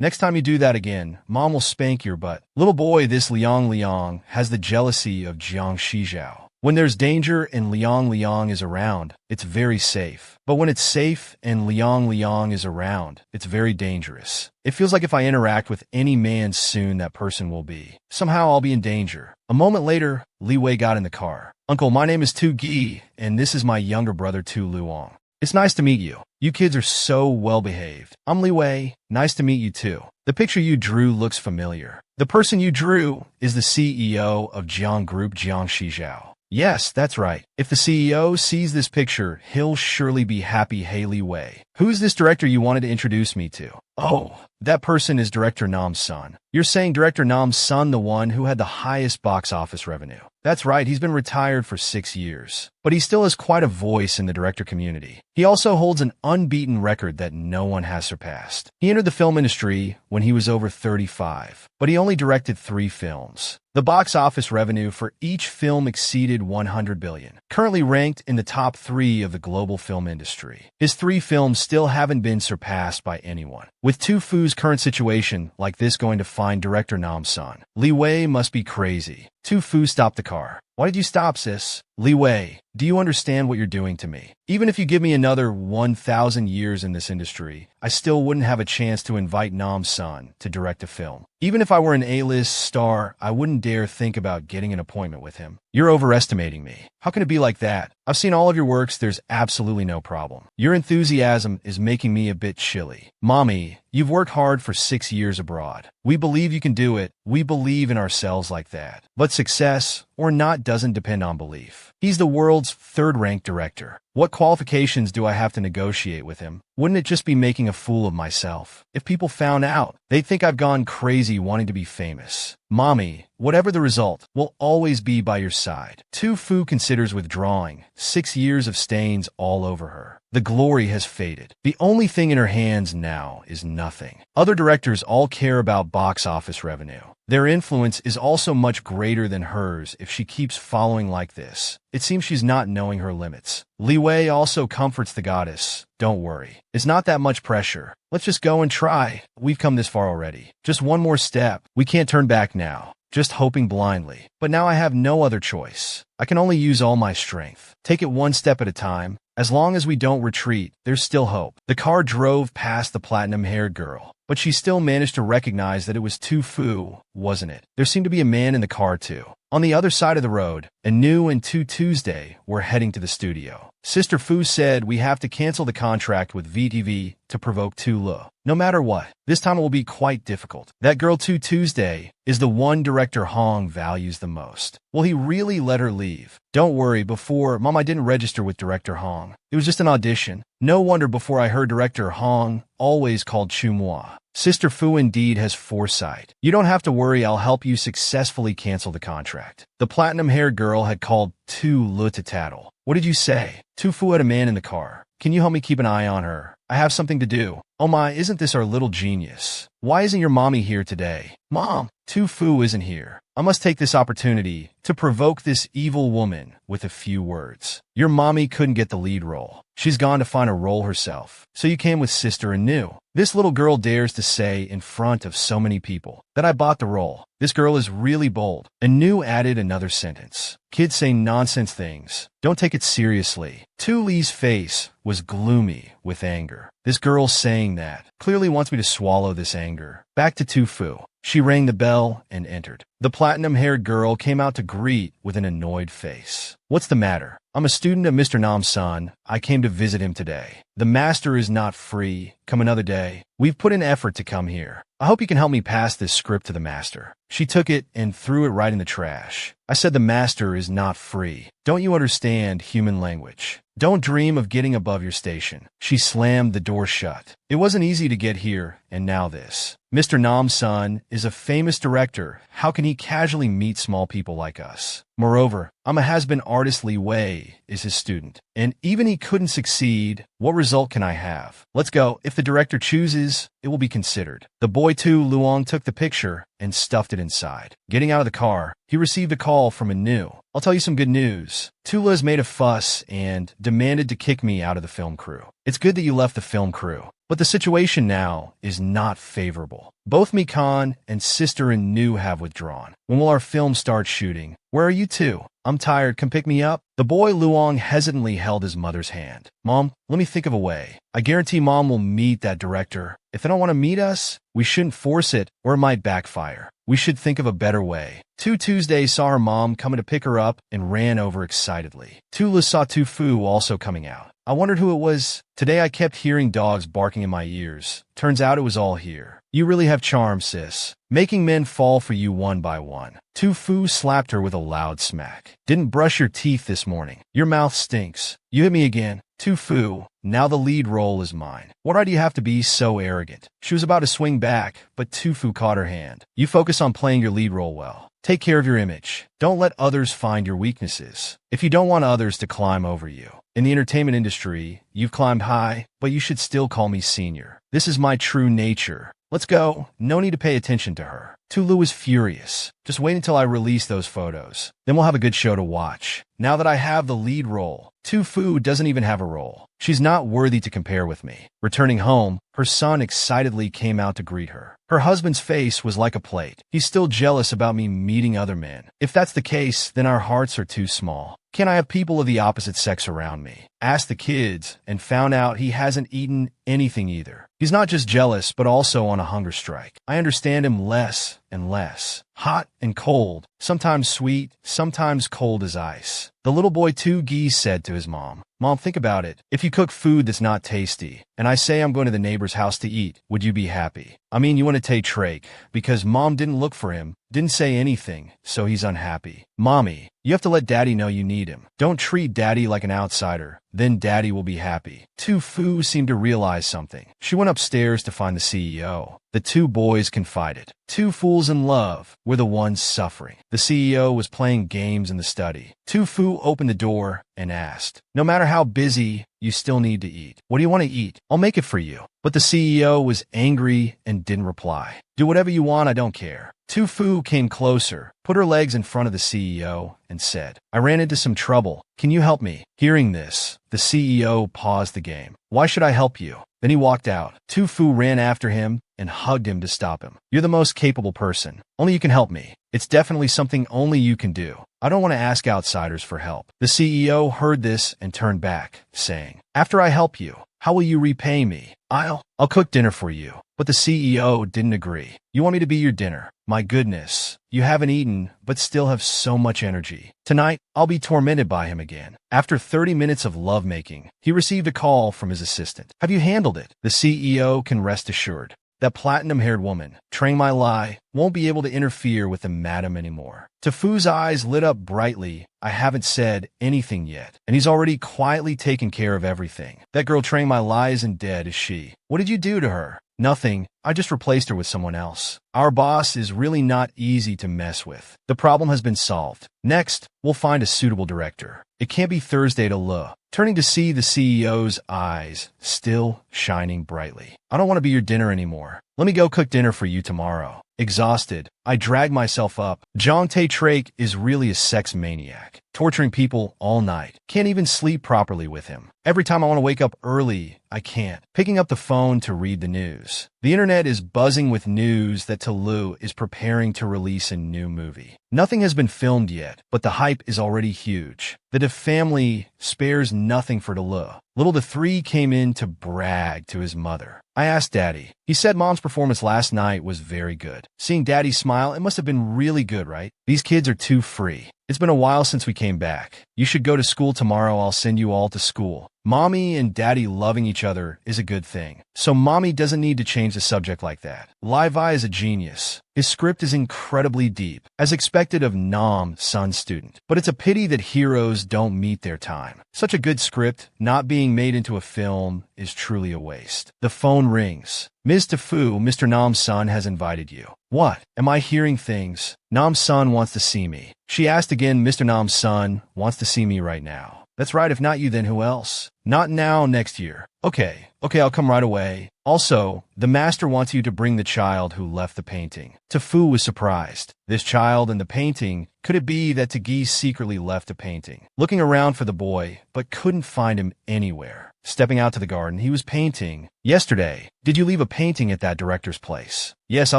Next time you do that again, mom will spank your butt. Little boy, this Liang has the jealousy of Jiang Shizhao. When there's danger and Liang is around, it's very safe. But when it's safe and Liang is around, it's very dangerous. It feels like if I interact with any man soon, that person will be. Somehow I'll be in danger. A moment later, Li Wei got in the car. Uncle, my name is Tu Gi, and this is my younger brother Tu Luong. It's nice to meet you. You kids are so well-behaved. I'm Li Wei. Nice to meet you too. The picture you drew looks familiar. The person you drew is the CEO of Jiang Group, Jiang Shizhao. Yes, that's right. If the CEO sees this picture, he'll surely be happy. Hey, Li Wei. Who's this director you wanted to introduce me to? Oh, that person is Director Nam's son. You're saying Director Nam's son, the one who had the highest box office revenue? That's right, he's been retired for 6 years. But he still has quite a voice in the director community. He also holds an unbeaten record that no one has surpassed. He entered the film industry when he was over 35, but he only directed 3 films. The box office revenue for each film exceeded 100 billion, currently ranked in the top 3 of the global film industry. His 3 films still haven't been surpassed by anyone. With Tu Fu's current situation like this going to find Director Nam's son, Li Wei must be crazy. Tu Fu stopped the car. Why did you stop, sis? Li Wei, do you understand what you're doing to me? Even if you give me another 1,000 years in this industry, I still wouldn't have a chance to invite Nam's son to direct a film. Even if I were an A-list star, I wouldn't dare think about getting an appointment with him. You're overestimating me. How can it be like that? I've seen all of your works, there's absolutely no problem. Your enthusiasm is making me a bit chilly. Mommy, you've worked hard for 6 years abroad. We believe you can do it. We believe in ourselves like that. But success or not doesn't depend on belief. He's the world's 3rd-ranked director. What qualifications do I have to negotiate with him? Wouldn't it just be making a fool of myself? If people found out, they'd think I've gone crazy wanting to be famous. Mommy, whatever the result, we'll always be by your side. Tu Fu considers withdrawing. 6 years of stains all over her. The glory has faded. The only thing in her hands now is nothing. Other directors all care about box office revenue. Their influence is also much greater than hers if she keeps following like this. It seems she's not knowing her limits. Li Wei also comforts the goddess. Don't worry. It's not that much pressure. Let's just go and try. We've come this far already. Just one more step. We can't turn back now. just hoping blindly. But now I have no other choice. I can only use all my strength. Take it one step at a time. As long as we don't retreat, there's still hope. The car drove past the platinum-haired girl, but she still managed to recognize that it was Tu Fu, wasn't it? There seemed to be a man in the car too. On the other side of the road, Anu and Tu Tuesday were heading to the studio. Sister Fu said we have to cancel the contract with VTV to provoke Tu Lu. No matter what, this time it will be quite difficult. That girl Tu Tuesday is the one director Hong values the most. Will he really let her leave? Don't worry, before, Mom, I didn't register with director Hong. It was just an audition. No wonder before I heard director Hong always called Chumwa. Sister Fu indeed has foresight. You don't have to worry, I'll help you successfully cancel the contract. The platinum-haired girl had called Tu Lu to tattle. What did you say? Tu Fu had a man in the car. Can you help me keep an eye on her? I have something to do. Oh my, isn't this our little genius? Why isn't your mommy here today? Mom, Tu Fu isn't here. I must take this opportunity to provoke this evil woman with a few words. Your mommy couldn't get the lead role. She's gone to find a role herself. So you came with sister and knew. This little girl dares to say in front of so many people that I bought the role. This girl is really bold. Anu added another sentence. Kids say nonsense things. Don't take it seriously. Tu Li's face was gloomy with anger. This girl saying that clearly wants me to swallow this anger. Back to Tu Fu. She rang the bell and entered. The platinum-haired girl came out to greet with an annoyed face. What's the matter? I'm a student of Mr. Nam's son. I came to visit him today. The master is not free. Come another day. We've put in effort to come here. I hope you can help me pass this script to the master. She took it and threw it right in the trash. I said the master is not free. Don't you understand human language? Don't dream of getting above your station. She slammed the door shut. It wasn't easy to get here, and now this. Mr. Nam's son is a famous director. How can he casually meet small people like us? Moreover, I'm a has-been artist. Li Wei is his student. And even he couldn't succeed, what result can I have? Let's go. If the director chooses, it will be considered. The boy Tu Luong took the picture and stuffed it inside. Getting out of the car, he received a call from Anu. I'll tell you some good news. Tula has made a fuss and demanded to kick me out of the film crew. It's good that you left the film crew, but the situation now is not favorable. Both Mikan and Sister Anu have withdrawn. When will our film start shooting? Where are you two? I'm tired. Come pick me up? The boy Luong hesitantly held his mother's hand. Mom, let me think of a way. I guarantee Mom will meet that director. If they don't want to meet us, we shouldn't force it or it might backfire. We should think of a better way. Tu Tuesday saw her mom coming to pick her up and ran over excitedly. Tula saw Tu Fu also coming out. I wondered who it was. Today I kept hearing dogs barking in my ears. Turns out it was all here. You really have charm, sis. Making men fall for you one by one. Tu Fu slapped her with a loud smack. Didn't brush your teeth this morning. Your mouth stinks. You hit me again. Tu Fu, now the lead role is mine. Why do you have to be so arrogant? She was about to swing back, but Tu Fu caught her hand. You focus on playing your lead role well. Take care of your image. Don't let others find your weaknesses. If you don't want others to climb over you. In the entertainment industry, you've climbed high, but you should still call me senior. This is my true nature. Let's go. No need to pay attention to her. Tulu is furious. Just wait until I release those photos. Then we'll have a good show to watch. Now that I have the lead role, Tu Fu doesn't even have a role. She's not worthy to compare with me. Returning home, her son excitedly came out to greet her. Her husband's face was like a plate. He's still jealous about me meeting other men. If that's the case, then our hearts are too small. Can I have people of the opposite sex around me? Asked the kids and found out he hasn't eaten anything either. He's not just jealous, but also on a hunger strike. I understand him less and less. Hot and cold, sometimes sweet, sometimes cold as ice. The little boy Tu Gi said to his mom, Mom, think about it. If you cook food that's not tasty, and I say I'm going to the neighbor's house to eat, would you be happy? I mean, you want to take Trake, because Mom didn't look for him, didn't say anything, so he's unhappy. Mommy, you have to let Daddy know you need him. Don't treat Daddy like an outsider. Then Daddy will be happy. Tu Fu seemed to realize something. She went upstairs to find the CEO. The two boys confided. Two fools in love were the ones suffering. The CEO was playing games in the study. Tu Fu opened the door and asked, No matter how busy, you still need to eat. What do you want to eat? I'll make it for you. But the CEO was angry and didn't reply. Do whatever you want, I don't care. Tu Fu came closer, put her legs in front of the CEO, and said, I ran into some trouble. Can you help me? Hearing this, the CEO paused the game. Why should I help you? Then he walked out. Tu Fu ran after him and hugged him to stop him. You're the most capable person. Only you can help me. It's definitely something only you can do. I don't want to ask outsiders for help. The CEO heard this and turned back, saying, after I help you, how will you repay me? I'll cook dinner for you. But the CEO didn't agree. You want me to be your dinner? My goodness, you haven't eaten, but still have so much energy. Tonight, I'll be tormented by him again. After 30 minutes of lovemaking, he received a call from his assistant. Have you handled it? The CEO can rest assured. That platinum-haired woman, Trang My Lai, won't be able to interfere with the madam anymore. Tafu's eyes lit up brightly. I haven't said anything yet, and he's already quietly taken care of everything. That girl Trang My Lai isn't dead, is she? What did you do to her? Nothing. I just replaced her with someone else. Our boss is really not easy to mess with. The problem has been solved. Next, we'll find a suitable director. It can't be Thursday to Le. Turning to see the CEO's eyes, still shining brightly. I don't want to be your dinner anymore. Let me go cook dinner for you tomorrow. Exhausted, I drag myself up. Jong Tae-trake is really a sex maniac, torturing people all night. Can't even sleep properly with him. Every time I want to wake up early, I can't. Picking up the phone to read the news. The internet is buzzing with news that Tolu is preparing to release a new movie. Nothing has been filmed yet, but the hype is already huge. The De family spares nothing for Tolu. Little De 3 came in to brag to his mother. I asked Daddy. He said Mom's performance last night was very good. Seeing Daddy smile, it must have been really good, right? These kids are too free. It's been a while since we came back. You should go to school tomorrow. I'll send you all to school. Mommy and Daddy loving each other is a good thing. So Mommy doesn't need to change the subject like that. Levi is a genius. His script is incredibly deep, as expected of Nam Sun's student. But it's a pity that heroes don't meet their time. Such a good script, not being made into a film, is truly a waste. The phone rings. Ms. Tafu, Mr. Nam's son has invited you. What? Am I hearing things? Nam's son wants to see me. She asked again. Mr. Nam's son wants to see me right now. That's right, if not you, then who else? Not now, next year. Okay, I'll come right away. Also, the master wants you to bring the child who left the painting. Tafu was surprised. This child and the painting, could it be that Tagi secretly left a painting? Looking around for the boy, but couldn't find him anywhere. Stepping out to the garden, he was painting. Yesterday, did you leave a painting at that director's place? Yes, I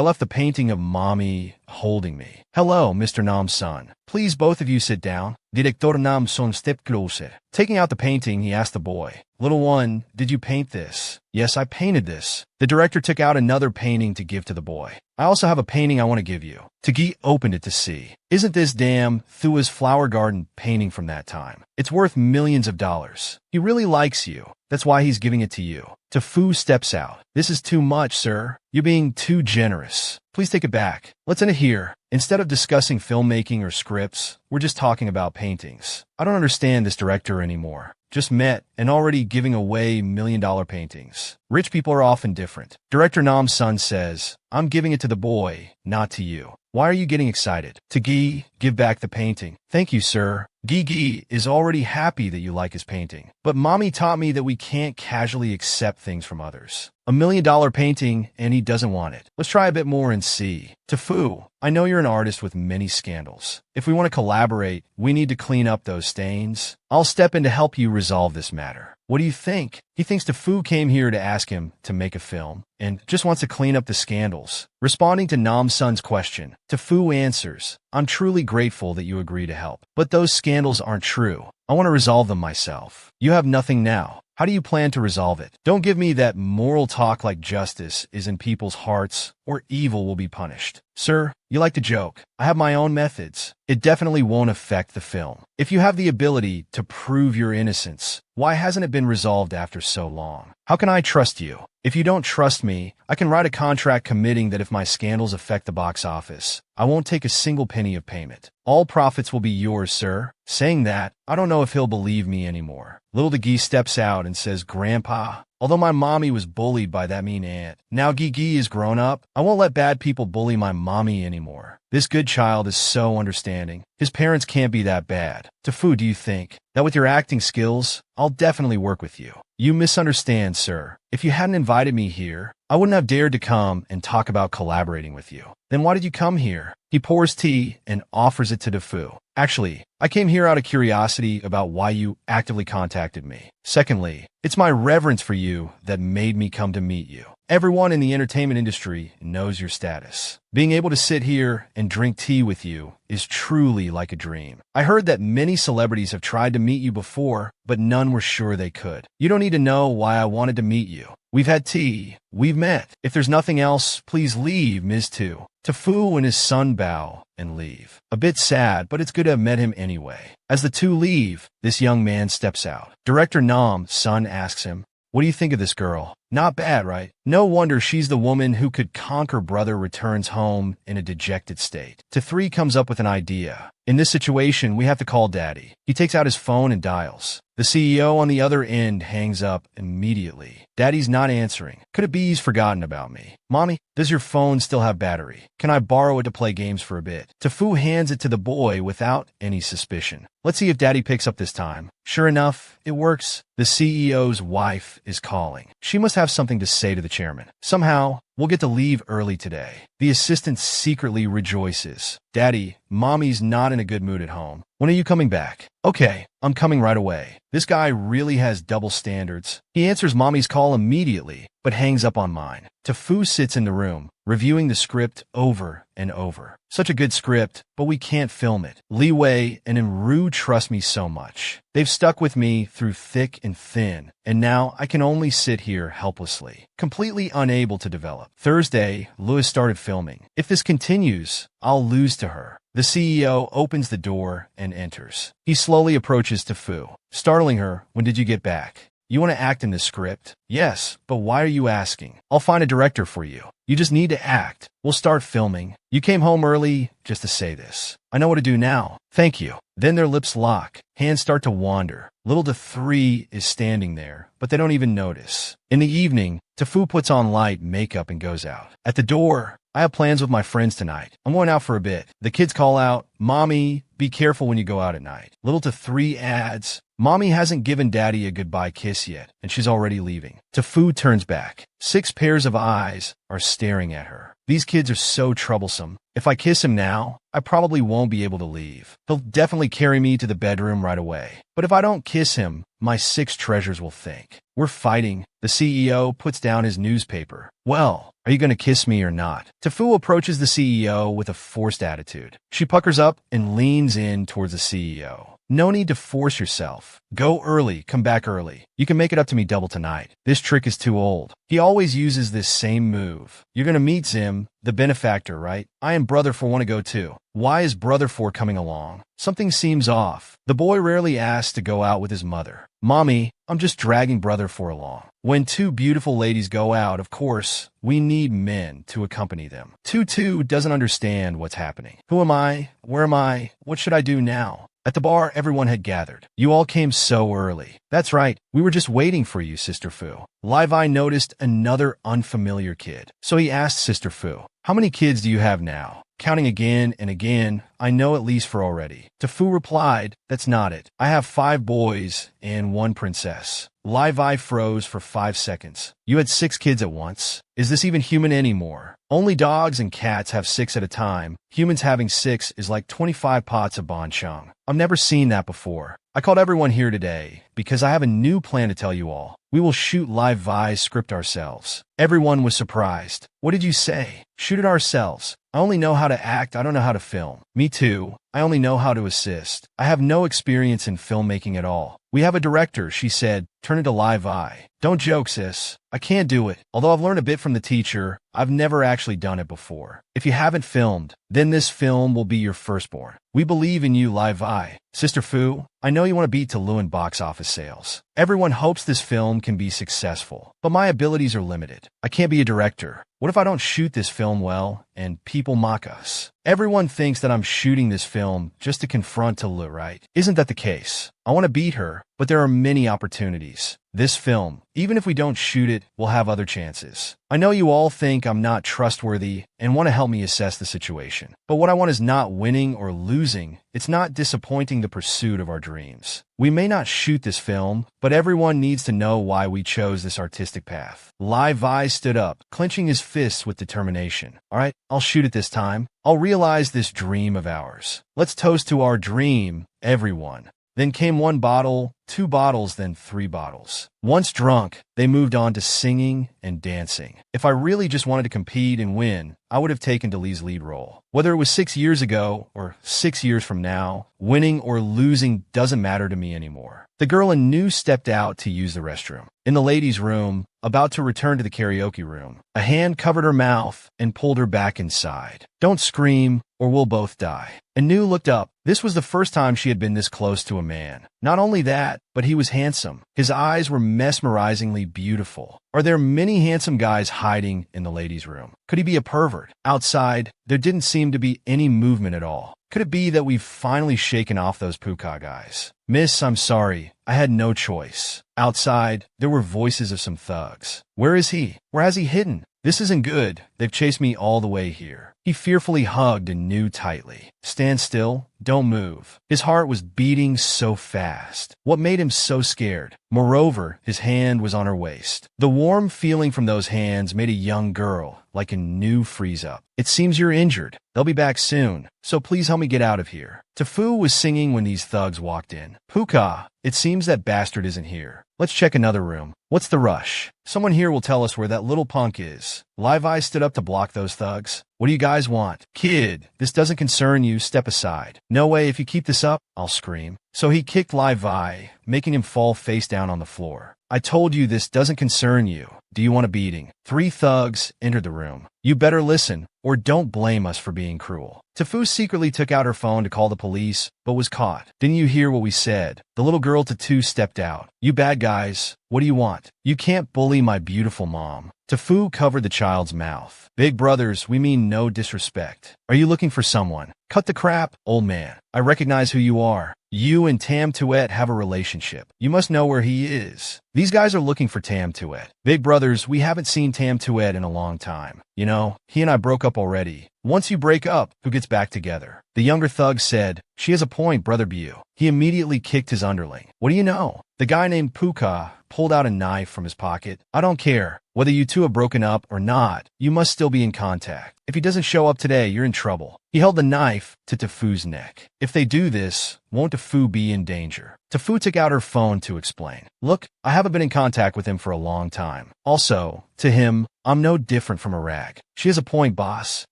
left the painting of Mommy holding me. Hello, Mr. Nam's son. Please, both of you sit down. Director Nam son step closer. Taking out the painting, he asked the boy. Little one, did you paint this? Yes, I painted this. The director took out another painting to give to the boy. I also have a painting I want to give you. Tagi opened it to see. Isn't this damn Thua's flower garden painting from that time? It's worth millions of dollars. He really likes you. That's why he's giving it to you. Tafu steps out. This is too much, sir. You're being too generous. Please take it back. Let's end it here. Instead of discussing filmmaking or scripts, we're just talking about paintings. I don't understand this director anymore. Just met and already giving away million-dollar paintings. Rich people are often different. Director Nam's son says, I'm giving it to the boy, not to you. Why are you getting excited? Tagi, give back the painting. Thank you, sir. Gigi is already happy that you like his painting. But Mommy taught me that we can't casually accept things from others. $1 million painting, and he doesn't want it. Let's try a bit more and see. Tafu, I know you're an artist with many scandals. If we want to collaborate, we need to clean up those stains. I'll step in to help you resolve this matter. What do you think? He thinks Tafu came here to ask him to make a film and just wants to clean up the scandals. Responding to Nam Sun's question, Tafu answers, I'm truly grateful that you agree to help. But those scandals aren't true. I want to resolve them myself. You have nothing now. How do you plan to resolve it? Don't give me that moral talk like justice is in people's hearts or evil will be punished. Sir, you like to joke. I have my own methods. It definitely won't affect the film. If you have the ability to prove your innocence, why hasn't it been resolved after so long? How can I trust you? If you don't trust me, I can write a contract committing that if my scandals affect the box office, I won't take a single penny of payment. All profits will be yours, sir. Saying that, I don't know if he'll believe me anymore. Little Gigi steps out and says, Grandpa, although my mommy was bullied by that mean aunt, now Gigi is grown up, I won't let bad people bully my mommy anymore. This good child is so understanding. His parents can't be that bad. Tafu, do you think that with your acting skills, I'll definitely work with you? You misunderstand, sir. If you hadn't invited me here, I wouldn't have dared to come and talk about collaborating with you. Then why did you come here? He pours tea and offers it to Tafu. Actually, I came here out of curiosity about why you actively contacted me. Secondly, it's my reverence for you that made me come to meet you. Everyone in the entertainment industry knows your status. Being able to sit here and drink tea with you is truly like a dream. I heard that many celebrities have tried to meet you before, but none were sure they could. You don't need to know why I wanted to meet you. We've had tea. We've met. If there's nothing else, please leave, Ms. Tu. Fu and his son bow and leave. A bit sad, but it's good to have met him anyway. As the two leave, this young man steps out. Director Nam's son asks him, "What do you think of this girl? Not bad, right? No wonder she's the woman who could conquer." Brother returns home in a dejected state. Three comes up with an idea. In this situation, we have to call Daddy. He takes out his phone and dials. The CEO on the other end hangs up immediately. Daddy's not answering. Could it be he's forgotten about me? Mommy, does your phone still have battery? Can I borrow it to play games for a bit? Fu hands it to the boy without any suspicion. Let's see if Daddy picks up this time. Sure enough, it works. The CEO's wife is calling. She must have something to say to the chairman. Somehow, we'll get to leave early today. The assistant secretly rejoices. Daddy, Mommy's not in a good mood at home. When are you coming back? Okay, I'm coming right away. This guy really has double standards. He answers Mommy's call immediately, but hangs up on mine. Fu sits in the room, reviewing the script over and over. Such a good script, but we can't film it. Li Wei and Enru trust me so much. They've stuck with me through thick and thin, and now I can only sit here helplessly, completely unable to develop. Thursday, Louis started filming. If this continues, I'll lose to her. The CEO opens the door and enters. He slowly approaches Fu, startling her. When did you get back? You want to act in this script? Yes, but why are you asking? I'll find a director for you. You just need to act. We'll start filming. You came home early just to say this. I know what to do now. Thank you. Then their lips lock. Hands start to wander. Little Three is standing there, but they don't even notice. In the evening, Fu puts on light makeup and goes out. At the door, I have plans with my friends tonight. I'm going out for a bit. The kids call out, "Mommy, be careful when you go out at night." Little Three adds, "Mommy hasn't given Daddy a goodbye kiss yet, and she's already leaving." Fu turns back. 6 pairs of eyes are staring at her. These kids are so troublesome. If I kiss him now, I probably won't be able to leave. He'll definitely carry me to the bedroom right away. But if I don't kiss him, my 6 treasures will think. We're fighting. The CEO puts down his newspaper. Well, are you going to kiss me or not? Fu approaches the CEO with a forced attitude. She puckers up and leans in towards the CEO. No need to force yourself. Go early, come back early. You can make it up to me double tonight. This trick is too old. He always uses this same move. You're going to meet Zim, the benefactor, right? I and Brother 4 want to go too. Why is Brother 4 coming along? Something seems off. The boy rarely asks to go out with his mother. Mommy, I'm just dragging Brother 4 along. When 2 beautiful ladies go out, of course, we need men to accompany them. Tutu doesn't understand what's happening. Who am I? Where am I? What should I do now? At the bar, everyone had gathered. You all came so early. That's right. We were just waiting for you, Sister Fu. Levi noticed another unfamiliar kid. So he asked Sister Fu, "How many kids do you have now?" Counting again and again, "I know at least 4 already." Fu replied, "That's not it. I have 5 boys and 1 princess." Levi froze for 5 seconds. "You had 6 kids at once? Is this even human anymore? Only dogs and cats have 6 at a time. Humans having 6 is like 25 pots of bonchong. I've never seen that before. I called everyone here today because I have a new plan to tell you all. We will shoot Levi's script ourselves." Everyone was surprised. "What did you say? Shoot it ourselves? I only know how to act, I don't know how to film." "Me too. I only know how to assist. I have no experience in filmmaking at all. We have a director," she said. "Turn it to Levi." "Don't joke, sis. I can't do it. Although I've learned a bit from the teacher, I've never actually done it before. If you haven't filmed, then this film will be your firstborn. We believe in you, Levi." Sister Fu, I know you want to beat Toluan box office sales. Everyone hopes this film can be successful, but my abilities are limited. I can't be a director. What if I don't shoot this film well and people mock us? Everyone thinks that I'm shooting this film just to confront Tolu, right? Isn't that the case? I want to beat her, but there are many opportunities. This film, even if we don't shoot it, will have other chances. I know you all think I'm not trustworthy and want to help me assess the situation. But what I want is not winning or losing. It's not disappointing the pursuit of our dreams. We may not shoot this film, but everyone needs to know why we chose this artistic path. Levi stood up, clenching his fists with determination. All right, I'll shoot it this time. I'll realize this dream of ours. Let's toast to our dream, everyone. Then came 1 bottle, 2 bottles, then 3 bottles. Once drunk, they moved on to singing and dancing. If I really just wanted to compete and win, I would have taken Dali's lead role. Whether it was 6 years ago or 6 years from now, winning or losing doesn't matter to me anymore. The girl in new stepped out to use the restroom. In the ladies' room, about to return to the karaoke room, a hand covered her mouth and pulled her back inside. "Don't scream, or we'll both die." Anu looked up. This was the first time she had been this close to a man. Not only that, but he was handsome. His eyes were mesmerizingly beautiful. Are there many handsome guys hiding in the ladies' room? Could he be a pervert? Outside, there didn't seem to be any movement at all. Could it be that we've finally shaken off those puka guys? "Miss, I'm sorry. I had no choice." Outside, there were voices of some thugs. "Where is he? Where has he hidden? This isn't good. They've chased me all the way here." He fearfully hugged Anu tightly. "Stand still. Don't move." His heart was beating so fast. What made him so scared? Moreover, his hand was on her waist. The warm feeling from those hands made a young girl like Anu freeze up. "It seems you're injured. They'll be back soon, so please help me get out of here." Tafu was singing when these thugs walked in. "Puka, it seems that bastard isn't here. Let's check another room. What's the rush? Someone here will tell us where that little punk is." Levi stood up to block those thugs. "What do you guys want?" "Kid, this doesn't concern you. Step aside." "No way. If you keep this up, I'll scream." So he kicked Levi, making him fall face down on the floor. "I told you this doesn't concern you. Do you want a beating?" 3 thugs entered the room. "You better listen, or don't blame us for being cruel." Tafu secretly took out her phone to call the police, but was caught. "Didn't you hear what we said?" The little girl Tatu stepped out. "You bad guys, what do you want?" "You can't bully my beautiful mom." Tafu covered the child's mouth. "Big brothers, we mean no disrespect. Are you looking for someone?" "Cut the crap, old man. I recognize who you are. You and Tam Tuet have a relationship. You must know where he is." "These guys are looking for Tam Tuet." "Big brothers, we haven't seen Tam Tuet in a long time. You know, he and I broke up already. Once you break up, who gets back together?" The younger thug said, "She has a point, Brother Bu." He immediately kicked his underling. "What do you know?" The guy named Puka pulled out a knife from his pocket. "I don't care. Whether you two have broken up or not, you must still be in contact. If he doesn't show up today, you're in trouble." He held the knife to Tafu's neck. "If they do this, won't Tafu be in danger?" Tafu took out her phone to explain. "Look, I haven't been in contact with him for a long time. Also, to him, I'm no different from a rag." "She has a point, boss.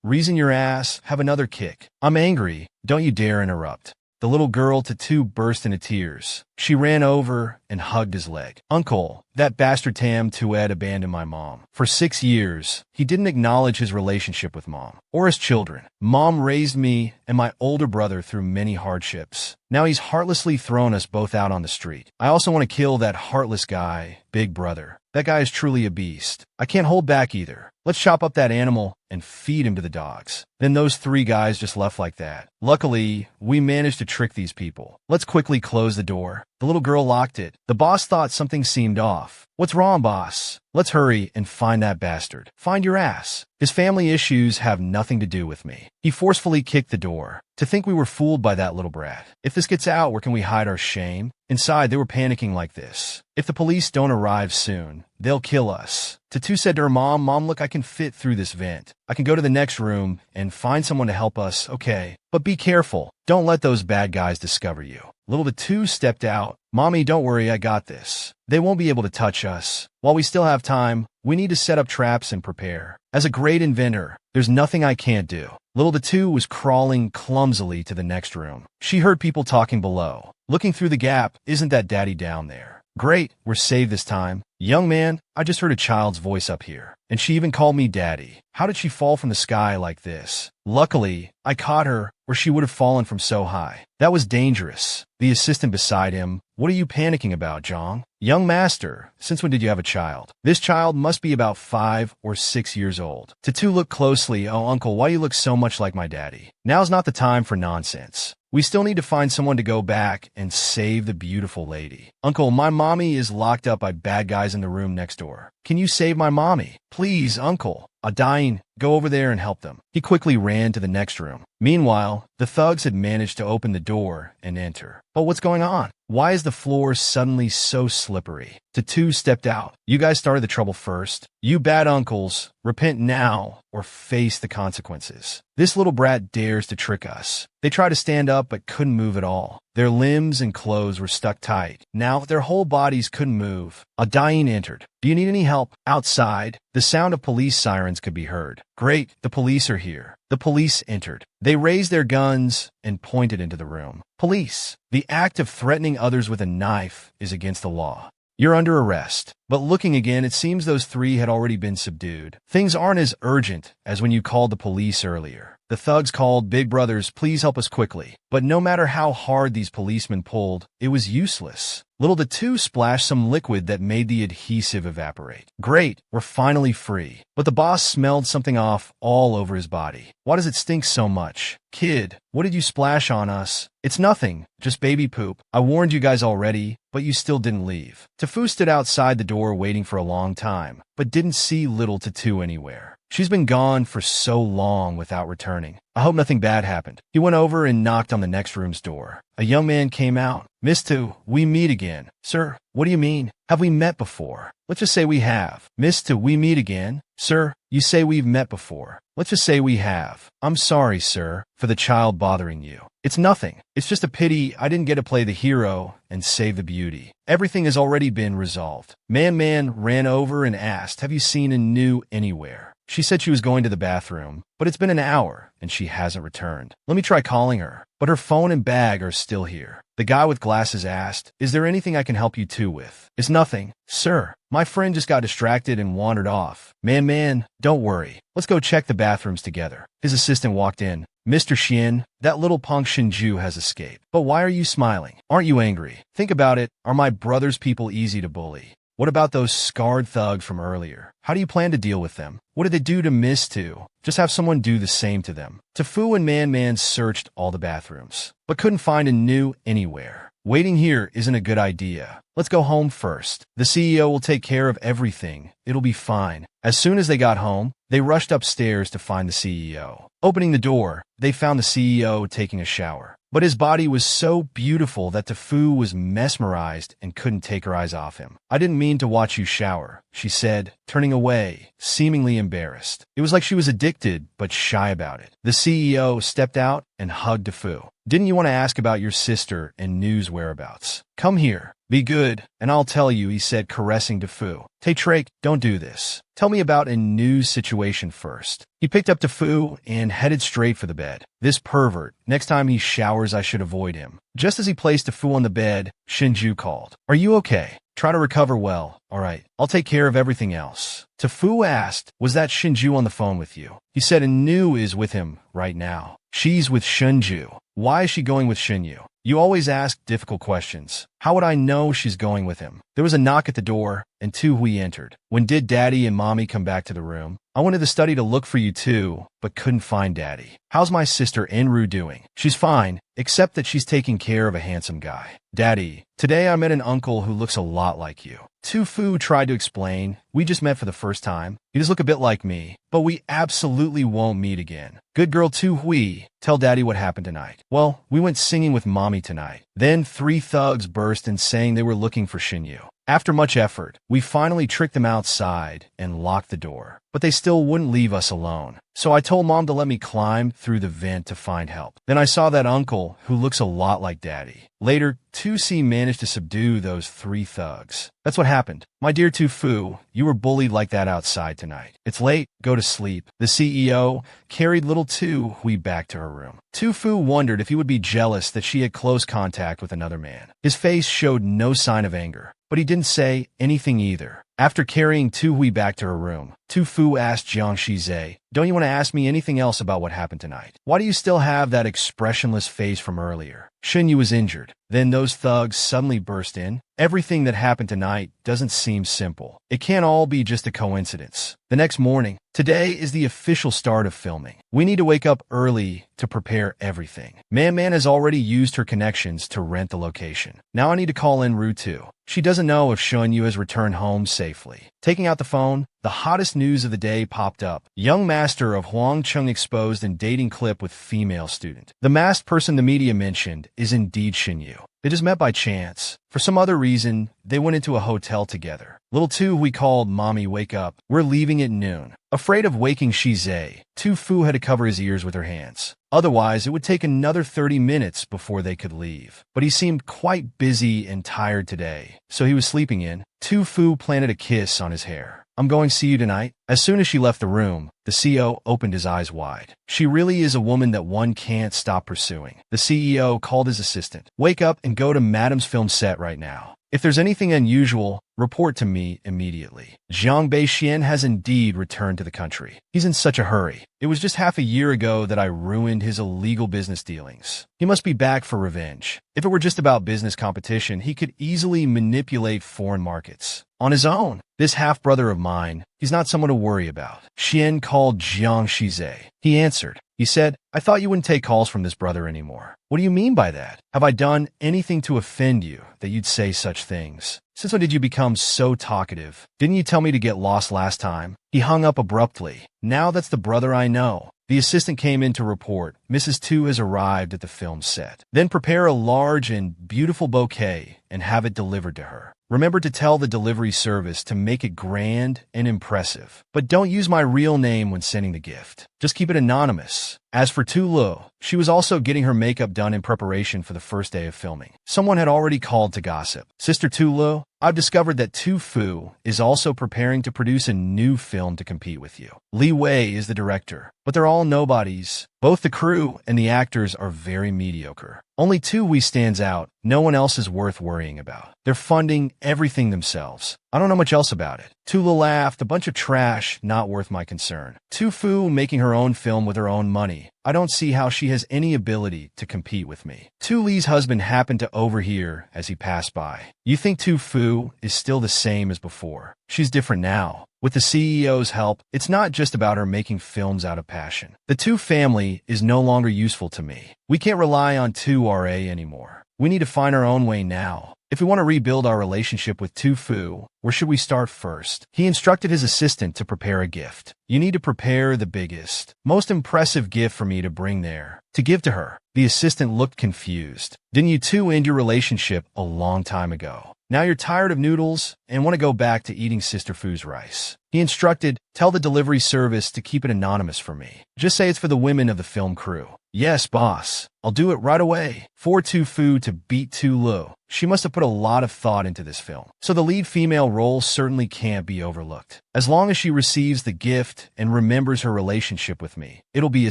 Reason your ass, have another kick." "I'm angry. Don't you dare interrupt." The little girl Tatu burst into tears. She ran over and hugged his leg. "Uncle, that bastard Tam Tuet abandoned my mom. For 6 years, he didn't acknowledge his relationship with mom or his children. Mom raised me and my older brother through many hardships. Now he's heartlessly thrown us both out on the street. I also want to kill that heartless guy, Big Brother. That guy is truly a beast. I can't hold back either. Let's chop up that animal and feed him to the dogs." Then those 3 guys just left like that. "Luckily, we managed to trick these people. Let's quickly close the door." The little girl locked it. The boss thought something seemed off. "What's wrong, boss? Let's hurry and find that bastard." "Find your ass. His family issues have nothing to do with me." He forcefully kicked the door. "To think we were fooled by that little brat. If this gets out, where can we hide our shame?" Inside, they were panicking like this. "If the police don't arrive soon, they'll kill us." Tatu said to her mom, "Mom, look, I can fit through this vent. I can go to the next room and find someone to help us, okay? But be careful. Don't let those bad guys discover you." Little Tatu stepped out. "Mommy, don't worry, I got this. They won't be able to touch us. While we still have time, we need to set up traps and prepare. As a great inventor, there's nothing I can't do." Little Tatu was crawling clumsily to the next room. She heard people talking below. Looking through the gap, "Isn't that Daddy down there?" "Great, we're saved this time." "Young man, I just heard a child's voice up here, and she even called me Daddy. How did she fall from the sky like this?" "Luckily, I caught her, or she would have fallen from so high. That was dangerous." The assistant beside him, "What are you panicking about, Jong?" "Young master, since when did you have a child?" "This child must be about 5 or 6 years old." Tatu looked closely. "Oh, uncle, why you look so much like my daddy?" "Now's not the time for nonsense. We still need to find someone to go back and save the beautiful lady." "Uncle, my mommy is locked up by bad guys in the room next door. Can you save my mommy?" "Please, uncle." A dying, go over there and help them. He quickly ran to the next room. Meanwhile, the thugs had managed to open the door and enter. But what's going on? Why is the floor suddenly so slippery? Two stepped out. You guys started the trouble first. You bad uncles, repent now or face the consequences. This little brat dares to trick us. They tried to stand up but couldn't move at all. Their limbs and clothes were stuck tight. Now their whole bodies couldn't move. A dying entered. Do you need any help? Outside, the sound of police sirens could be heard. Great, the police are here. The police entered. They raised their guns and pointed into the room. Police. The act of threatening others with a knife is against the law. You're under arrest. But looking again, it seems those three had already been subdued. Things aren't as urgent as when you called the police earlier. The thugs called, "Big brothers, please help us quickly." But no matter how hard these policemen pulled, it was useless. Little the two splashed some liquid that made the adhesive evaporate. Great, we're finally free. But the boss smelled something off all over his body. Why does it stink so much? Kid, what did you splash on us? It's nothing, just baby poop. I warned you guys already, but you still didn't leave. Tafu stood outside the door waiting for a long time, but didn't see little Tatu anywhere. She's been gone for so long without returning. I hope nothing bad happened. He went over and knocked on the next room's door. A young man came out. "Miss Tu, we meet again." "Sir, what do you mean? Have we met before?" "Let's just say we have." "Miss Tu, we meet again?" "Sir, you say we've met before." "Let's just say we have." "I'm sorry, sir, for the child bothering you." "It's nothing. It's just a pity I didn't get to play the hero and save the beauty. Everything has already been resolved." Man ran over and asked, "Have you seen a new anywhere?" She said she was going to the bathroom, but it's been an hour and she hasn't returned. Let me try calling her, but her phone and bag are still here. The guy with glasses asked, "Is there anything I can help you two with?" "It's nothing, sir. My friend just got distracted and wandered off." Man, don't worry. Let's go check the bathrooms together." His assistant walked in. "Mr. Xian, that little punk Shinju has escaped. But why are you smiling? Aren't you angry? Think about it. Are my brother's people easy to bully? What about those scarred thugs from earlier? How do you plan to deal with them? What did they do to Miss Tu? Just have someone do the same to them." Tafu and Man searched all the bathrooms, but couldn't find a new anywhere. "Waiting here isn't a good idea. Let's go home first. The CEO will take care of everything. It'll be fine." As soon as they got home, they rushed upstairs to find the CEO. Opening the door, they found the CEO taking a shower. But his body was so beautiful that Tafu was mesmerized and couldn't take her eyes off him. "I didn't mean to watch you shower," she said, turning away, seemingly embarrassed. It was like she was addicted, but shy about it. The CEO stepped out and hugged Tafu. "Didn't you want to ask about your sister and Nu's whereabouts? Come here. Be good, and I'll tell you," he said, caressing Tafu. "Trake, don't do this. Tell me about a news situation first." He picked up Tafu and headed straight for the bed. This pervert, next time he showers I should avoid him. Just as he placed Tafu on the bed, Shinju called. "Are you okay? Try to recover well. All right, I'll take care of everything else." Tafu asked, "Was that Shinju on the phone with you?" He said, "And Nu is with him right now." "She's with Shinju. Why is she going with Shinju?" "You always ask difficult questions. How would I know she's going with him?" There was a knock at the door, and Tu Hui entered. "When did Daddy and Mommy come back to the room?" "I went to the study to look for you too, but couldn't find Daddy." "How's my sister Enru doing?" "She's fine, except that she's taking care of a handsome guy." "Daddy, today I met an uncle who looks a lot like you." Tu Fu tried to explain, "We just met for the first time. He does look a bit like me, but we absolutely won't meet again." "Good girl Tu Hui, tell Daddy what happened tonight." "Well, we went singing with Mommy tonight. Then 3 thugs burst in saying they were looking for Shinyu. After much effort, we finally tricked them outside and locked the door. But they still wouldn't leave us alone. So I told Mom to let me climb through the vent to find help. Then I saw that uncle who looks a lot like Daddy. Later, 2C managed to subdue those 3 thugs. That's what happened. My dear Tu Fu, you were bullied like that outside tonight. It's late, go to sleep." The CEO carried little Tu Hui back to her room. Tu Fu wondered if he would be jealous that she had close contact with another man. His face showed no sign of anger, but he didn't say anything either. After carrying Tu Hui back to her room, Tu Fu asked Jiang Shize, "Don't you want to ask me anything else about what happened tonight? Why do you still have that expressionless face from earlier?" Shinyu was injured. Then those thugs suddenly burst in. Everything that happened tonight doesn't seem simple. It can't all be just a coincidence. The next morning, today is the official start of filming. We need to wake up early to prepare everything. Man has already used her connections to rent the location. Now I need to call in Ru too. She doesn't know if Shunyu has returned home safely. Taking out the phone, the hottest news of the day popped up. Young master of Huang Chung exposed in dating clip with female student. The masked person the media mentioned is indeed Shin Yu. They just met by chance. For some other reason, they went into a hotel together. Little two we called Mommy Wake Up. We're leaving at noon. Afraid of waking Shize, Tu Fu had to cover his ears with her hands. Otherwise, it would take another 30 minutes before they could leave. But he seemed quite busy and tired today, so he was sleeping in. Tu Fu planted a kiss on his hair. I'm going to see you tonight. As soon as she left the room, the CEO opened his eyes wide. She really is a woman that one can't stop pursuing. The CEO called his assistant. Wake up and go to Madam's film set right now. If there's anything unusual, report to me immediately. Zhang Beixian has indeed returned to the country. He's in such a hurry. It was just half a year ago that I ruined his illegal business dealings. He must be back for revenge. If it were just about business competition, he could easily manipulate foreign markets. On his own, this half-brother of mine, he's not someone to worry about. Xian called Jiang Shize. He answered. He said, I thought you wouldn't take calls from this brother anymore. What do you mean by that? Have I done anything to offend you that you'd say such things? Since when did you become so talkative? Didn't you tell me to get lost last time? He hung up abruptly. Now that's the brother I know. The assistant came in to report, Mrs. Tu has arrived at the film set. Then prepare a large and beautiful bouquet and have it delivered to her. Remember to tell the delivery service to make it grand and impressive. But don't use my real name when sending the gift. Just keep it anonymous. As for Tu Lu, she was also getting her makeup done in preparation for the first day of filming. Someone had already called to gossip. Sister Tu Lu, I've discovered that Tu Fu is also preparing to produce a new film to compete with you. Li Wei is the director, but they're all nobodies. Both the crew and the actors are very mediocre. Only Tu Wei stands out. No one else is worth worrying about. They're funding everything themselves. I don't know much else about it. Tula laughed, a bunch of trash, not worth my concern. Tu Fu making her own film with her own money. I don't see how she has any ability to compete with me. Tu Li's husband happened to overhear as he passed by. You think Tu Fu is still the same as before? She's different now. With the CEO's help, it's not just about her making films out of passion. The Tu family is no longer useful to me. We can't rely on Tu RA anymore. We need to find our own way now. If we want to rebuild our relationship with Tu Fu, where should we start first? He instructed his assistant to prepare a gift. You need to prepare the biggest, most impressive gift for me to bring there, to give to her. The assistant looked confused. Didn't you two end your relationship a long time ago? Now you're tired of noodles and want to go back to eating Sister Fu's rice. He instructed, tell the delivery service to keep it anonymous for me. Just say it's for the women of the film crew. Yes, boss. I'll do it right away. For Tu Fu to beat Tu Lu. She must have put a lot of thought into this film. So the lead female role certainly can't be overlooked. As long as she receives the gift and remembers her relationship with me, it'll be a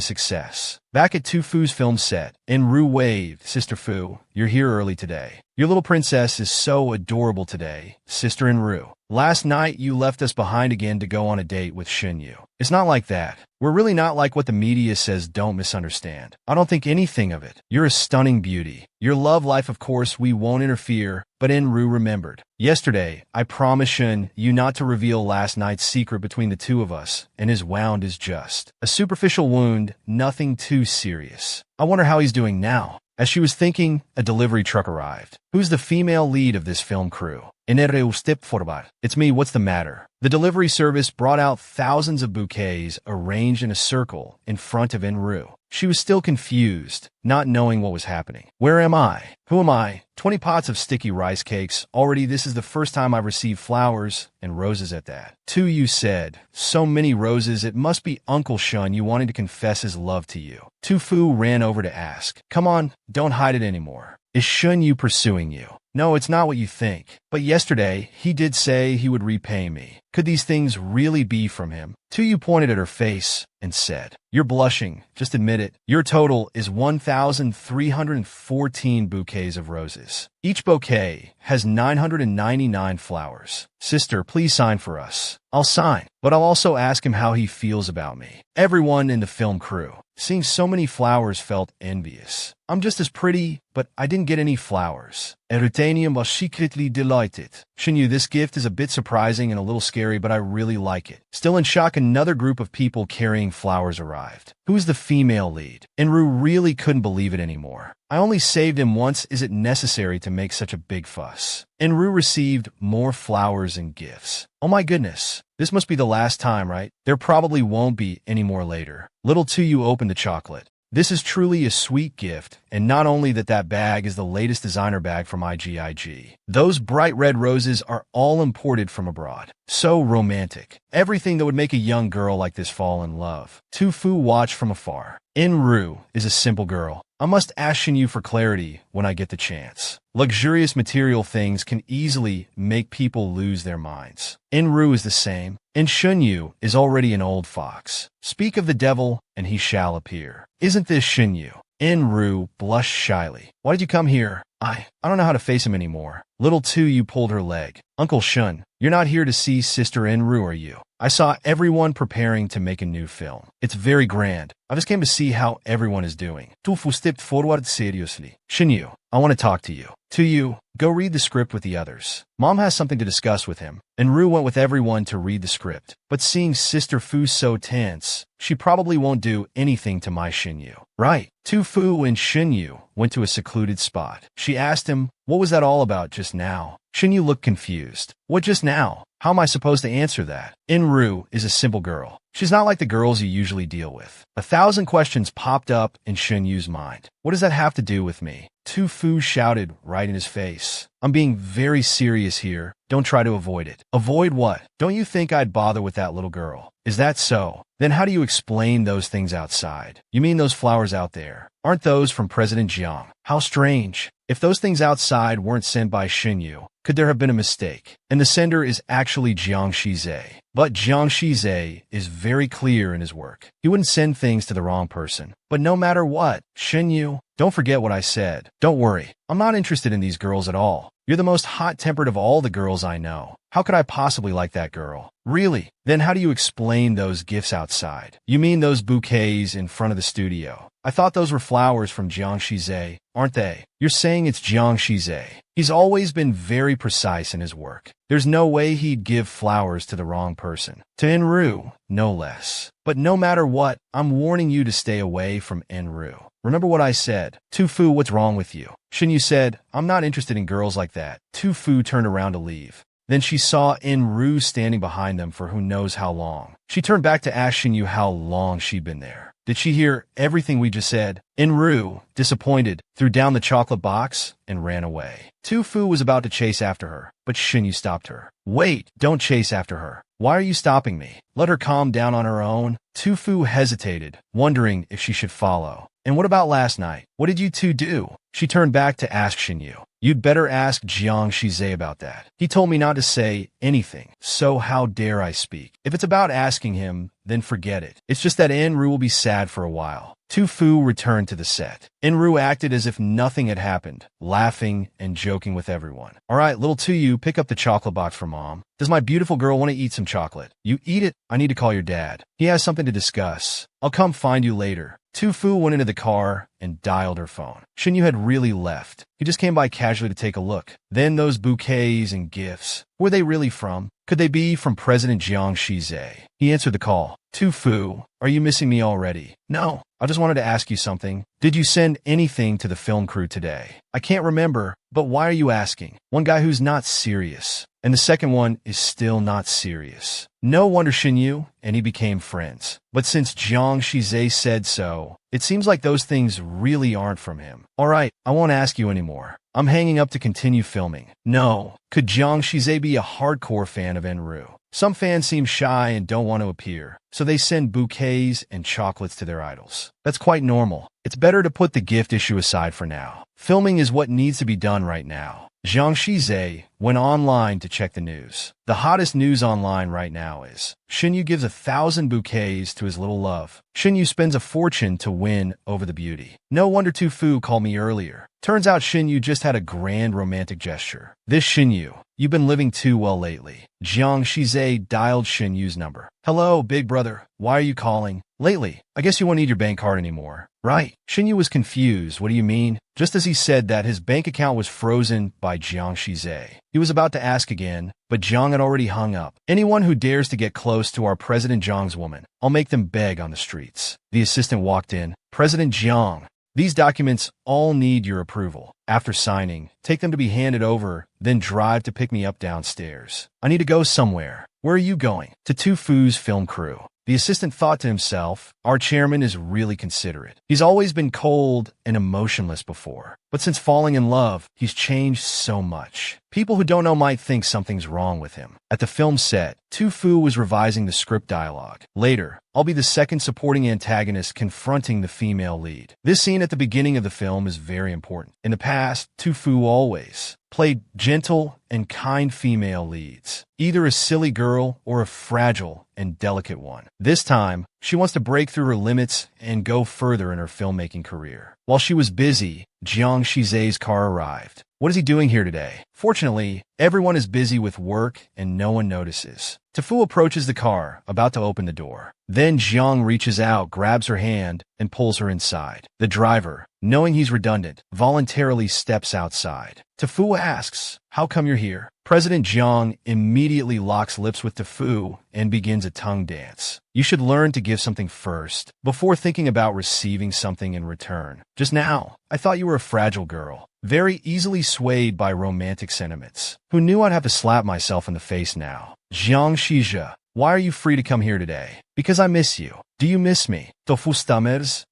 success. Back at Tu Fu's film set, Enru waved, Sister Fu, you're here early today. Your little princess is so adorable today, Sister Enru. Last night, you left us behind again to go on a date with Shin Yu. It's not like that. We're really not like what the media says, don't misunderstand. I don't think anything of it. You're a stunning beauty. Your love life, of course, we won't interfere, but Enru remembered. Yesterday, I promised Shin Yu not to reveal last night's secret between the two of us, and his wound is just a superficial wound, nothing too serious. I wonder how he's doing now. As she was thinking, a delivery truck arrived. Who's the female lead of this film crew? It's me, what's the matter? The delivery service brought out thousands of bouquets arranged in a circle in front of Enru. She was still confused, not knowing what was happening. Where am I? Who am I? 20 pots of sticky rice cakes. Already this is the first time I've received flowers, and roses at that. Tu Yu said, so many roses, it must be Uncle Shun you wanting to confess his love to you. Tu Fu ran over to ask, come on, don't hide it anymore. Is Shun Yu pursuing you? No, it's not what you think. But yesterday, he did say he would repay me. Could these things really be from him? Tu Yu pointed at her face and said, you're blushing. Just admit it. Your total is 1,314 bouquets of roses. Each bouquet has 999 flowers. Sister, please sign for us. I'll sign, but I'll also ask him how he feels about me. Everyone in the film crew, seeing so many flowers, felt envious. I'm just as pretty, but I didn't get any flowers. Erutanium was secretly delighted. Shin Yu, this gift is a bit surprising and a little scary, but I really like it. Still in shock, another group of people carrying flowers arrived. Who's the female lead? Enru really couldn't believe it anymore. I only saved him once. Is it necessary to make such a big fuss? Enru received more flowers and gifts. Oh my goodness. This must be the last time, right? There probably won't be any more later. Little two, you open the chocolate. This is truly a sweet gift, and not only that bag is the latest designer bag from IGIG. Those bright red roses are all imported from abroad. So romantic. Everything that would make a young girl like this fall in love. Tu-Fu watched from afar. En-Ru is a simple girl. I must ask Shin-Yu for clarity when I get the chance. Luxurious material things can easily make people lose their minds. En-Ru is the same, and Shin-Yu is already an old fox. Speak of the devil, and he shall appear. Isn't this Shin-Yu? En-Ru blushed shyly. Why did you come here? I don't know how to face him anymore. Little Tu-Yu pulled her leg. Uncle Shun, you're not here to see Sister En-Ru, are you? I saw everyone preparing to make a new film. It's very grand. I just came to see how everyone is doing. Tu-Fu stepped forward seriously. Shin-Yu, I want to talk to you. Tu-Yu, go read the script with the others. Mom has something to discuss with him. En-Ru went with everyone to read the script. But seeing Sister Fu so tense, she probably won't do anything to my Shin-Yu. Right. Tu-Fu and Shin-Yu went to a secluded spot. She asked him, what was that all about just now? Shin-Yu looked confused. What just now? How am I supposed to answer that? En-Ru is a simple girl. She's not like the girls you usually deal with. 1,000 questions popped up in Shin-Yu's mind. What does that have to do with me? Tu-Fu shouted right in his face. I'm being very serious here. Don't try to avoid it. Avoid what? Don't you think I'd bother with that little girl? Is that so? Then how do you explain those things outside? You mean those flowers out there? Aren't those from President Jiang? How strange. If those things outside weren't sent by Shin-Yu, could there have been a mistake? And the sender is actually Jiang Shizhe. But Jiang Shizhe is very clear in his work. He wouldn't send things to the wrong person. But no matter what, Shin-Yu, don't forget what I said. Don't worry. I'm not interested in these girls at all. You're the most hot-tempered of all the girls I know. How could I possibly like that girl? Really? Then how do you explain those gifts outside? You mean those bouquets in front of the studio? I thought those were flowers from Jiang Shizhe, aren't they? You're saying it's Jiang Shizhe. He's always been very precise in his work. There's no way he'd give flowers to the wrong person. To En-Ru, no less. But no matter what, I'm warning you to stay away from En-Ru. Remember what I said. Tu-Fu, what's wrong with you? Shin-Yu said, I'm not interested in girls like that. Tu-Fu turned around to leave. Then she saw En-Ru standing behind them for who knows how long. She turned back to ask Shin-Yu how long she'd been there. Did she hear everything we just said? En-Ru, disappointed, threw down the chocolate box and ran away. Tu-Fu was about to chase after her, but Shin-Yu stopped her. Wait, don't chase after her. Why are you stopping me? Let her calm down on her own. Tu-Fu hesitated, wondering if she should follow. And what about last night? What did you two do? She turned back to ask Shin-Yu. You'd better ask Jiang Shizhe about that. He told me not to say anything, so how dare I speak? If it's about asking him, then forget it. It's just that En-Ru will be sad for a while. Tu-Fu returned to the set. En-Ru acted as if nothing had happened, laughing and joking with everyone. All right, little Tu-Yu, pick up the chocolate box for Mom. Does my beautiful girl want to eat some chocolate? You eat it. I need to call your dad. He has something to discuss. I'll come find you later. Tu-Fu went into the car and dialed her phone. Shin-Yu had really left. He just came by casually to take a look. Then those bouquets and gifts. Who were they really from? Could they be from President Jiang Shizhe? He answered the call. Tu-Fu, are you missing me already? No, I just wanted to ask you something. Did you send anything to the film crew today? I can't remember, but why are you asking? One guy who's not serious, and the second one is still not serious. No wonder Shin-Yu and he became friends. But since Jiang Shizhe said so, it seems like those things really aren't from him. All right, I won't ask you anymore. I'm hanging up to continue filming. No, could Jiang Shizhe be a hardcore fan of En-Ru? Some fans seem shy and don't want to appear, so they send bouquets and chocolates to their idols. That's quite normal. It's better to put the gift issue aside for now. Filming is what needs to be done right now. Jiang Shizhe went online to check the news. The hottest news online right now is Shin-Yu gives 1,000 bouquets to his little love. Shin-Yu spends a fortune to win over the beauty. No wonder Tu-Fu called me earlier. Turns out Shin-Yu just had a grand romantic gesture. This Shin-Yu, you've been living too well lately. Jiang Shizhe dialed Shin-Yu's number. Hello, big brother. Why are you calling? Lately, I guess you won't need your bank card anymore. Right. Shin-Yu was confused. What do you mean? Just as he said that, his bank account was frozen by Jiang Shizhe. He was about to ask again, but Jiang had already hung up. Anyone who dares to get close to our President Jiang's woman, I'll make them beg on the streets. The assistant walked in. President Jiang, These documents all need your approval. After signing, take them to be handed over, then drive to pick me up downstairs. I need to go somewhere. Where are you going? To Tufu's film crew. The assistant thought to himself, our chairman is really considerate. He's always been cold and emotionless before, but since falling in love, he's changed so much. People who don't know might think something's wrong with him. At the film set, Tufu was revising the script dialogue. Later, I'll be the second supporting antagonist confronting the female lead. This scene at the beginning of the film is very important. In the past, Tufu always played gentle and kind female leads, either a silly girl or a fragile and delicate one. This time, she wants to break through her limits and go further in her filmmaking career. While she was busy, Jiang Shize's car arrived. What is he doing here today? Fortunately, everyone is busy with work and no one notices. Tufu approaches the car, about to open the door. Then Jiang reaches out, grabs her hand, and pulls her inside. The driver, knowing he's redundant, voluntarily steps outside. Tufu asks, "How come you're here?" President Jiang immediately locks lips with Tufu and begins a tongue dance. You should learn to give something first, before thinking about receiving something in return. Just now, I thought you were a fragile girl, very easily swayed by romantic sentiments. Who knew I'd have to slap myself in the face now? Jiang Shizhe, why are you free to come here today? Because I miss you. Do you miss me? Tofu stammers?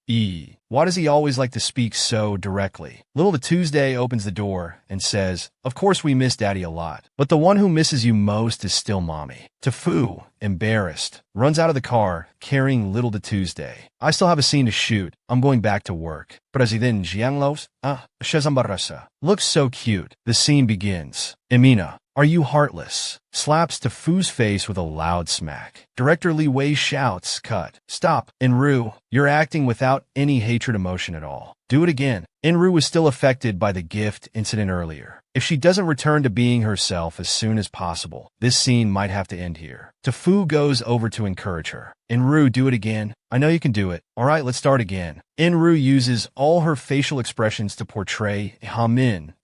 Why does he always like to speak so directly? Little Tuesday opens the door and says, "Of course we miss Daddy a lot, but the one who misses you most is still Mommy." Tufu, embarrassed, runs out of the car carrying Little Tuesday. I still have a scene to shoot. I'm going back to work. President Jianglos, Shezambarasa. Looks so cute. The scene begins. Emina, are you heartless? Slaps Tufu's face with a loud smack. Director Li Wei shouts, "Cut. Stop. Enru, you're acting without any hatred emotion at all. Do it again." Enru was still affected by the gift incident earlier. If she doesn't return to being herself as soon as possible, this scene might have to end here. Tufu goes over to encourage her. Enru, do it again. I know you can do it. All right, let's start again. Enru uses all her facial expressions to portray Hamin.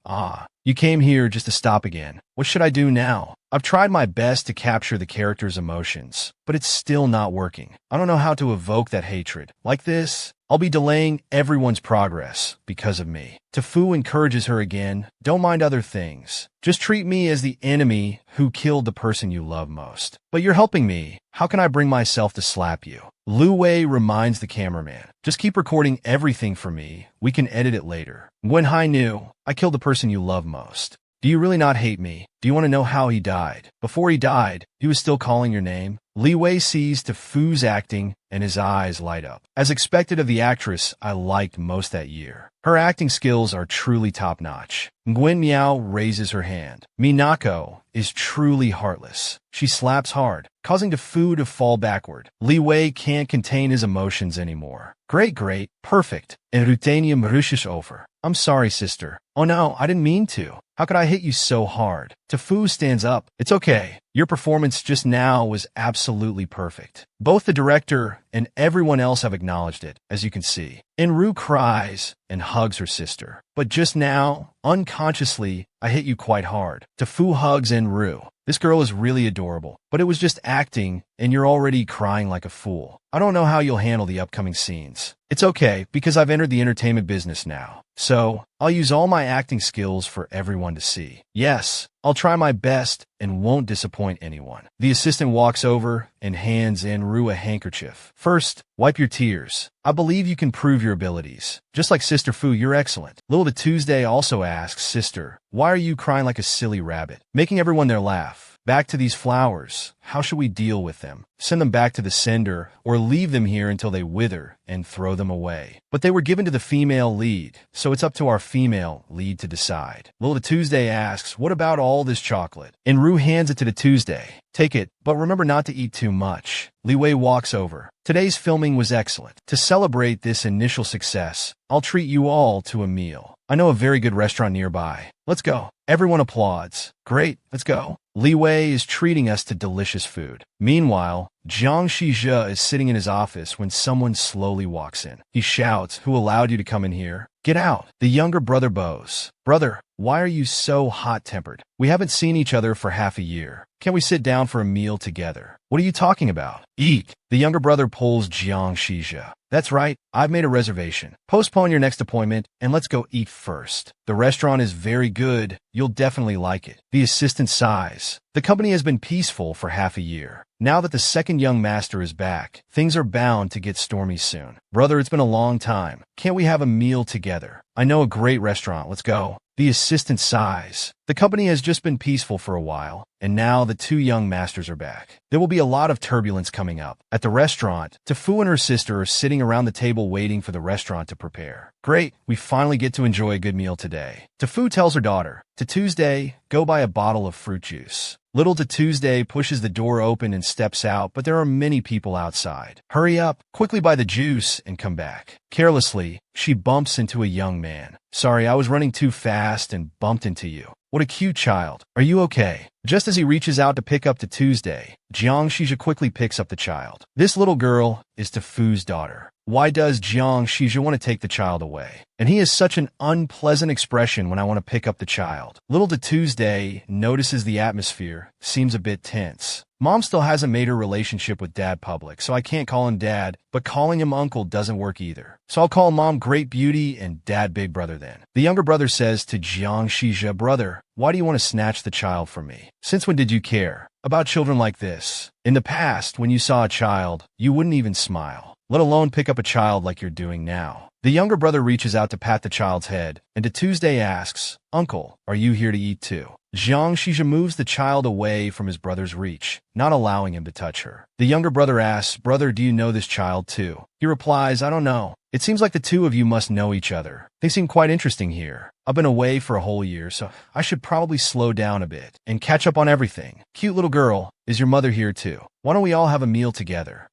You came here just to stop again. What should I do now? I've tried my best to capture the character's emotions, but it's still not working. I don't know how to evoke that hatred. Like this, I'll be delaying everyone's progress because of me. Tufu encourages her again. Don't mind other things. Just treat me as the enemy who killed the person you love most. But you're helping me. How can I bring myself to slap you? Lu Wei reminds the cameraman. Just keep recording everything for me. We can edit it later. Gwen Hai knew. I killed the person you love most. Do you really not hate me? Do you want to know how he died? Before he died, he was still calling your name? Li Wei sees Tufu's acting and his eyes light up. As expected of the actress I liked most that year. Her acting skills are truly top-notch. Gwen Miao raises her hand. Minako is truly heartless. She slaps hard, causing Tufu to fall backward. Li Wei can't contain his emotions anymore. Great, perfect. And Rutanium rushes over. I'm sorry, sister. Oh no, I didn't mean to. How could I hit you so hard? Tufu stands up. It's okay. Your performance just now was absolutely perfect. Both the director and everyone else have acknowledged it, as you can see. Enru cries and hugs her sister. But just now, unconsciously, I hit you quite hard. Tufu hugs Enru. This girl is really adorable, but it was just acting, and you're already crying like a fool. I don't know how you'll handle the upcoming scenes. It's okay, because I've entered the entertainment business now. So, I'll use all my acting skills for everyone to see. Yes, I'll try my best and won't disappoint anyone. The assistant walks over and hands Enru a handkerchief. First, wipe your tears. I believe you can prove your abilities. Just like Sister Fu, you're excellent. Little Tuesday also asks, Sister, why are you crying like a silly rabbit? Making everyone there laugh. Back to these flowers. How should we deal with them? Send them back to the sender or leave them here until they wither and throw them away. But they were given to the female lead, so it's up to our female lead to decide. Little Tuesday asks, what about all this chocolate? Enru hands it to the Tuesday. Take it, but remember not to eat too much. Li Wei walks over. Today's filming was excellent. To celebrate this initial success, I'll treat you all to a meal. I know a very good restaurant nearby. Let's go. Everyone applauds. Great, let's go. Li Wei is treating us to delicious food. Meanwhile, Jiang Shizhe is sitting in his office when someone slowly walks in. He shouts, who allowed you to come in here? Get out. The younger brother bows. Brother, why are you so hot-tempered? We haven't seen each other for half a year. Can't we sit down for a meal together? What are you talking about? Eat. The younger brother pulls Jiang Shizha. That's right, I've made a reservation. Postpone your next appointment and let's go eat first. The restaurant is very good. You'll definitely like it. The assistant sighs. The company has been peaceful for half a year. Now that the second young master is back, things are bound to get stormy soon. Brother, it's been a long time. Can't we have a meal together? I know a great restaurant. Let's go. The assistant sighs. The company has just been peaceful for a while, and now the two young masters are back. There will be a lot of turbulence coming up. At the restaurant, Tefu and her sister are sitting around the table waiting for the restaurant to prepare. Great, we finally get to enjoy a good meal today. Tefu tells her daughter, "To Tuesday, go buy a bottle of fruit juice." Little to Tuesday pushes the door open and steps out, but there are many people outside. Hurry up, quickly buy the juice and come back. Carelessly, she bumps into a young man. Sorry, I was running too fast and bumped into you. What a cute child. Are you okay? Just as he reaches out to pick up the Tuesday, Jiang Shizha quickly picks up the child. This little girl is Tefu's daughter. Why does Jiang Shizha want to take the child away? And he has such an unpleasant expression when I want to pick up the child. Little to Tuesday notices the atmosphere seems a bit tense. Mom still hasn't made her relationship with Dad public, so I can't call him Dad, but calling him Uncle doesn't work either. So I'll call Mom Great Beauty and Dad Big Brother then. The younger brother says to Jiang Shizha, "Brother, why do you want to snatch the child from me? Since when did you care about children like this? In the past, when you saw a child, you wouldn't even smile, let alone pick up a child like you're doing now." The younger brother reaches out to pat the child's head, and to Tuesday asks, "Uncle, are you here to eat too?" Jiang Shizha moves the child away from his brother's reach, not allowing him to touch her. The younger brother asks, "Brother, do you know this child too?" He replies, "I don't know. It seems like the two of you must know each other. They seem quite interesting here. I've been away for a whole year, so I should probably slow down a bit and catch up on everything. Cute little girl, is your mother here too? Why don't we all have a meal together?"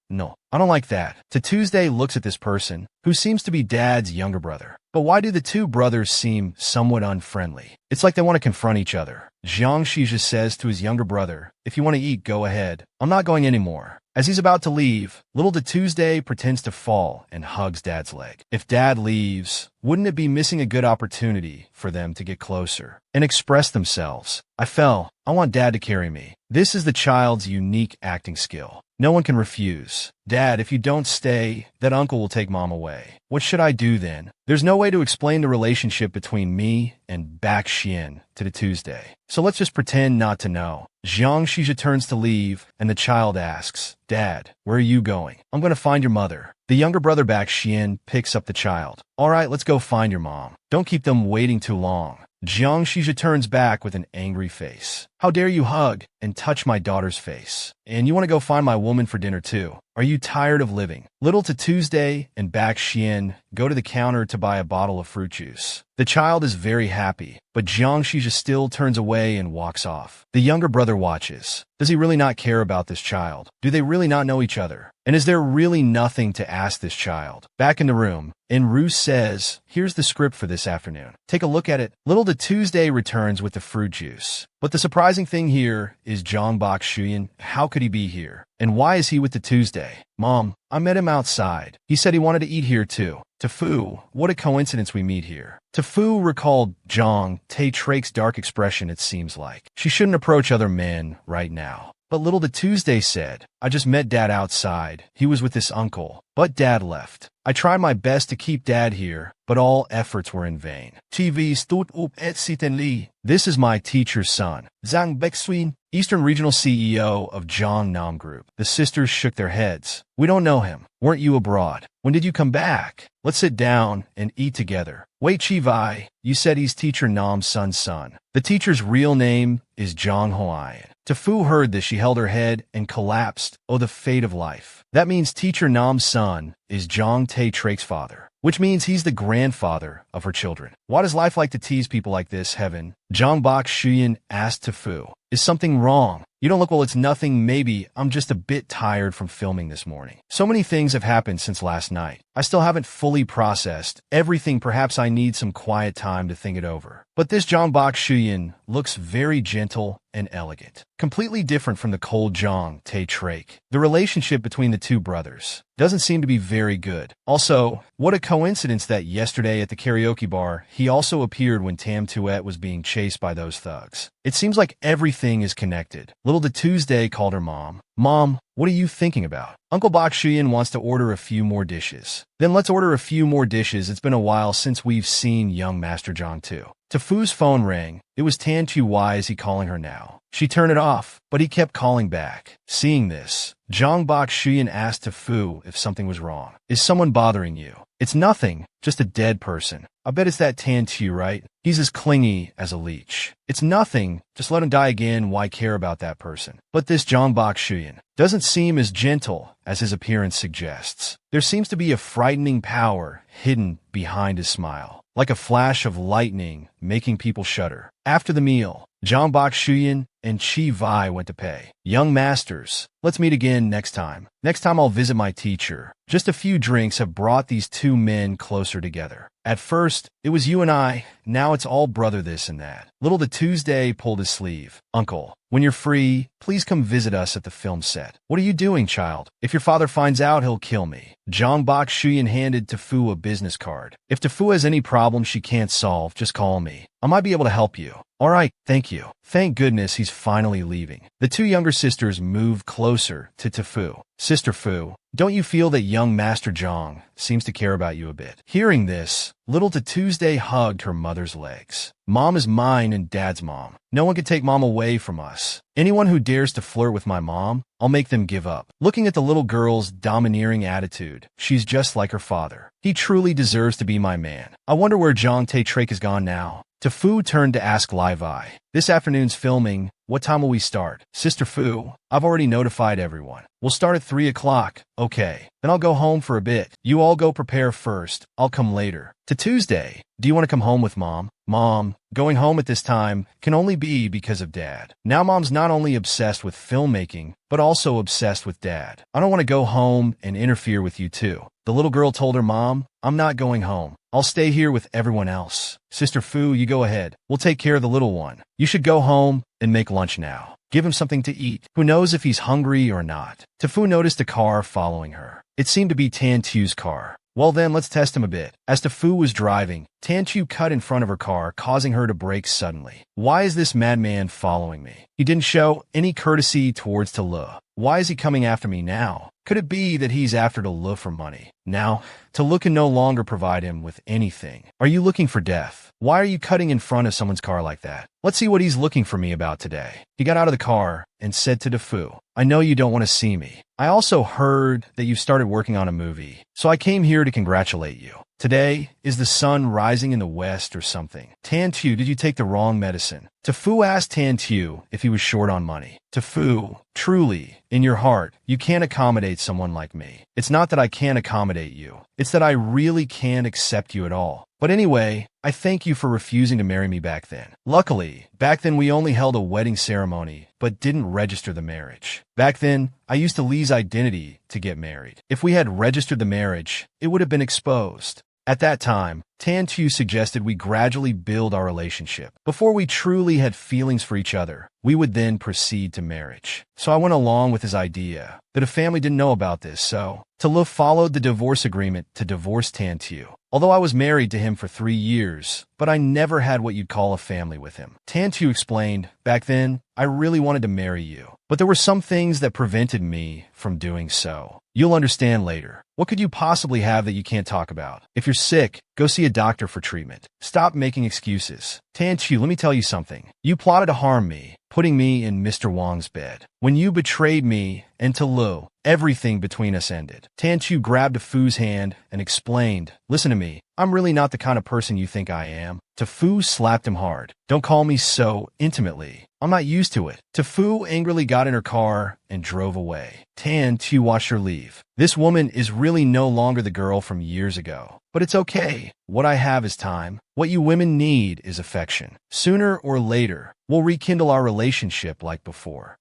No, I don't like that. To Tuesday looks at this person, who seems to be Dad's younger brother. But why do the two brothers seem somewhat unfriendly? It's like they want to confront each other. Jiang Shizha says to his younger brother, "If you want to eat, go ahead. I'm not going anymore." As he's about to leave, little to Tuesday pretends to fall and hugs Dad's leg. If Dad leaves, wouldn't it be missing a good opportunity for them to get closer and express themselves? "I fell. I want Dad to carry me." This is the child's unique acting skill. No one can refuse. "Dad, if you don't stay, that uncle will take Mom away. What should I do then?" There's no way to explain the relationship between me and Bak Xian to the Tuesday. So let's just pretend not to know. Jiang Shizha turns to leave, and the child asks, "Dad, where are you going?" "I'm going to find your mother." The younger brother Bak Xian picks up the child. "All right, let's go find your mom. Don't keep them waiting too long." Jiang Shizha turns back with an angry face. "How dare you hug and touch my daughter's face? And you want to go find my woman for dinner too? Are you tired of living?" Little to Tuesday and Bak Xian go to the counter to buy a bottle of fruit juice. The child is very happy, but Jiang Shizha still turns away and walks off. The younger brother watches. Does he really not care about this child? Do they really not know each other? And is there really nothing to ask this child? Back in the room, Enru says, "Here's the script for this afternoon. Take a look at it." Little to Tuesday returns with the fruit juice. But the surprising thing here is Zhang Bak Shuyan. How could he be here? And why is he with the Tuesday? "Mom, I met him outside. He said he wanted to eat here too." Tefu, what a coincidence we meet here. Tefu recalled Zhang Tae-Trake's dark expression, it seems like. She shouldn't approach other men right now. But little to Tuesday said, "I just met Dad outside. He was with this uncle. But Dad left. I tried my best to keep Dad here, but all efforts were in vain." TV stood up et sitten Lee. This is my teacher's son, Zhang Baekswin, Eastern Regional CEO of Zhongnam Group. The sisters shook their heads. "We don't know him. Weren't you abroad? When did you come back? Let's sit down and eat together." "Wait, Chivai, you said he's teacher Nam's son's son." The teacher's real name is Zhang Hoian. Tefu heard this, she held her head and collapsed. Oh, the fate of life. That means teacher Nam's son is Zhang Tae-Trake's father, which means he's the grandfather of her children. Why does life like to tease people like this, Heaven? Zhang Bak Shuyan asked Tefu. "Is something wrong?" "You don't look well." "It's nothing. Maybe I'm just a bit tired from filming this morning. So many things have happened since last night. I still haven't fully processed everything. Perhaps I need some quiet time to think it over." But this Jongbok Shuyin looks very gentle and elegant, completely different from the cold Jong Tae-trake. The relationship between the two brothers doesn't seem to be very good. Also, what a coincidence that yesterday at the karaoke bar, he also appeared when Tam Tuet was being chased by those thugs. It seems like everything is connected. Little De Tuesday called her mom. Mom, what are you thinking about? Uncle Bok Shuyin wants to order a few more dishes. Then let's order a few more dishes. It's been a while since we've seen young Master Jong too. Tafu's phone rang. It was Tan Tu. Why is he calling her now? She turned it off, but he kept calling back. Seeing this, Jongbok Shuyin asked Tafu if something was wrong. Is someone bothering you? It's nothing, just a dead person. I bet it's that Tan Tu, right? He's as clingy as a leech. It's nothing, just let him die again. Why care about that person? But this Jongbok Shuyin doesn't seem as gentle as his appearance suggests. There seems to be a frightening power hidden behind his smile, like a flash of lightning making people shudder. After the meal, Jongbok Shuyin and Chi Vai went to pay. Young masters, let's meet again next time. Next time I'll visit my teacher. Just a few drinks have brought these two men closer together. At first, it was you and I. Now it's all brother this and that. Little De Tuesday pulled his sleeve. Uncle, when you're free, please come visit us at the film set. What are you doing, child? If your father finds out, he'll kill me. Jongbok Shuyin handed Tafu a business card. If Tafu has any problem she can't solve, just call me. I might be able to help you. All right, thank you. Thank goodness he's finally leaving. The two younger sisters moved closer to Tafu. Sister Fu, don't you feel that young Master Jong seems to care about you a bit? Hearing this, Little De Tuesday hugged her mother's legs. Mom is mine and Dad's mom. No one can take Mom away from us. Anyone who dares to flirt with my mom, I'll make them give up. Looking at the little girl's domineering attitude, she's just like her father. He truly deserves to be my man. I wonder where Jong Tae-trake is gone now. Tafu turned to ask Lai Vai. This afternoon's filming, what time will we start? Sister Fu, I've already notified everyone. We'll start at 3 o'clock. Okay. Then I'll go home for a bit. You all go prepare first. I'll come later. To Tuesday, do you want to come home with Mom? Mom, going home at this time can only be because of Dad. Now Mom's not only obsessed with filmmaking, but also obsessed with Dad. I don't want to go home and interfere with you too. The little girl told her mom, I'm not going home. I'll stay here with everyone else. Sister Fu, you go ahead. We'll take care of the little one. You should go home and make lunch now. Give him something to eat. Who knows if he's hungry or not? Tafu noticed a car following her. It seemed to be Tan Tu's car. Well then, let's test him a bit. As Tafu was driving, Tan Tu cut in front of her car, causing her to brake suddenly. Why is this madman following me? He didn't show any courtesy towards Talu. Why is he coming after me now? Could it be that he's after Talu for money? Now, Talu can no longer provide him with anything. Are you looking for death? Why are you cutting in front of someone's car like that? Let's see what he's looking for me about today. He got out of the car and said to Tafu, I know you don't want to see me. I also heard that you've started working on a movie, so I came here to congratulate you. Today is the sun rising in the west or something. Tan Tu, did you take the wrong medicine? Tafu asked Tan Tu if he was short on money. Tafu, truly, in your heart, you can't accommodate someone like me. It's not that I can't accommodate you. It's that I really can't accept you at all. But anyway, I thank you for refusing to marry me back then. Luckily, back then we only held a wedding ceremony, but didn't register the marriage. Back then, I used Lee's identity to get married. If we had registered the marriage, it would have been exposed. At that time, Tan Tu suggested we gradually build our relationship. Before we truly had feelings for each other, we would then proceed to marriage. So I went along with his idea, but a family didn't know about this, so Talu followed the divorce agreement to divorce Tan Tu. Although I was married to him for 3 years, but I never had what you'd call a family with him. Tan Tu explained, back then, I really wanted to marry you, but there were some things that prevented me from doing so. You'll understand later. What could you possibly have that you can't talk about? If you're sick, go see a doctor for treatment. Stop making excuses. Tan Tu, let me tell you something. You plotted to harm me, putting me in Mr. Wang's bed. When you betrayed me and Talu, everything between us ended. Tan Tu grabbed Tafu's hand and explained, listen to me, I'm really not the kind of person you think I am. Tafu slapped him hard. Don't call me so intimately. I'm not used to it. Tafu angrily got in her car and drove away. Tan Tu watched her leave. This woman is really no longer the girl from years ago. But it's okay. What I have is time. What you women need is affection. Sooner or later, we'll rekindle our relationship like before.